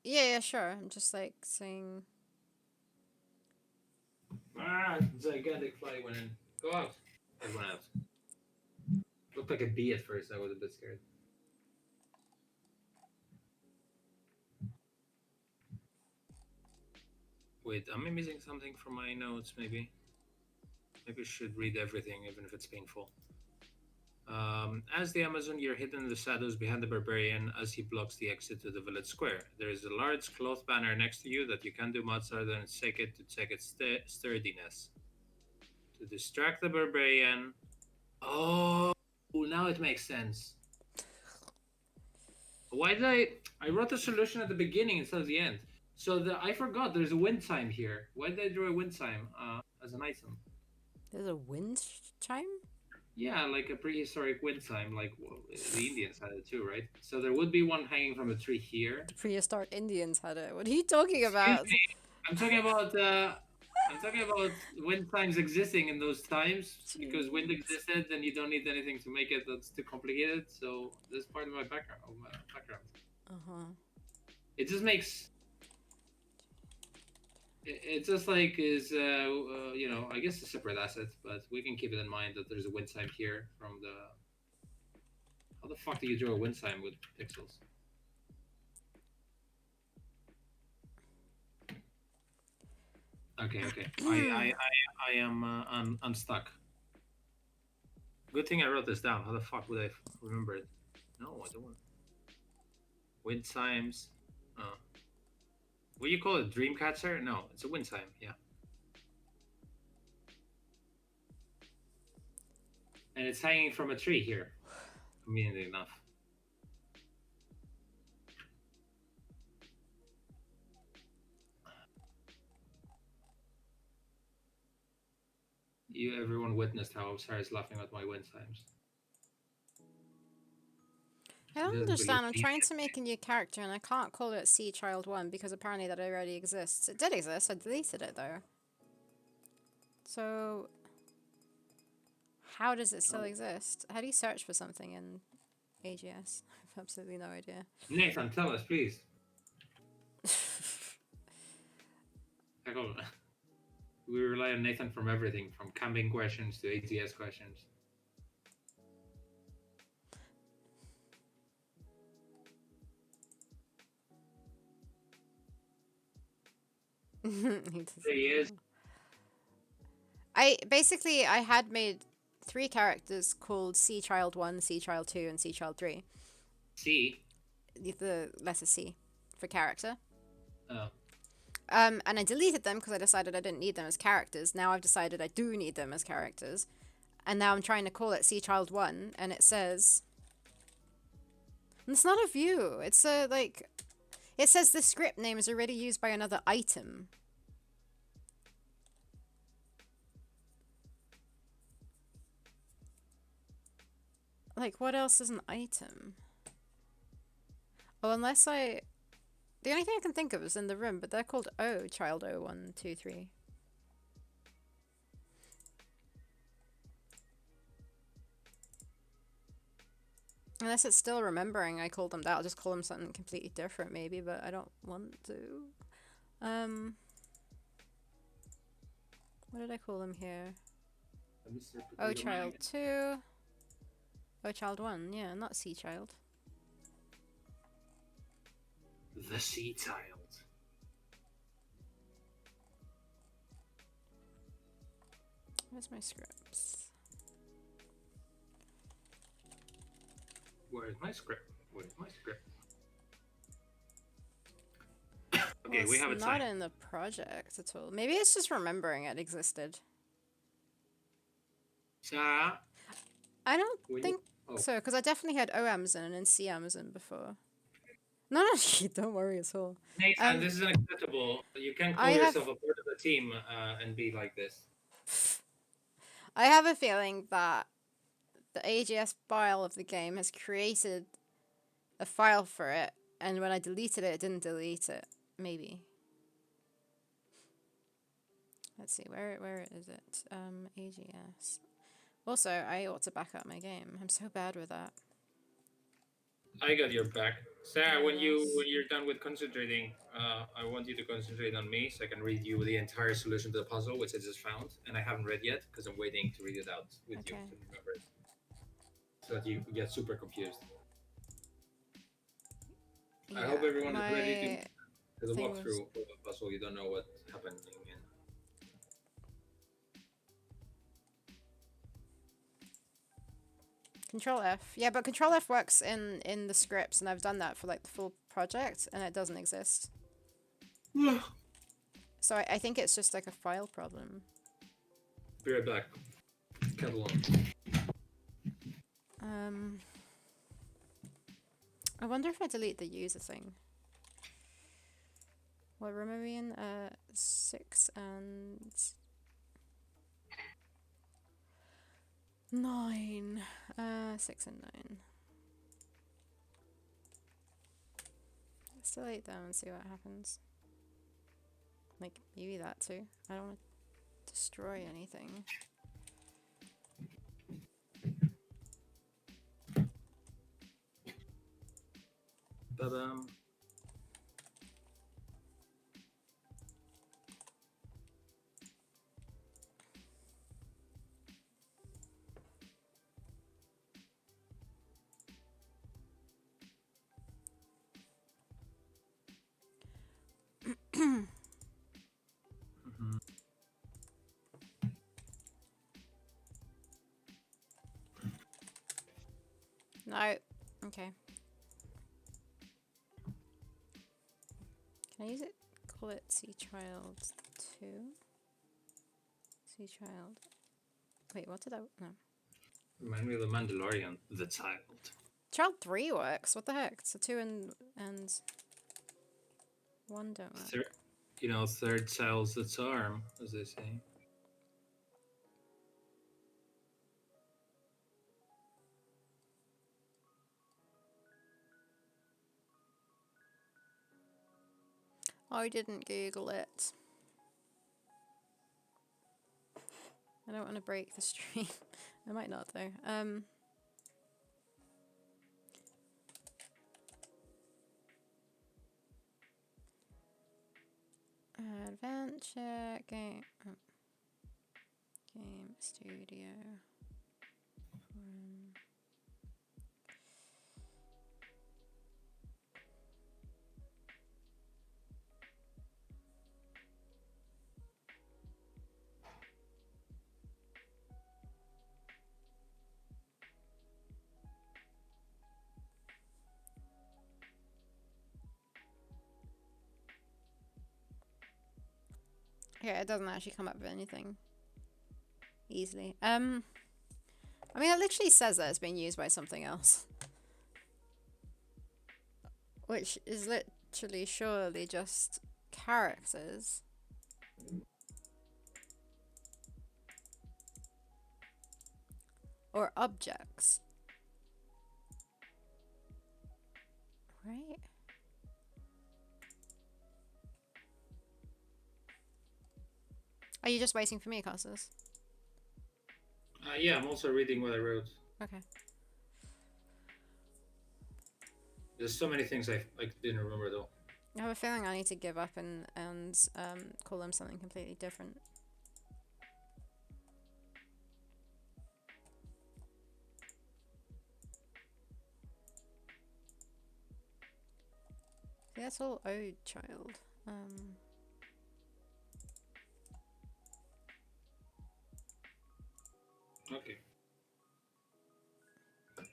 Yeah, yeah, sure. I'm just like saying. Ah, gigantic fly went in. Go out. It went out. Looked like a bee at first. I was a bit scared. Wait, am I missing something from my notes? Maybe I should read everything, even if it's painful. As the Amazon, you're hidden in the shadows behind the barbarian as he blocks the exit to the village square. There is a large cloth banner next to you that you can do much other than shake it to check its sturdiness. To distract the barbarian. Oh, now it makes sense. Why did I wrote the solution at the beginning instead of the end. So I forgot there's a wind chime here. Why did I draw a wind chime as an item? There's a wind chime? Yeah, like a prehistoric wind chime, like well, the Indians had it too, right? So there would be one hanging from a tree here. The prehistoric Indians had it. What are you talking Excuse about? me, I'm talking about wind chimes existing in those times because wind Jeez. existed, and you don't need anything to make it that's too complicated. So this is part of my background. Uh huh. It just makes it just like is I guess a separate asset, but we can keep it in mind that there's a wind chime here from the. How the fuck do you draw a wind chime with pixels? Okay. I am unstuck. Good thing I wrote this down. How the fuck would I remember it? No, I don't want. Wind chimes. What do you call it? Dreamcatcher? No, it's a wind chime. Yeah. And it's hanging from a tree here. Conveniently enough. Everyone witnessed how Sarah's laughing at my wind chimes. I She don't doesn't believe understand. I'm me. trying to make a new character and I can't call it Sea Child 1 because apparently that already exists. It did exist, I deleted it though. So, how does it still Oh. exist? How do you search for something in AGS? I have absolutely no idea. Nathan, tell us, please. We rely on Nathan from everything, from camping questions to ATS questions. He doesn't There he is. know. I had made 3 characters called Sea Child 1, Sea Child 2, and Sea Child 3. C. The letter C for character. Oh. And I deleted them because I decided I didn't need them as characters. Now I've decided I do need them as characters. And now I'm trying to call it Sea Child 1, and it says. It's not a view. It's a, like. It says the script name is already used by another item. Like, what else is an item? Oh, unless I. The only thing I can think of is in the room, but they're called O, Child O, 1, 2, 3. Unless it's still remembering, I called them that. I'll just call them something completely different, maybe, but I don't want to. Um, what did I call them here? Mr. O Potato child Man. 2, O child 1. Yeah, not C child. The Sea Child. Where's my scripts? Where's my script? Where's my script? Well, Okay, we it's have a not time. in the project at all. Maybe it's just remembering it existed. Sarah, I don't will you? think Oh, so, because I definitely had O Amazon and C Amazon before. No, no, don't worry at all. Nathan, Um, this is unacceptable. You can't I call have yourself a part of the team and be like this. I have a feeling that the AGS file of the game has created a file for it, and when I deleted it, it didn't delete it. Maybe. Let's see, where is it? AGS. Also, I ought to back up my game. I'm so bad with that. I got your back. Sarah, There when it is. you're done with concentrating, I want you to concentrate on me so I can read you the entire solution to the puzzle, which I just found, and I haven't read yet because I'm waiting to read it out with you Okay. to remember it, so that you get super confused. I hope Yeah, everyone is ready my to the thing was walkthrough of the puzzle. You don't know what happened in. Control F. Yeah, but Control F works in the scripts, and I've done that for like the full project, and it doesn't exist. So I think it's just like a file problem. Be right back. Kettle on. Um, I wonder if I delete the user thing. What room are we in? 6 and 9. 6 and 9. Let's delete them and see what happens. Like, maybe that too. I don't want to destroy anything. Ba-bam. Mhm. No. Okay. Can I use it? Call it C Child 2? C Child. Wait, what did I. No. Remind me of the Mandalorian, the child. Child 3 works. What the heck? So 2 and 1 don't work. Third child's the charm, as they say. I didn't Google it. I don't want to break the stream. I might not though. Adventure game. Oh. Game studio. Yeah, it doesn't actually come up with anything easily. I mean, it literally says that it's being used by something else, which is literally surely just characters or objects, right? Are you just waiting for me, Costas? Yeah, I'm also reading what I wrote. Okay. There's so many things I didn't remember though. I have a feeling I need to give up and call them something completely different. See, that's all ode child. Okay. Do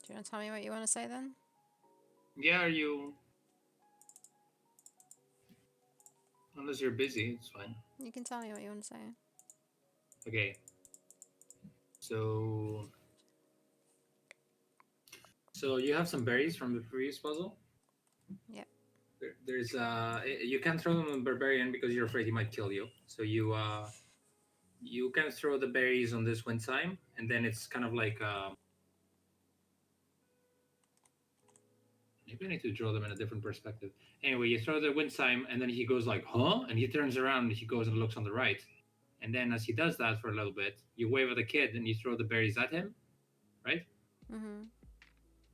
you want to tell me what you want to say then? Yeah, are you? Unless you're busy, it's fine. You can tell me what you want to say. Okay. So, so you have some berries from the previous puzzle. Yep. There's you can't throw them on barbarian because you're afraid he might kill you. So you can throw the berries on this one time, and then it's kind of like maybe I need to draw them in a different perspective. Anyway, you throw the wind chime, and then he goes like, "Huh?" And he turns around, and he goes and looks on the right. And then as he does that for a little bit, you wave at the kid, and you throw the berries at him, right? Mhm.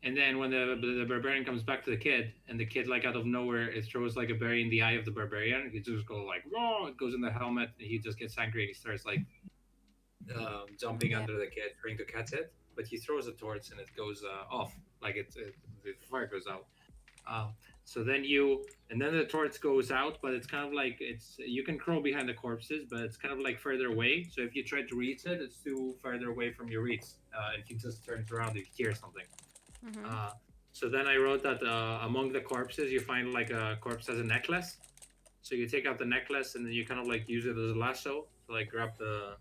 And then when the barbarian comes back to the kid, and the kid like out of nowhere, it throws like a berry in the eye of the barbarian. He just goes like, "Whoa!" It goes in the helmet, and he just gets angry, and he starts like jumping Yep. under the kid, trying to catch it. But he throws a torch, and it goes off, like the fire goes out. Um, so then and then the torch goes out, but it's kind of like you can crawl behind the corpses, but it's kind of like further away. So if you try to reach it, it's too farther away from your reach. And he just turns around if you hear something. Mhm. Uh, so then I wrote that among the corpses, you find like a corpse has a necklace. So you take out the necklace and then you kind of like use it as a lasso to like grab the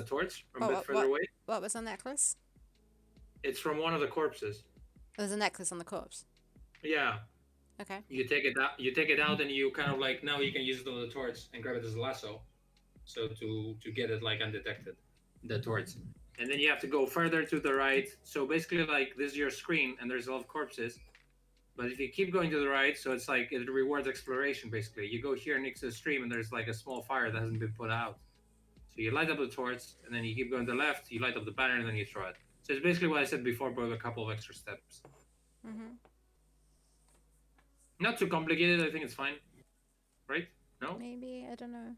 torch from a What? bit What? further What? away. What was the necklace? It's from one of the corpses. There's a necklace on the corpse. Yeah, Okay. you take it out. You take it out, and you kind of like now you can use it on the torch and grab it as a lasso. So to get it like undetected, the torch, and then you have to go further to the right. So basically, like this is your screen, and there's a lot of corpses. But if you keep going to the right, so it's like it rewards exploration. Basically, you go here next to the stream, and there's like a small fire that hasn't been put out. So you light up the torch, and then you keep going to the left. You light up the banner, and then you throw it. So it's basically what I said before, but with a couple of extra steps. Mhm. Not too complicated. I think it's fine, right? No, Maybe I don't know.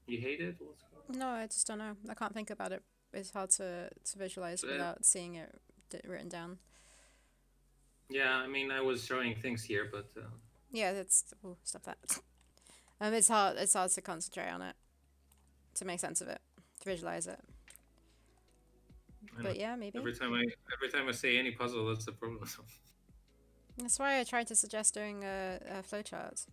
you hate it. What's going No, I just don't know. I can't think about it. It's hard to visualize on? without seeing it written down. Yeah, I mean, I was showing things here, but Yeah, that's. Oh, stop that. It's hard. It's hard to concentrate on it, to make sense of it, to visualize it. I know But yeah, maybe. every time I say any puzzle, that's the problem. That's why I tried to suggest doing a flowchart.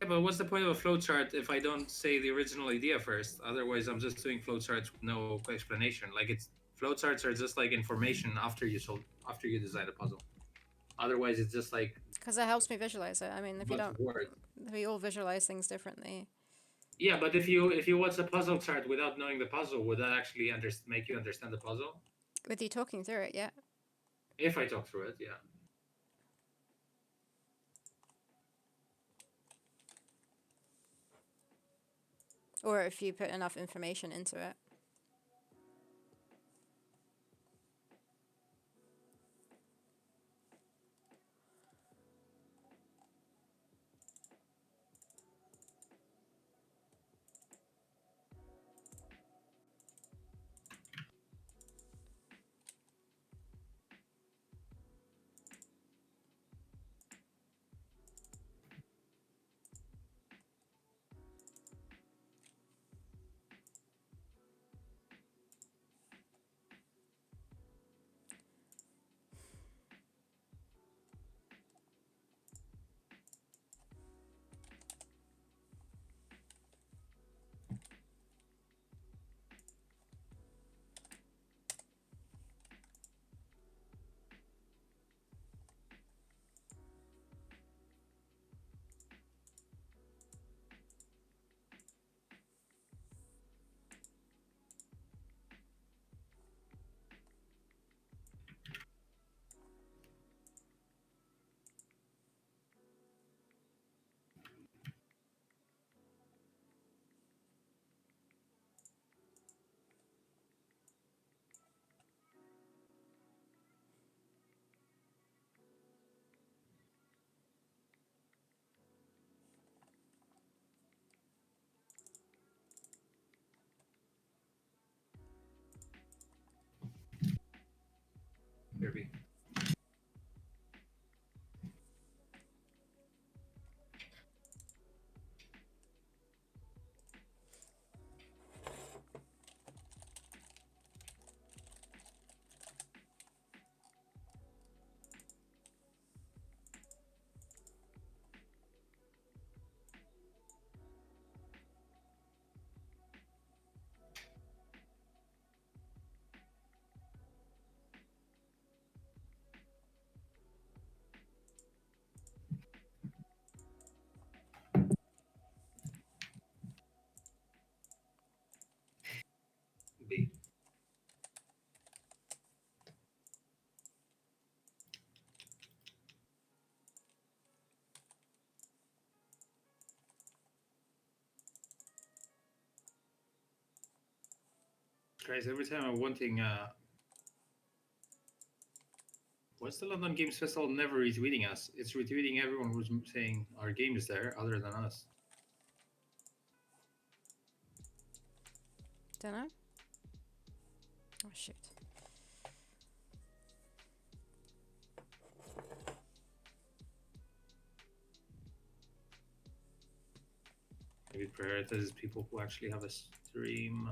Yeah, but what's the point of a flowchart if I don't say the original idea first? Otherwise, I'm just doing flowcharts with no explanation. Like flowcharts are just like information after you design a puzzle. Otherwise, it's just like Because it helps me visualize it. I mean, a if you bunch don't, of words. we all visualize things differently. Yeah, but if you watch the puzzle chart without knowing the puzzle, would that actually make you understand the puzzle? With you talking through it, yeah. If I talk through it, yeah. Or if you put enough information into it. Guys, every time I'm wanting, what's the London Games Festival never retweeting us? It's retweeting everyone who's saying our game is there, other than us. Don't know. Oh shoot. Maybe prioritize people who actually have a stream.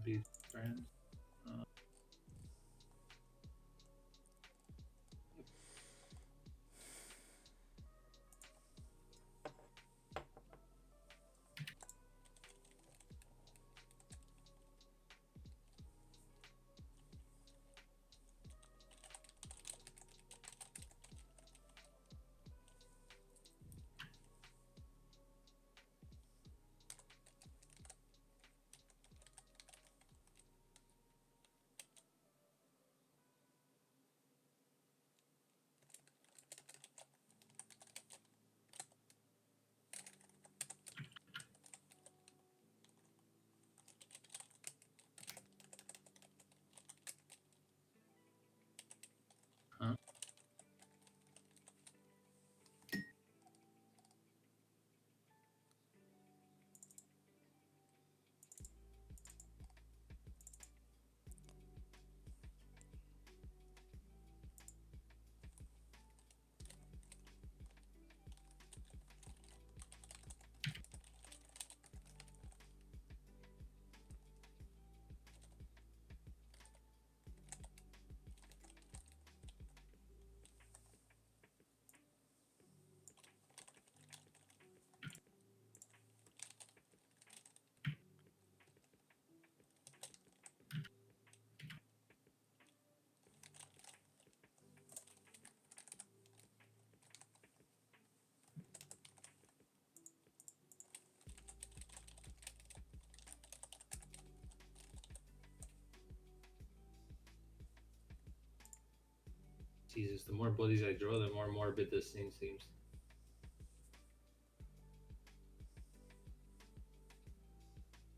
Be friends. Uh, huh? Jesus, the more bodies I draw, the more morbid this scene seems.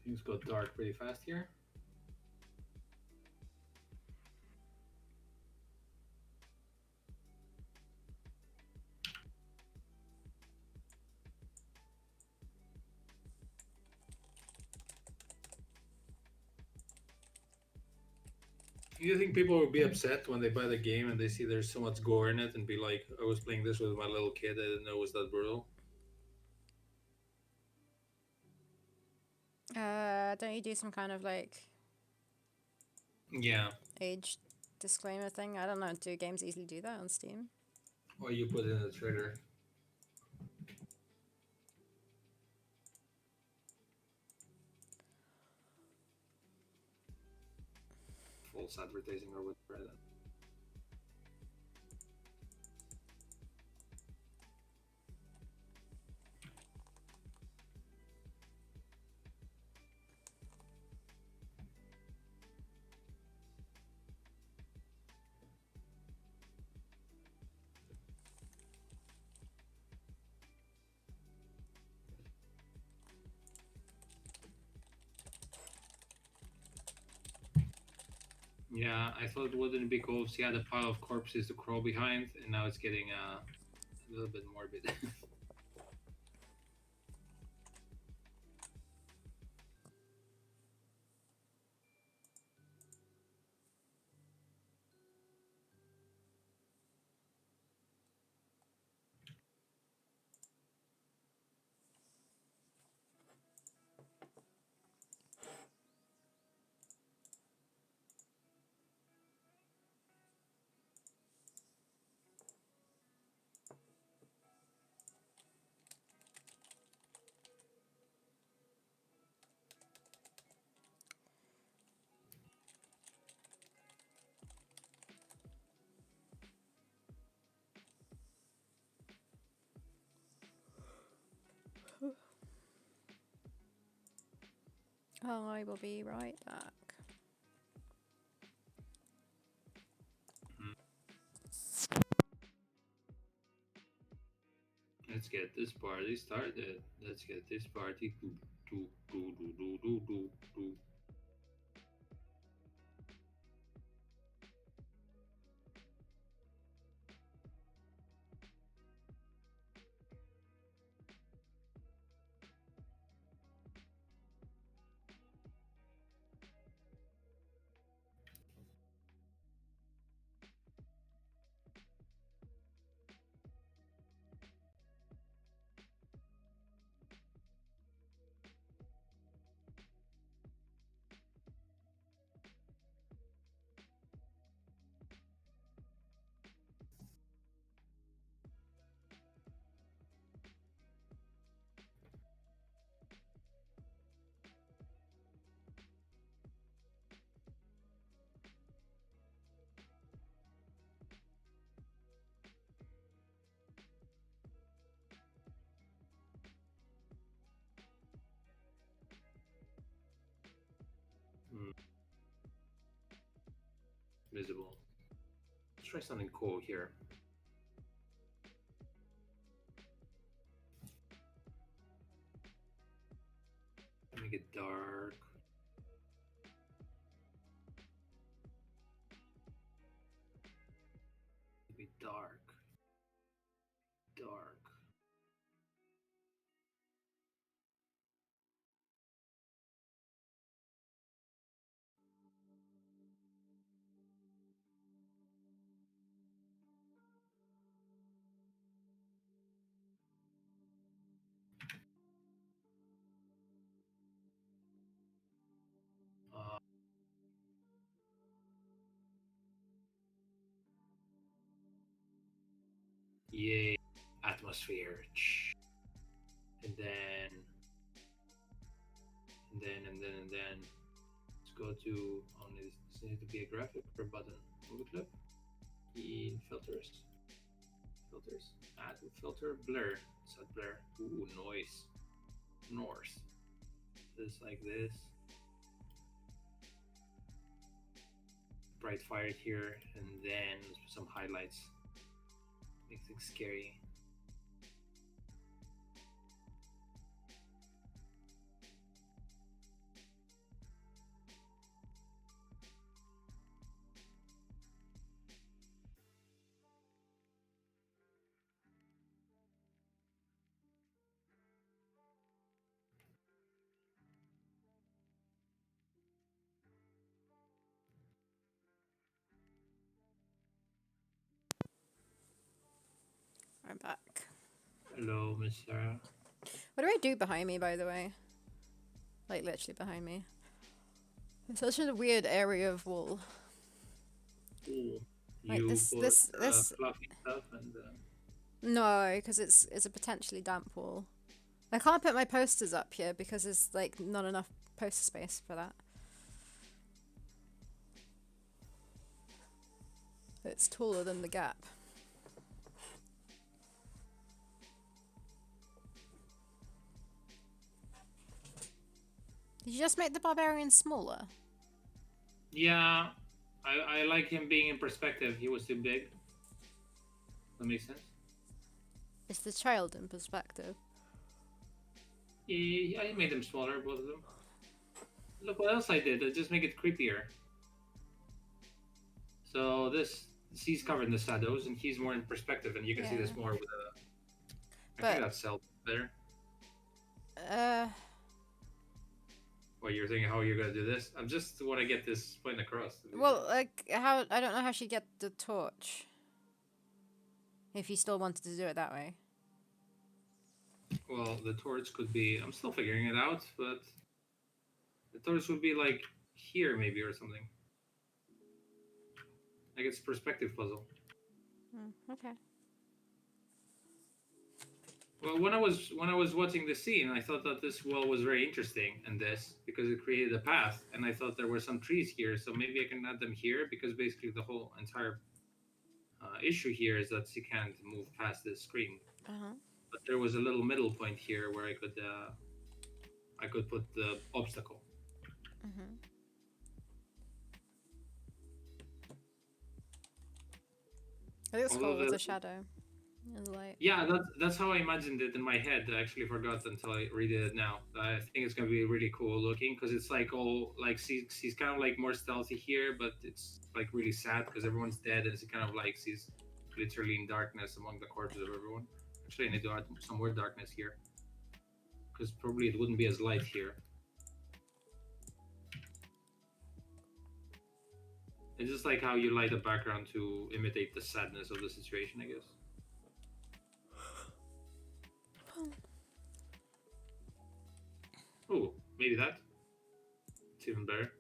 Things got dark pretty fast here. Do you think people will be upset when they buy the game and they see there's so much gore in it and be like, I was playing this with my little kid, I didn't know it was that brutal? Don't you do some kind of like Yeah. age disclaimer thing? I don't know. Do games easily do that on Steam? Or you put in the trailer. False advertising or whatever. Yeah, I thought wouldn't it be cool if he had a pile of corpses to crawl behind, and now it's getting a little bit morbid. I will be right back. Mhm. Let's get this party started. Let's get this party do do do do do do do. Mm, visible. Let's try something cool here. Make it dark. Maybe dark. Dark. Uh, Yay. Atmosphere. And then, and then. Let's go to, this needs to be a graphic or button. Move clip. In filters. Filters. Add filter blur. Set blur. Ooh, noise. North. Just like this. Bright fire here, and then some highlights. Makes things scary. I'm back. Hello, Miss Sarah. What do I do behind me, by the way? Like, literally behind me. It's such a weird area of wall. Ooh. Like, You put fluffy stuff and No, because it's a potentially damp wall. I can't put my posters up here because there's, like, not enough poster space for that. It's taller than the gap. Did you just make the barbarian smaller? yeah, I like him being in perspective. He was too big. That makes sense. It's the child in perspective. Yeah, I made them smaller, both of them. Look what else I did. I just make it creepier. So this he's covered in the shadows, and he's more in perspective, and you can see this more with a. I think But that's self better. uh, What you're thinking? How you're gonna do this? I'm just want to get this point across. well, like how I don't know how she'd get the torch. If you still wanted to do it that way. Well, the torch could be. I'm still figuring it out, but the torch would be like here maybe or something. Like it's a perspective puzzle. Okay. Well, when I was watching the scene, I thought that this wall was very interesting, and this because it created a path, and I thought there were some trees here, so maybe I can add them here because basically the whole entire issue here is that you can't move past this screen. Uh-huh. But there was a little middle point here where I could put the obstacle. I think it's Although cool with the the shadow and the light. yeah, that's how I imagined it in my head. I actually forgot until I redid it now. I think it's gonna be really cool looking because it's like all like she's kind of like more stealthy here, but it's like really sad because everyone's dead and it's kind of like she's literally in darkness among the corpses of everyone. Actually, I need to add some more darkness here because probably it wouldn't be as light here. It's just like how you light the background to imitate the sadness of the situation, I guess. Oh, maybe that. It's even better.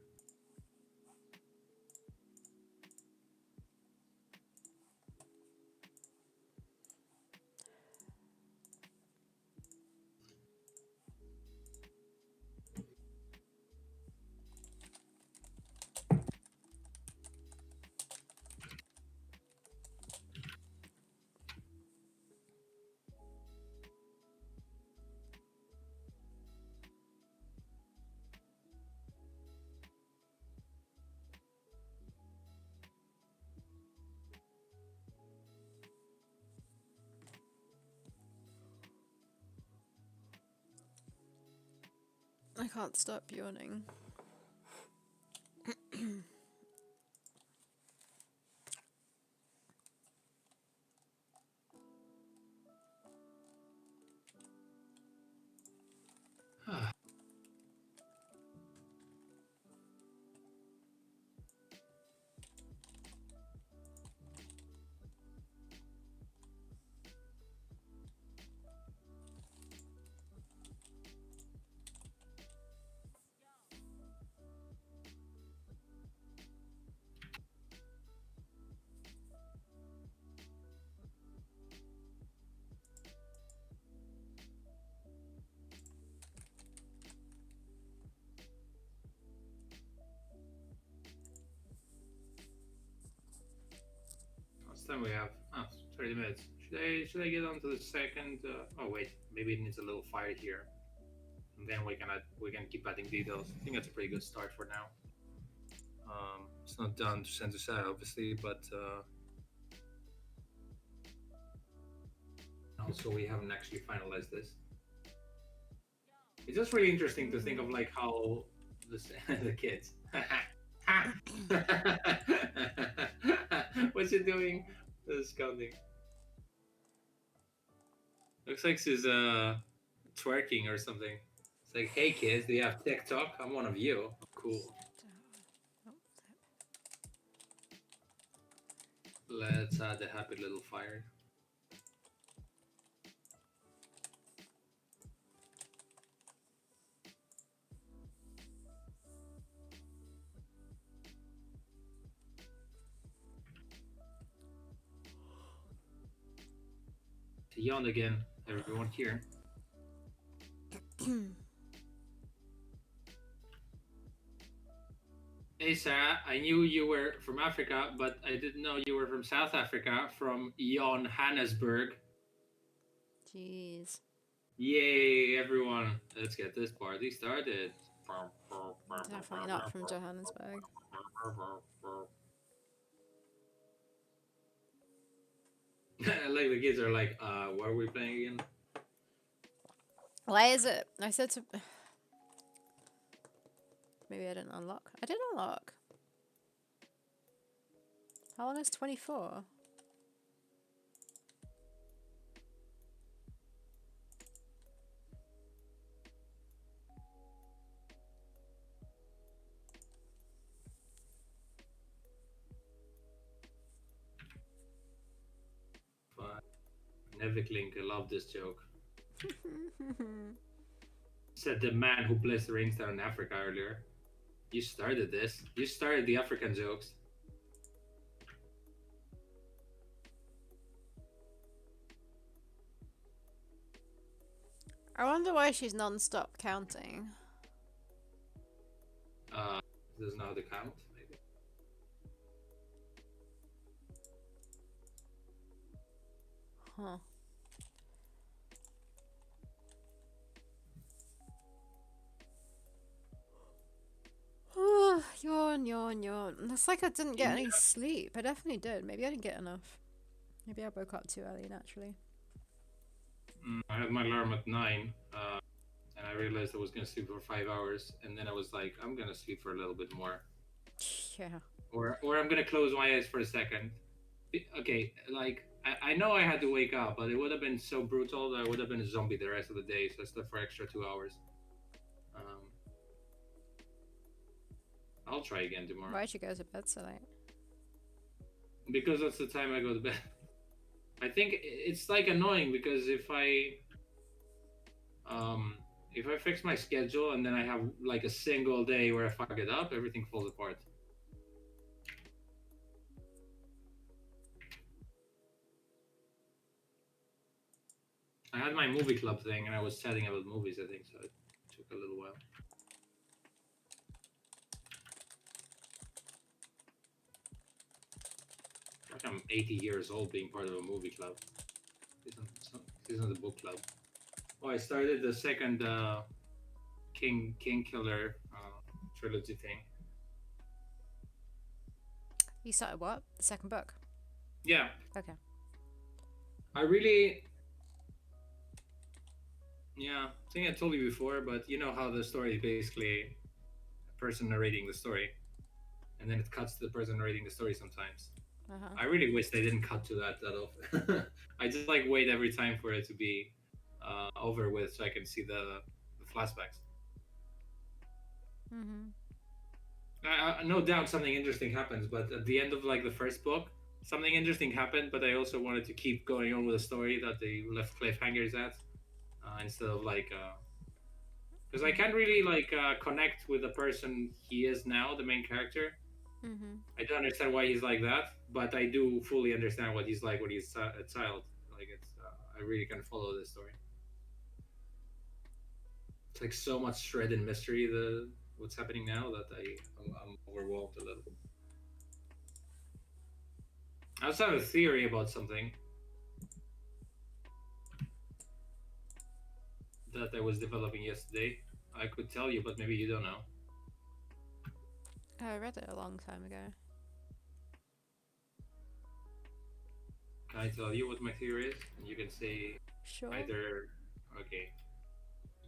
I can't stop yawning. Last time we have 30 minutes. Should I get on to the second? Oh wait, maybe it needs a little fire here, and then we can keep adding details. I think that's a pretty good start for now. It's not done to side, obviously, but also we haven't actually finalized this. It's just really interesting to think of like how the kids. What's he doing? Scouting. Looks like she's twerking or something. It's like, hey kids, do you have TikTok? I'm one of you. Cool. Let's add a happy little fire. To yawn again, everyone here. Hey Sarah, I knew you were from Africa, but I didn't know you were from South Africa, from Johannesburg. Jeez. Yay, everyone! Let's get this party started. Definitely not from Johannesburg. Like the kids are like, what are we playing again? Why is it? I said to. Maybe I didn't unlock. I did unlock. How long is 24? Neviklink, I love this joke. Said the man who placed the rings down in Africa earlier. You started this. You started the African jokes. I wonder why she's non-stop counting. Doesn't know how to count, maybe. Huh. yawn, yawn, yawn. It's like I didn't get any Yeah. sleep. I definitely did. Maybe I didn't get enough. Maybe I woke up too early naturally. I had my alarm at 9, and I realized I was gonna sleep for 5 hours, and then I was like, I'm gonna sleep for a little bit more, Yeah. or I'm gonna close my eyes for a second. Okay, like I know I had to wake up, but it would have been so brutal that I would have been a zombie the rest of the day. So I slept for extra 2 hours. Um, I'll try again tomorrow Why'd you go to bed so late? because that's the time I go to bed. I think it's like annoying because um if I fix my schedule and then I have like a single day where I fuck it up, everything falls apart. I had my movie club thing and I was chatting about movies, I think, so it took a little while. Like I'm 80 years old being part of a movie club. This isn't a book club. Oh, I started the second King Killer trilogy thing. You started what? The second book? Yeah, Okay. I really, yeah, I think I told you before, but you know how the story is basically a person narrating the story, and then it cuts to the person narrating the story sometimes. Uh-huh. I really wish they didn't cut to that often. I just like wait every time for it to be over with so I can see the flashbacks. Mm-hmm. No doubt something interesting happens, but at the end of like the first book, something interesting happened. But I also wanted to keep going on with the story that they left cliffhangers at, instead of like, because I can't really like connect with the person he is now, the main character. Mm-hmm. I don't understand why he's like that, but I do fully understand what he's like when he's a child. Like it's, I really can follow this story. It's like so much shred and mystery. The what's happening now that I'm overwhelmed a little. I also have a theory about something that I was developing yesterday. I could tell you, but maybe you don't know. Oh, I read it a long time ago. Can I tell you what my theory is? And you can say Sure. either, okay.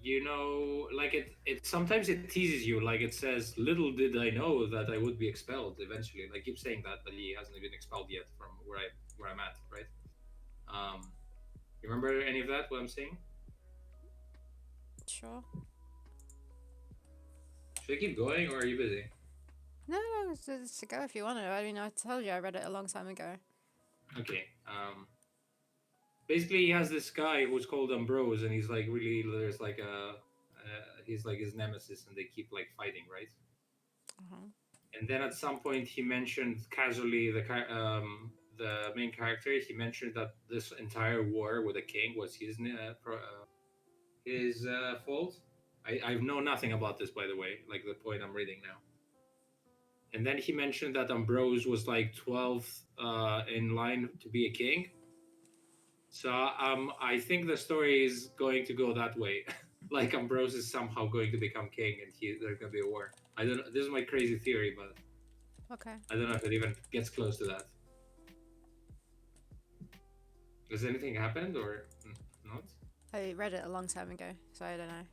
You know, like it sometimes it teases you, like it says, "Little did I know that I would be expelled eventually." Like keep saying that, but he hasn't been expelled yet from where I'm at, right? Um, you remember any of that? What I'm saying? Sure. Should I keep going, or are you busy? No, no, it's to go if you want to. I mean, I told you I read it a long time ago. Okay. Basically, he has this guy who's called Ambrose, and he's like really there's like he's like his nemesis, and they keep like fighting, right? Uh-huh. And then at some point, he mentioned casually the main character. He mentioned that this entire war with the king was his fault. I know nothing about this, by the way. Like the point I'm reading now. And then he mentioned that Ambrose was like 12th in line to be a king. So I think the story is going to go that way. Like Ambrose is somehow going to become king, and there's going to be a war. I don't know. This is my crazy theory, but Okay. I don't know if it even gets close to that. Has anything happened or not? I read it a long time ago, so I don't know.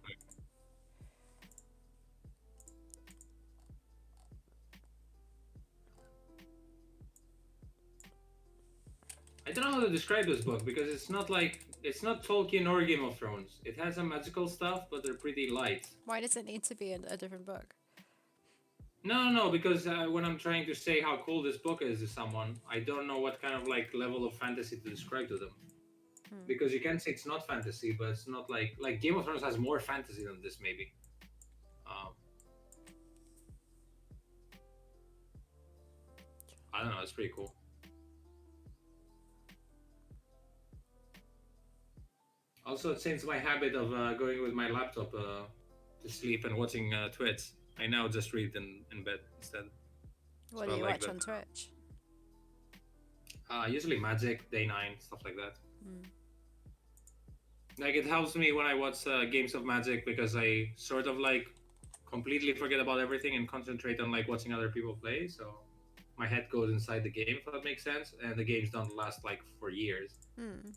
I don't know how to describe this book because it's not Tolkien or Game of Thrones. It has some magical stuff, but they're pretty light. Why does it need to be a different book? No, because when I'm trying to say how cool this book is to someone, I don't know what kind of like level of fantasy to describe to them. Because you can say it's not fantasy, but it's not like Game of Thrones has more fantasy than this maybe. Um, I don't know. It's pretty cool. Also, it changed my habit of going with my laptop to sleep and watching Twitch. I now just read in bed instead. What So do I you like watch that. on Twitch? Usually Magic, Day 9, stuff like that. Mm. Like it helps me when I watch games of Magic because I sort of like completely forget about everything and concentrate on like watching other people play. So my head goes inside the game, if that makes sense, and the games don't last like for years. Hmm.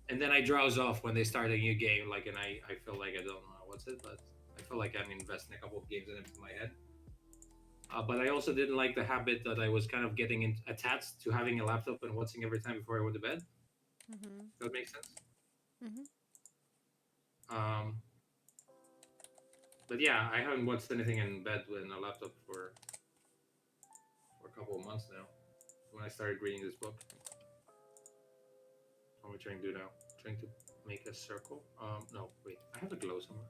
And then I drowse off when they start a new game, like, and I feel like I don't know what's it, but I feel like I'm investing a couple of games in it in my head. But I also didn't like the habit that I was kind of getting attached to having a laptop and watching every time before I went to bed. Mhm. That makes sense. Mhm. Um, but yeah, I haven't watched anything in bed with a laptop for a couple of months now. When I started reading this book, what am I trying to do now? Trying to make a circle. No, wait, I have a glow somewhere.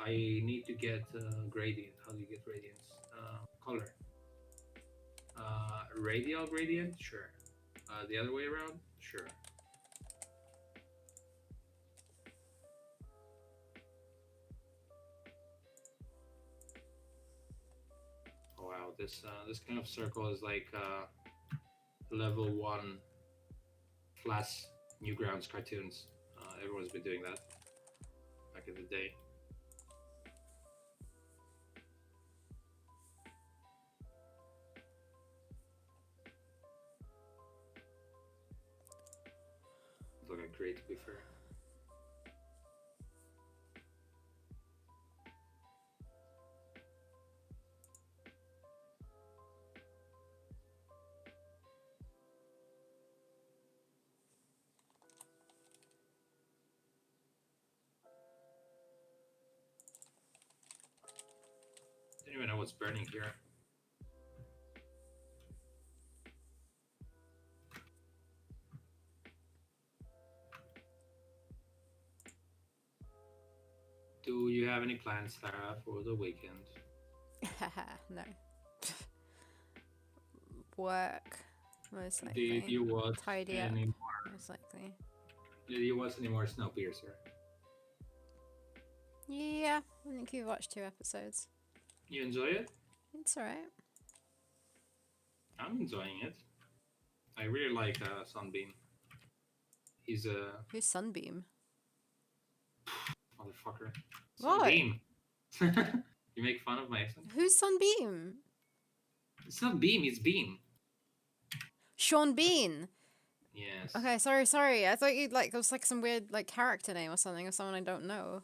I need to get gradient. How do you get gradients? Color. Radial gradient? Sure. The other way around? Sure. Oh, wow, this kind of circle is like level 1 Flash Newgrounds cartoons. Everyone's been doing that back in the day. Look at great, to be fair. Don't even know what's burning here. Do you have any plans, Sarah, for the weekend? No. Work, most Did likely. you watch Tidy up, any? most likely. Did you watch any more Snowpiercer? Yeah, I think we watched 2 episodes. You enjoy it? It's alright. I'm enjoying it. I really like Sunbeam. He's a Who's Sunbeam? motherfucker. What? Sunbeam. You make fun of my accent. Who's Sunbeam? It's not Beam. It's Beam. Sean Bean. Yes. Okay, sorry. I thought you'd like it was like some weird like character name or something, or someone I don't know.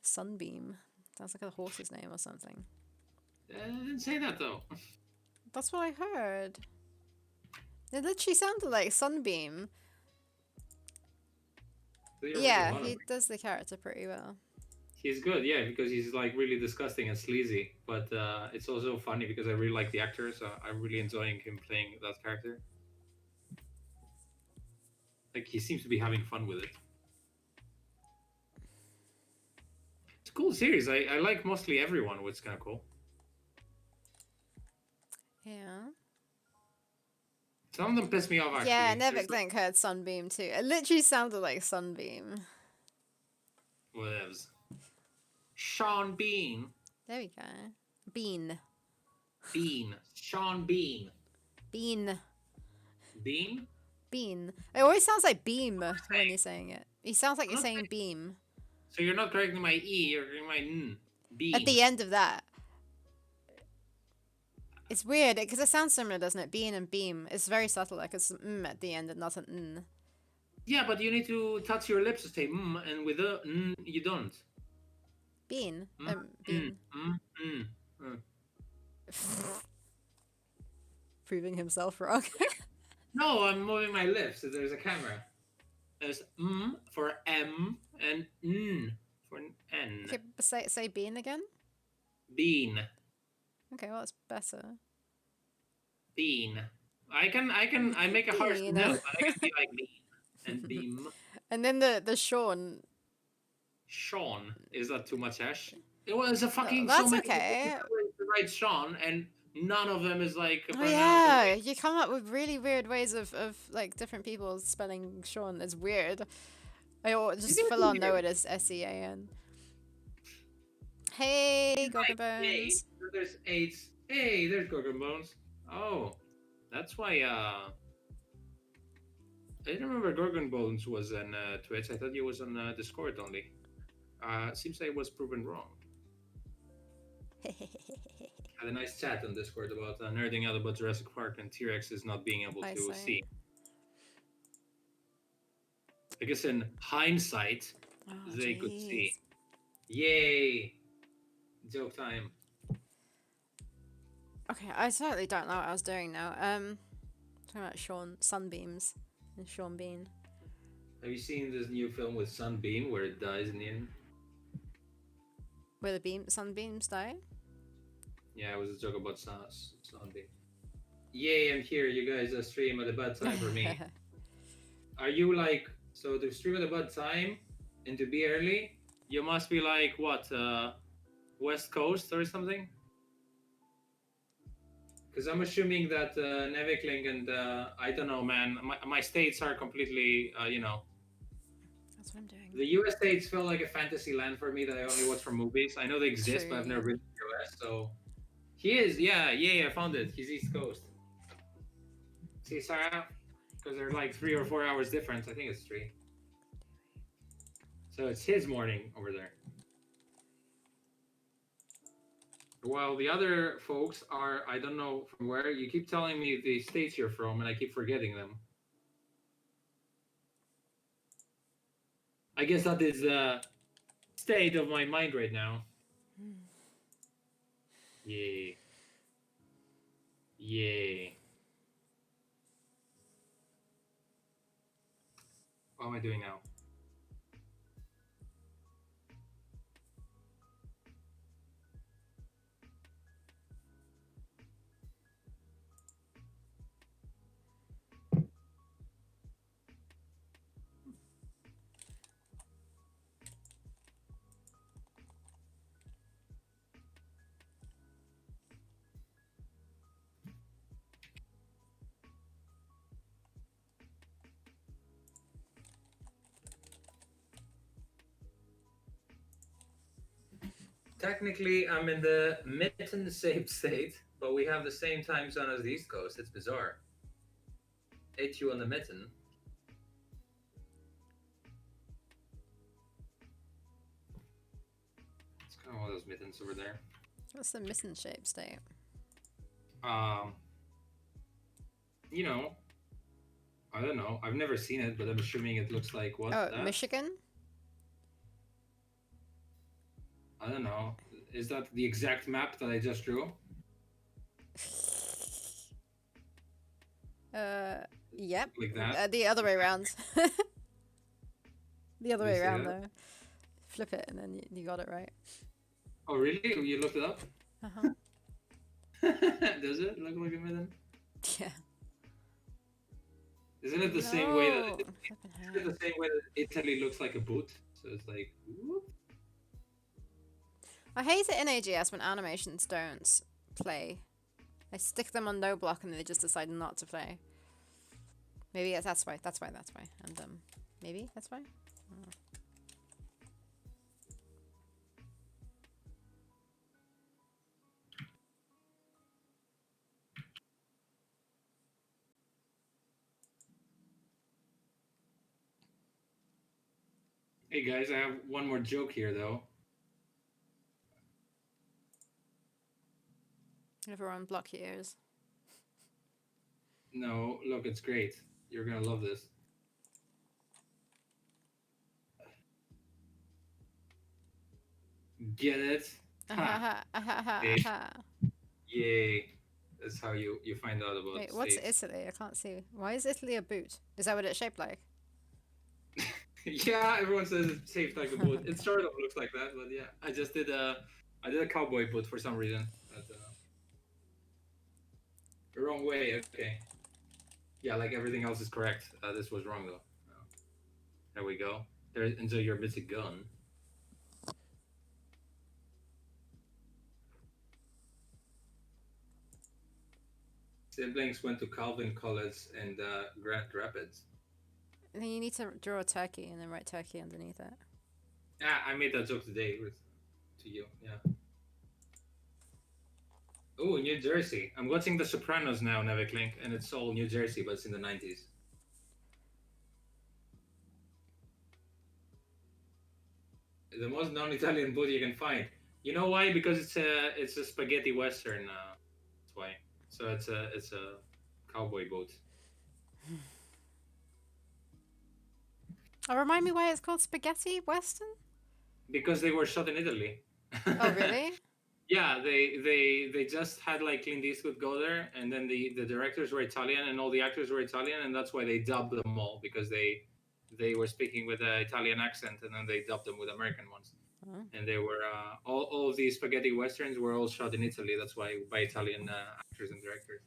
Sunbeam. Sounds like a horse's name or something. I didn't say that though. That's what I heard. It literally sounded like Sunbeam. So you're making Yeah, fun of he me. does the character pretty well. He's good, yeah, because he's like really disgusting and sleazy. But it's also funny because I really like the actor, so I'm really enjoying him playing that character. Like he seems to be having fun with it. It's a cool series. I like mostly everyone, which is kind of cool. Yeah. Some of them piss me off actually. Yeah, I never There's think heard Sunbeam too. It literally sounded like Sunbeam. whatevs. Sean Bean. There we go. Bean. Bean. Sean Bean. Bean. Bean? Bean. It always sounds like beam when you're saying it. It sounds like I'm you're not saying saying- beam. So you're not correcting my E, you're correcting my N. Bean. At the end of that. It's weird because it sounds similar, doesn't it? Bean and beam. It's very subtle, like it's at the end and not an n. Yeah, but you need to touch your lips to say and with a you don't. Bean. Mm, Bean. mm. Proving himself wrong. No, I'm moving my lips. So there's a camera. There's for M and N for N. Okay, but say bean again. Bean. Okay, well it's better. Bean. I make a harsh Bean. note, but I can be like bean and beam. And then the Sean. Sean. Is that too much ash? It was a fucking that's so many okay. different ways to write Sean, and none of them is like Oh pronounced yeah, the you come up with really weird ways of like different people spelling Sean. It's weird. I just is full on know weird. it as Sean. Hey, Gorgon Hey, Bones. there's 8. Hey, there's Gorgon Bones. Oh, that's why I didn't remember Gorgon Bones was on Twitch. I thought he was on Discord only. Seems like I was proven wrong. Had a nice chat on Discord about nerding out about Jurassic Park and T-Rex is not being able I to see. see. I guess in hindsight, Oh, they could see. jeez. Yay! Joke time. Okay, I certainly don't know what I was doing now. Talking about Sean Sunbeams and Sean Bean. Have you seen this new film with Sunbeam where it dies in the end? Where the sunbeams die? Yeah, it was a joke about Sunbeam. Yay, I'm here. You guys stream at a bad time for me. Are you like, so to stream at a bad time and to be early, you must be like, what, West Coast or something? Because I'm assuming that Nevikling and I don't know, man. My states are completely, That's what I'm doing. the US states felt like a fantasy land for me that I only watch from movies. I know they exist, True, but I've yeah. never been to the US. So he is, yeah, I found it. He's East Coast. See, Sarah, because they're like 3 or 4 hours difference. I think it's 3. So it's his morning over there. While the other folks are, I don't know from where. You keep telling me the states you're from, and I keep forgetting them. I guess that is the state of my mind right now. Yay. Yay. What am I doing now? Technically, I'm in the mitten-shaped state, but we have the same time zone as the East Coast. It's bizarre. Ate you on the mitten. It's kind of one of those mittens over there. What's the missing shape state? Um, you know, I don't know. I've never seen it, but I'm assuming it looks like what? Oh, That? Michigan? I don't know. Is that the exact map that I just drew? Yep. Like that? The other way around. The other Did way you say around, that? though. Flip it and then you got it right. Oh, really? You looked it up? Uh-huh. Does it look like a mitten? Yeah. Isn't it the same way that No, it, flipping isn't it heck. the same way that Italy looks like a boot? So it's like, whoop. I hate it in AGS when animations don't play. I stick them on no block and they just decide not to play. Maybe that's why. And maybe that's why. Hey guys, I have one more joke here though. Everyone block your ears. No, look, it's great. You're gonna love this. Get it? Ha. Yay. That's how you find out about Wait, what's states. Italy? I can't see. Why is Italy a boot? Is that what it's shaped like? Yeah, everyone says it's shaped like a boot. It sort of looks like that, but yeah. I did a cowboy boot for some reason. But, the wrong way, okay. Yeah, like everything else is correct. This was wrong though. Oh. There we go. Enjoy your mythic gun. Siblings went to Calvin College and Grand Rapids. And then you need to draw a turkey and then write turkey underneath it. Yeah, I made that joke today to you. Yeah. Oh, New Jersey. I'm watching The Sopranos now, Nevikling, and it's all New Jersey, but it's in the 90s. the most non-Italian boat you can find. You know why? Because it's a spaghetti western. That's why. So it's a cowboy boat Oh, remind me why it's called spaghetti western. because they were shot in Italy. Oh, really? Yeah, they just had like Clint Eastwood go there, and then the directors were Italian, and all the actors were Italian, and that's why they dubbed them all because they were speaking with an Italian accent, and then they dubbed them with American ones. Oh. And they were all of these spaghetti westerns were all shot in Italy. That's why by Italian actors and directors.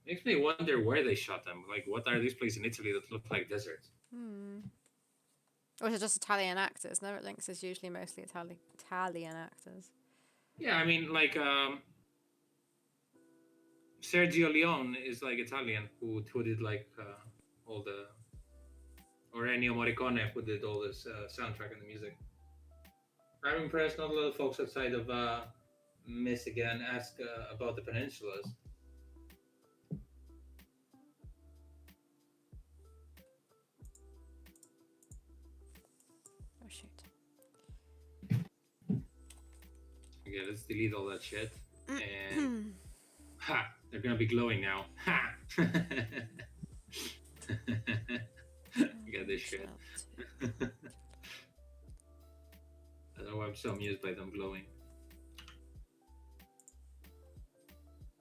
Makes me wonder where they shot them. Like, what are these places in Italy that look like deserts? Hmm. Or is it just Italian actors? Never Links is usually mostly Italian actors. Yeah, I mean, like Sergio Leone is like Italian, who did like all the or Ennio Morricone who did all this soundtrack and the music. I'm impressed. Not a lot of folks outside of Michigan ask about the peninsulas. Oh shoot. Okay, let's delete all that shit. And ha, they're gonna be glowing now. Ha. Get this shit. I don't know why I'm so amused by them glowing.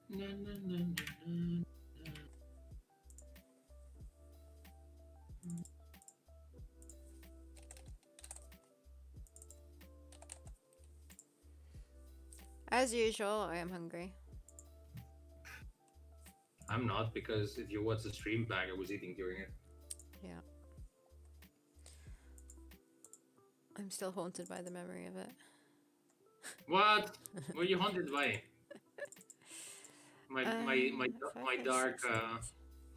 Na, na, na, na, As usual, I am hungry. I'm not, because if you watch the stream back, I was eating during it. Yeah. I'm still haunted by the memory of it. What? Were you haunted by? My my my my dark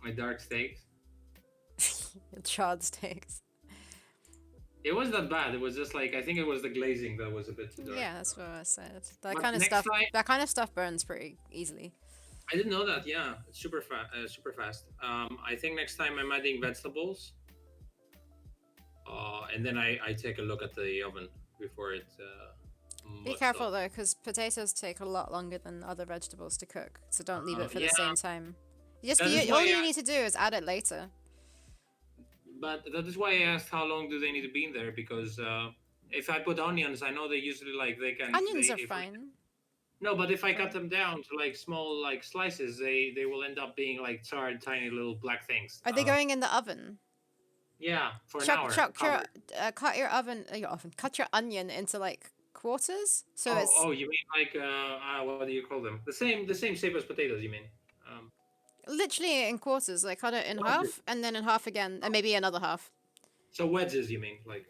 my dark steaks. Charred steaks. It was that bad. It was just like I think it was the glazing that was a bit too dark. Yeah, that's what I said. That But kind of next stuff. time- That kind of stuff burns pretty easily. I didn't know that. Yeah, it's super fast. Super fast. I think next time I'm adding vegetables. And then I take a look at the oven before it. Be muts careful up. though, because potatoes take a lot longer than other vegetables to cook. So don't leave it for Yeah. the same time. That is All why you I- need to do is add it later. But that is why I asked how long do they need to be in there, because if I put onions, I know they usually like they can. Onions they, are if- fine. No, but if I cut them down to like small like slices, they will end up being like charred tiny little black things. Are they going in the oven? Yeah, for an hour. covered. Cut your oven. Cut your onion into like quarters. So Oh, it's oh, you mean like what do you call them? The same shape as potatoes. You mean? Um, literally in quarters. Like cut it in Wedges. half, and then in half again, and maybe another half. so wedges, you mean? Like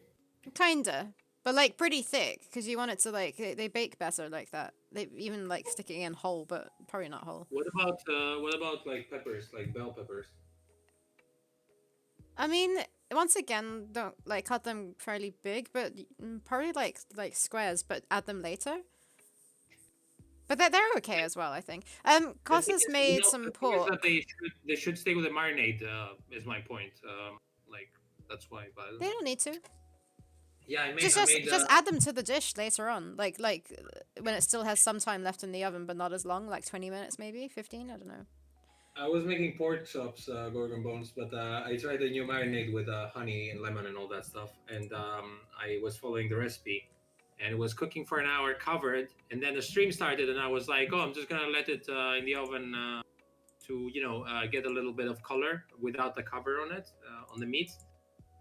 Kinda, but like pretty thick, because you want it to like they bake better like that. They even like sticking in whole, but probably not whole. what about like peppers, like bell peppers? I mean, once again, don't like cut them fairly big, but probably like squares, but add them later. But they're okay as well, I think. The thing Costas is, made the some thing is pork. that they should stay with the marinade. Is my point. Like that's why. But They don't need to. yeah, I made. Just add them to the dish later on, like when it still has some time left in the oven, but not as long, like 20 minutes, maybe 15. I don't know. I was making pork chops, gorgon bones, but I tried a new marinade with honey and lemon and all that stuff, and I was following the recipe, and it was cooking for an hour covered, and then the stream started, and I was like, oh, I'm just gonna let it in the oven to get a little bit of color without the cover on it on the meat,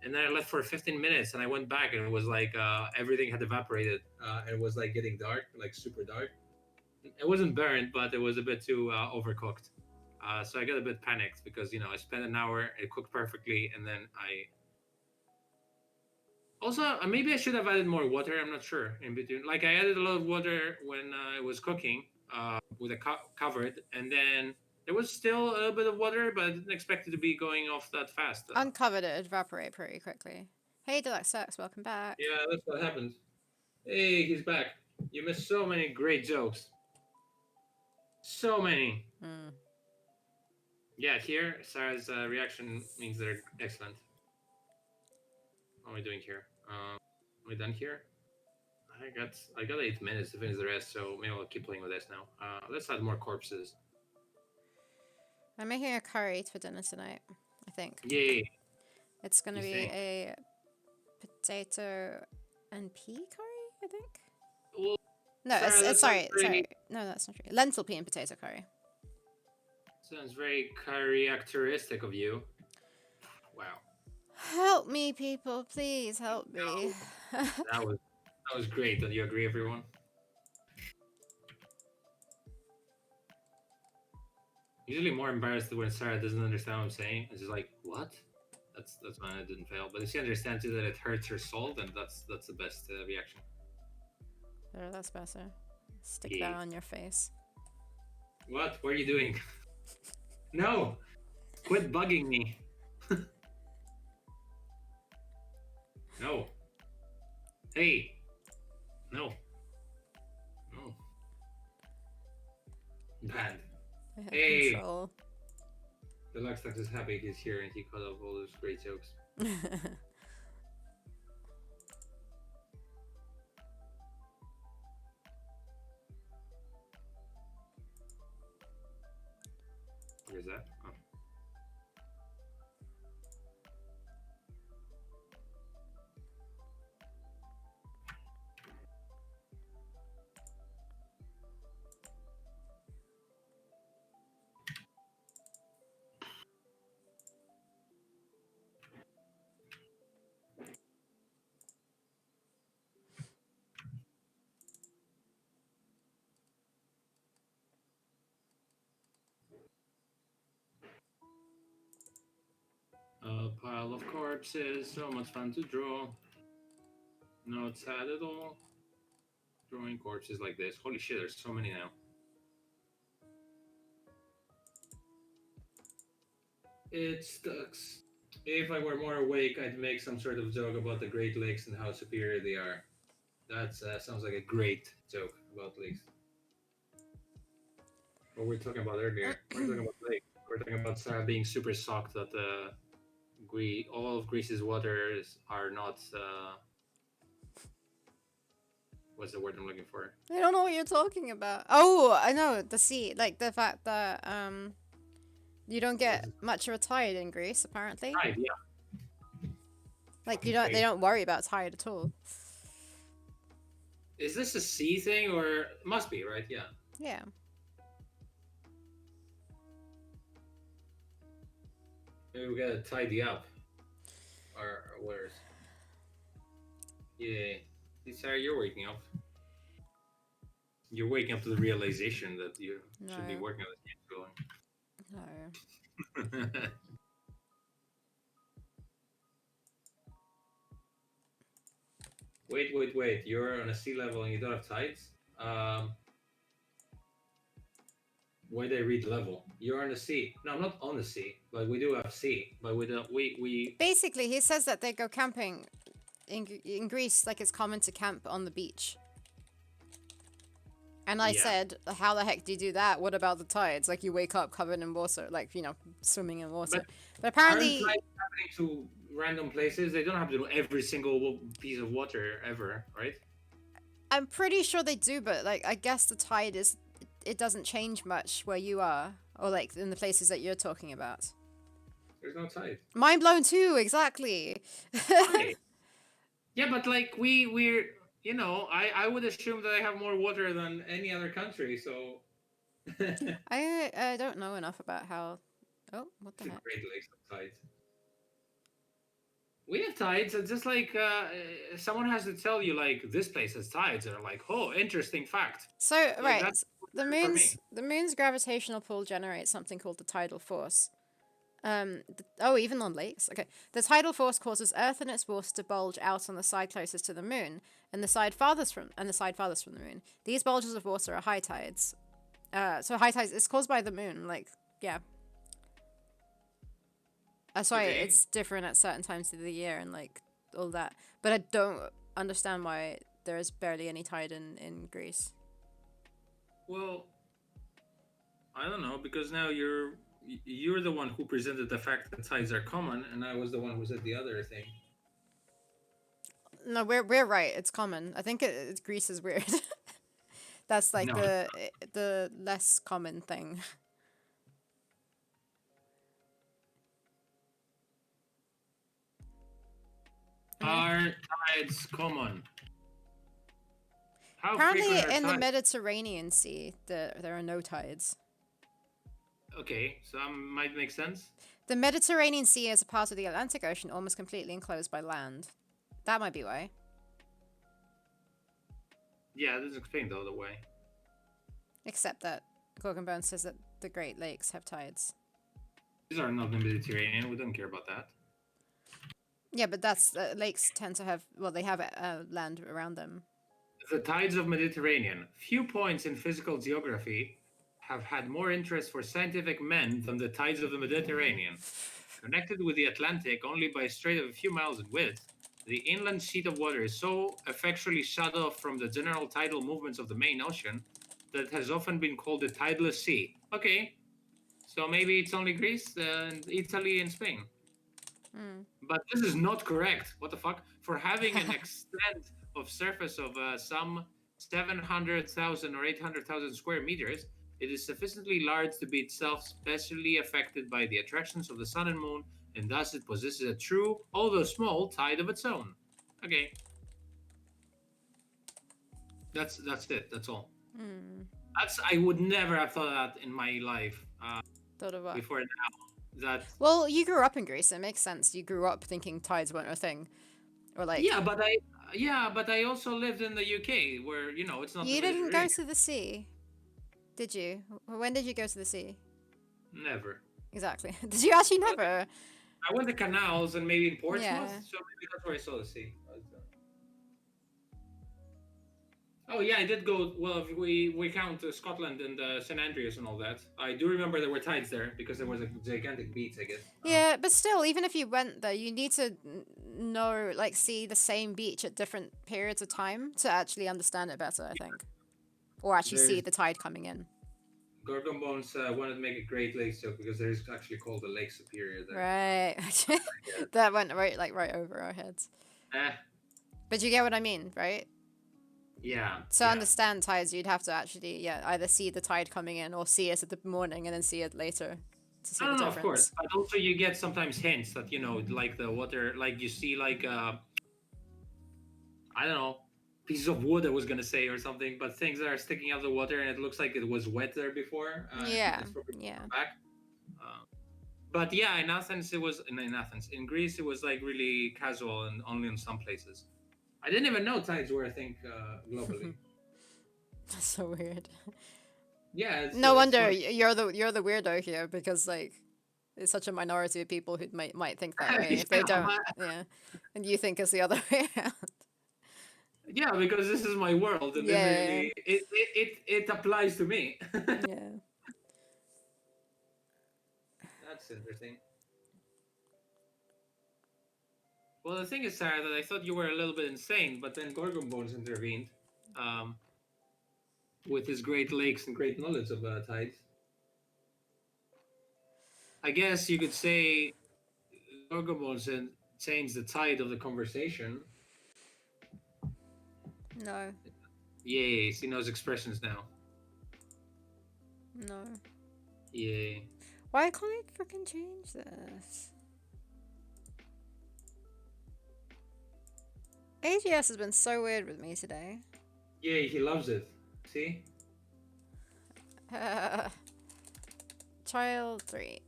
and then I left for 15 minutes, and I went back, and it was like everything had evaporated, and it was like getting dark, like super dark. It wasn't burned, but it was a bit too overcooked. So I got a bit panicked because I spent an hour, it cooked perfectly, and then I also maybe I should have added more water. I'm not sure in between. Like I added a lot of water when it was cooking with a covered, and then there was still a little bit of water, but I didn't expect it to be going off that fast. Uncovered it, evaporate pretty quickly. Hey, Deluxe Sex, welcome back. Yeah, that's what happened. Hey, he's back. You missed so many great jokes. So many. Mm. Yeah, here Sarah's reaction means they're excellent. What am I doing here? Am I done here? I got 8 minutes to finish the rest, so maybe I'll keep playing with this now. Let's add more corpses. I'm making a curry for dinner tonight, I think. Yay! It's going to You be think? a potato and pea curry, I think. Well, No, Sarah, that it's sounds sorry. very No, that's not true. Lentil pea and potato curry. sounds very characteristic of you. Wow, Help me, people, please help me. no, that was great. Don't you agree, everyone? Usually more embarrassed when Sarah doesn't understand what I'm saying. It's just like, what? That's when it didn't fail. But if she understands it, that it hurts her soul, then that's the best reaction. Oh, that's better. Stick that Yeah. on your face. What? What are you doing? No! Quit bugging me. No. Hey. No. No. Bad. I have Hey. control. The Luxtax is happy he's here and he caught up all those great jokes. Where's that? Oh. A pile of corpses, so much fun to draw. Not sad at all. Drawing corpses like this. Holy shit, there's so many now. It sucks. If I were more awake, I'd make some sort of joke about the Great Lakes and how superior they are. That sounds like a great joke about lakes. What we were talking about earlier. We're talking about lakes. We're talking about Sarah being super shocked that all of Greece's waters are not. What's the word I'm looking for? I don't know what you're talking about. Oh, I know, the sea. Like the fact that you don't get much of a tide in Greece, apparently. Tide, yeah. Like Fucking they crazy. don't worry about tide at all. Is this a sea thing or it must be, right? Yeah. Yeah. Maybe we gotta tidy up our waters. Yeah. Sarah, you're waking up. You're waking up to the realization that you should be No. working on this game No. too long. Wait. You're on a sea level and you don't have tides? Why did I read level? You're on the sea. No, I'm not on the sea, but we do have sea. But we don't. We. Basically, he says that they go camping in Greece. Like it's common to camp on the beach. And I Yeah. said, how the heck do you do that? What about the tides? Like you wake up covered in water, like swimming in water. But apparently, Aren't tides happening to random places? They don't have to do every single piece of water ever, right? I'm pretty sure they do. But like, I guess the tide it doesn't change much where you are, or like in the places that you're talking about. There's no tide. Mind blown too. Exactly. Right. Yeah, but like we're I would assume that I have more water than any other country, so I don't know enough about how. Oh, what the the heck? Great Lakes have tides. We have tides. It's just like someone has to tell you like this place has tides, or like, oh, interesting fact. So Like, right, that's the for me. moon's gravitational pull generates something called the tidal force. Even on lakes. Okay, the tidal force causes Earth and its water to bulge out on the side closest to the moon, and the side farthest from the moon. These bulges of water are high tides. So high tides is caused by the moon. Like, yeah. Sorry, Okay. it's different at certain times of the year and like all that. But I don't understand why there is barely any tide in Greece. Well, I don't know because now you're the one who presented the fact that tides are common, and I was the one who said the other thing. No, we're right. It's common. I think Greece is weird. That's like No, the less common thing. are tides common? How Apparently, frequent are in the tides? Mediterranean Sea, there are no tides. Okay, so that might make sense. The Mediterranean Sea is a part of the Atlantic Ocean almost completely enclosed by land. That might be why. Yeah, this explains the other way. Except that Gorgonbone says that the Great Lakes have tides. These are not the Mediterranean. We don't care about that. Yeah, but that's lakes tend to have they have land around them. The tides of Mediterranean. Few points in physical geography have had more interest for scientific men than the tides of the Mediterranean. Connected with the Atlantic only by a strait of a few miles in width, the inland sheet of water is so effectually shut off from the general tidal movements of the main ocean that it has often been called the tideless sea. Okay, so maybe it's only Greece, and Italy, and Spain. But this is not correct. What the fuck? For having an extent of surface of some 700,000 or 800,000 square meters, it is sufficiently large to be itself specially affected by the attractions of the sun and moon, and thus it possesses a true, although small, tide of its own. Okay, that's it. That's all. That's I would never have thought of that in my life Thought of what? before now. That Well, you grew up in Greece. It makes sense. You grew up thinking tides weren't a thing, or like yeah, but I also lived in the UK where it's not the you didn't go Mediterranean. to the sea, did you? When did you go to the sea? Never. Exactly. Did you actually But never? I went to canals and maybe in Yeah. Portsmouth, so maybe that's where I saw the sea. Oh yeah, I did go. Well, if we count Scotland and St Andreas and all that, I do remember there were tides there because there was a gigantic beach, I guess. Yeah, but still, even if you went there, you need to know, like, see the same beach at different periods of time to actually understand it better, I think. Or actually see There's the tide coming in. Gorgon Bones wanted to make a Great Lakes joke because there is actually called the Lake Superior there. Right. That went right over our heads. Eh, But you get what I mean, right? yeah. To Yeah. understand tides, you'd have to actually, either see the tide coming in or see it at the morning and then see it later to see No, the no, no, of course. difference. But also you get sometimes hints that like the water, like you see like I don't know, pieces of wood I was gonna say or something, but things that are sticking out of the water and it looks like it was wet there before. Yeah, It's probably yeah. back. But yeah, in Athens it was in Athens. In Greece it was like really casual and only in some places. I didn't even know tides were a thing globally. That's so weird. Yeah, No it's wonder funny. you're the weirdo here because like it's such a minority of people who might think that way if they Yeah, don't. Yeah, and you think it's the other way around. yeah, because this is my world and this Yeah, really it applies to me. yeah. That's interesting. Well, the thing is, Sarah, that I thought you were a little bit insane, but then Gorgon Bones intervened um, with his great lakes and great knowledge of tides. I guess you could say Gorgon Bones changed the tide of the conversation. No, Yay, he knows expressions now. no. Yay. Why can't I freaking change this? AGS has been so weird with me today. Yay, he loves it. See? Child 3.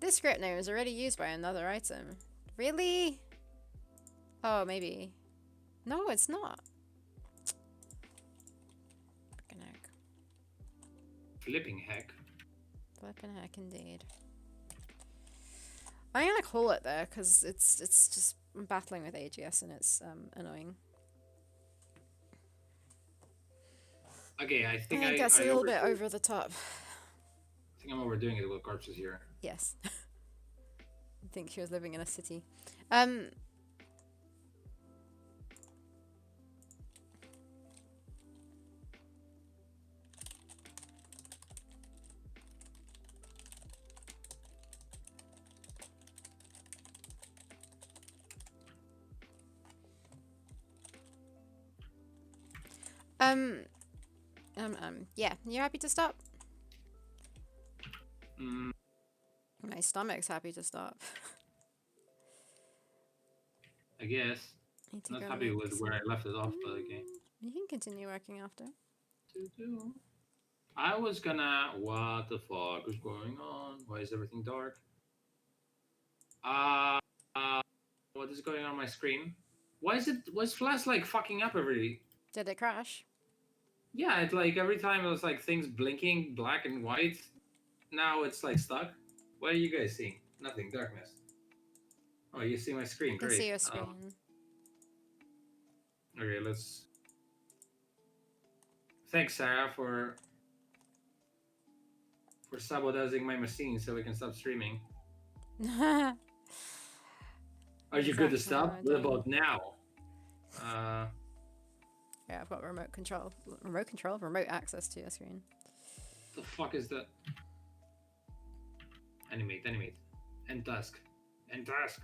This script name is already used by another item. Really? Oh, maybe. No, it's not. Frickin' heck. Flipping heck. Flippin' heck indeed. I'm gonna call it there because it's just I'm battling with AGS and it's annoying. Okay, I think It gets a little bit over the top. I think I'm overdoing it with corpses here. Yes. I think she was living in a city. Um, yeah, you happy to stop? Mm, My stomach's happy to stop. I guess. Need to Not go happy make with where some. I left it off, but okay. You can continue working after. Do. I was gonna. What the fuck is going on? Why is everything dark? Uh, uh what is going on my screen? Why is it? Was Flash like fucking up every? Did it crash? Yeah, it's like every time it was like things blinking black and white. Now it's like stuck. What are you guys seeing? Nothing. Darkness. Oh, you see my I screen. can see Great. your screen. Okay. Let's. Thanks, Sarah, for sabotaging my machine so we can stop streaming. Are you good to Exactly what stop? we're What doing. about now? Uh, Yeah, I've got remote control. Remote control? Remote access to your screen. the fuck is that? Animate, animate. End task. End task.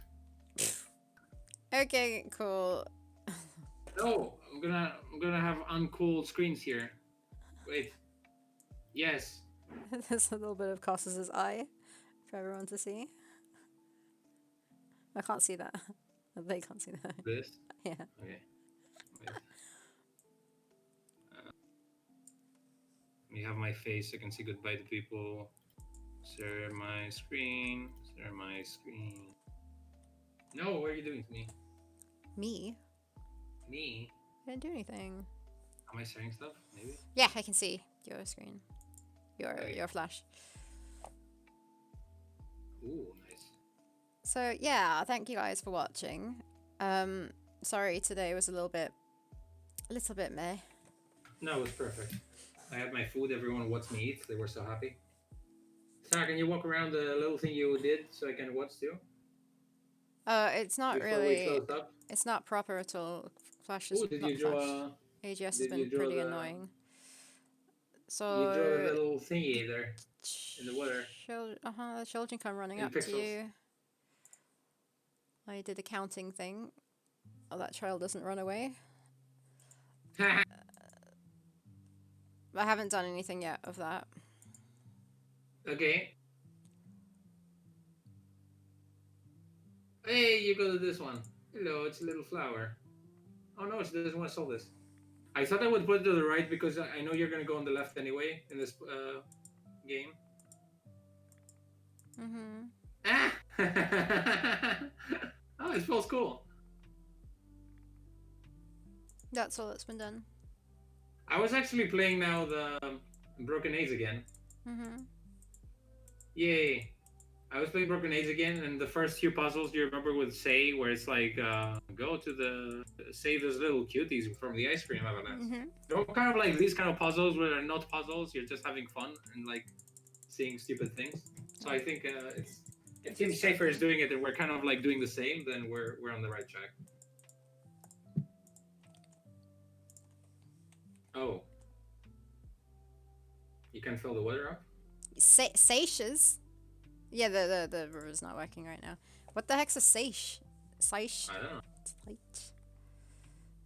Okay, cool. No, I'm gonna have uncool screens here. Wait. Yes. There's a little bit of Costas' eye for everyone to see. I can't see that. They can't see that. This. Yeah. Okay. Wait. You have my face. I can say goodbye to people. Share my screen. Share my screen. No, what are you doing to me? Me? Me? I didn't do anything. Am I sharing stuff? Maybe. Yeah, I can see your screen. Okay. Your flash. Ooh, nice. So yeah, thank you guys for watching. Sorry today was a little bit meh. No, it was perfect. I had my food. Everyone watched me eat. They were so happy. Sarah, can you walk around the little thing you did so I can watch too? It's not Before we really. close up. It's not proper at all. Flash is Oh, did not you Flash. draw? AGS has Did you been draw pretty the? annoying. You draw the So, little thingy there in the water the children come running in up to pixels. you. I did a counting thing. Oh, that child doesn't run away. I haven't done anything yet of that. Okay. Hey, you go to this one. Hello, it's a little flower. Oh no, she doesn't want to solve this. I thought I would put it to the right because I know you're gonna go on the left anyway in this game. Ah! Oh, it feels cool. That's all that's been done. I was actually playing now the Broken Age again. Yay! I was playing Broken Age again, and the first few puzzles, do you remember with Say, where it's like, go to the save those little cuties from the ice cream avalanche. They're kind of like these kind of puzzles where they're not puzzles. You're just having fun and like seeing stupid things. So I think it's if Team Safer is doing it, and we're kind of like doing the same, then we're on the right track. Oh, you can fill the weather up. Seishes? Yeah, the river's not working right now. What the heck's a seish? Seish? I don't know.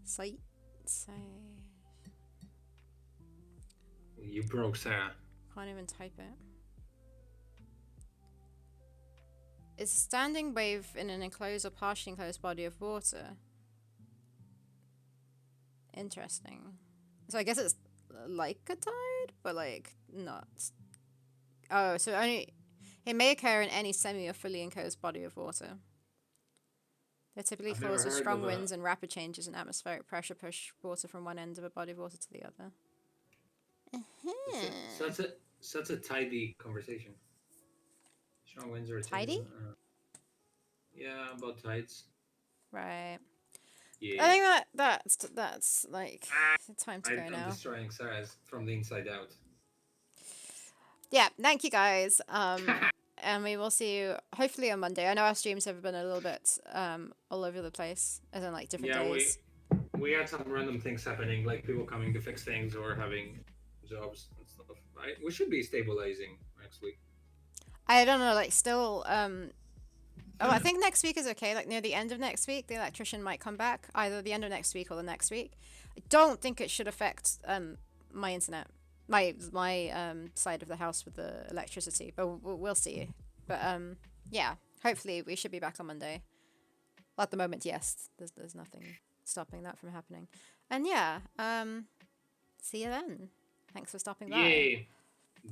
Seish. You broke Sarah. Can't even type it. It's a standing wave in an enclosed or partially enclosed body of water. Interesting. So I guess it's like a tide, but like not. Oh, so only it may occur in any semi or fully enclosed body of water. They're typically I've never caused as heard strong of winds and rapid changes in atmospheric pressure push water from one end of a body of water to the other. Such a tidy conversation. Strong winds are Tidy? yeah, about tides. Right. Yeah. I think that's like time to go I'm now. destroying Sarah's from the inside out. Yeah, thank you guys. And we will see you hopefully on Monday. I know our streams have been a little bit all over the place, as in like different days. we had some random things happening, like people coming to fix things or having jobs and stuff. We should be stabilizing next week. I don't know, like still Oh, I think next week is okay. Like near the end of next week, the electrician might come back, either the end of next week or the next week. I don't think it should affect my internet, my side of the house with the electricity, but we'll see. But yeah, hopefully we should be back on Monday. Well, at the moment, yes. There's nothing stopping that from happening. And yeah, see you then. Thanks for stopping by. Yay!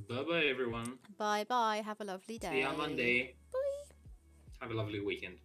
Bye bye, everyone. Bye bye. Have a lovely See you on day. Monday. Have a lovely weekend.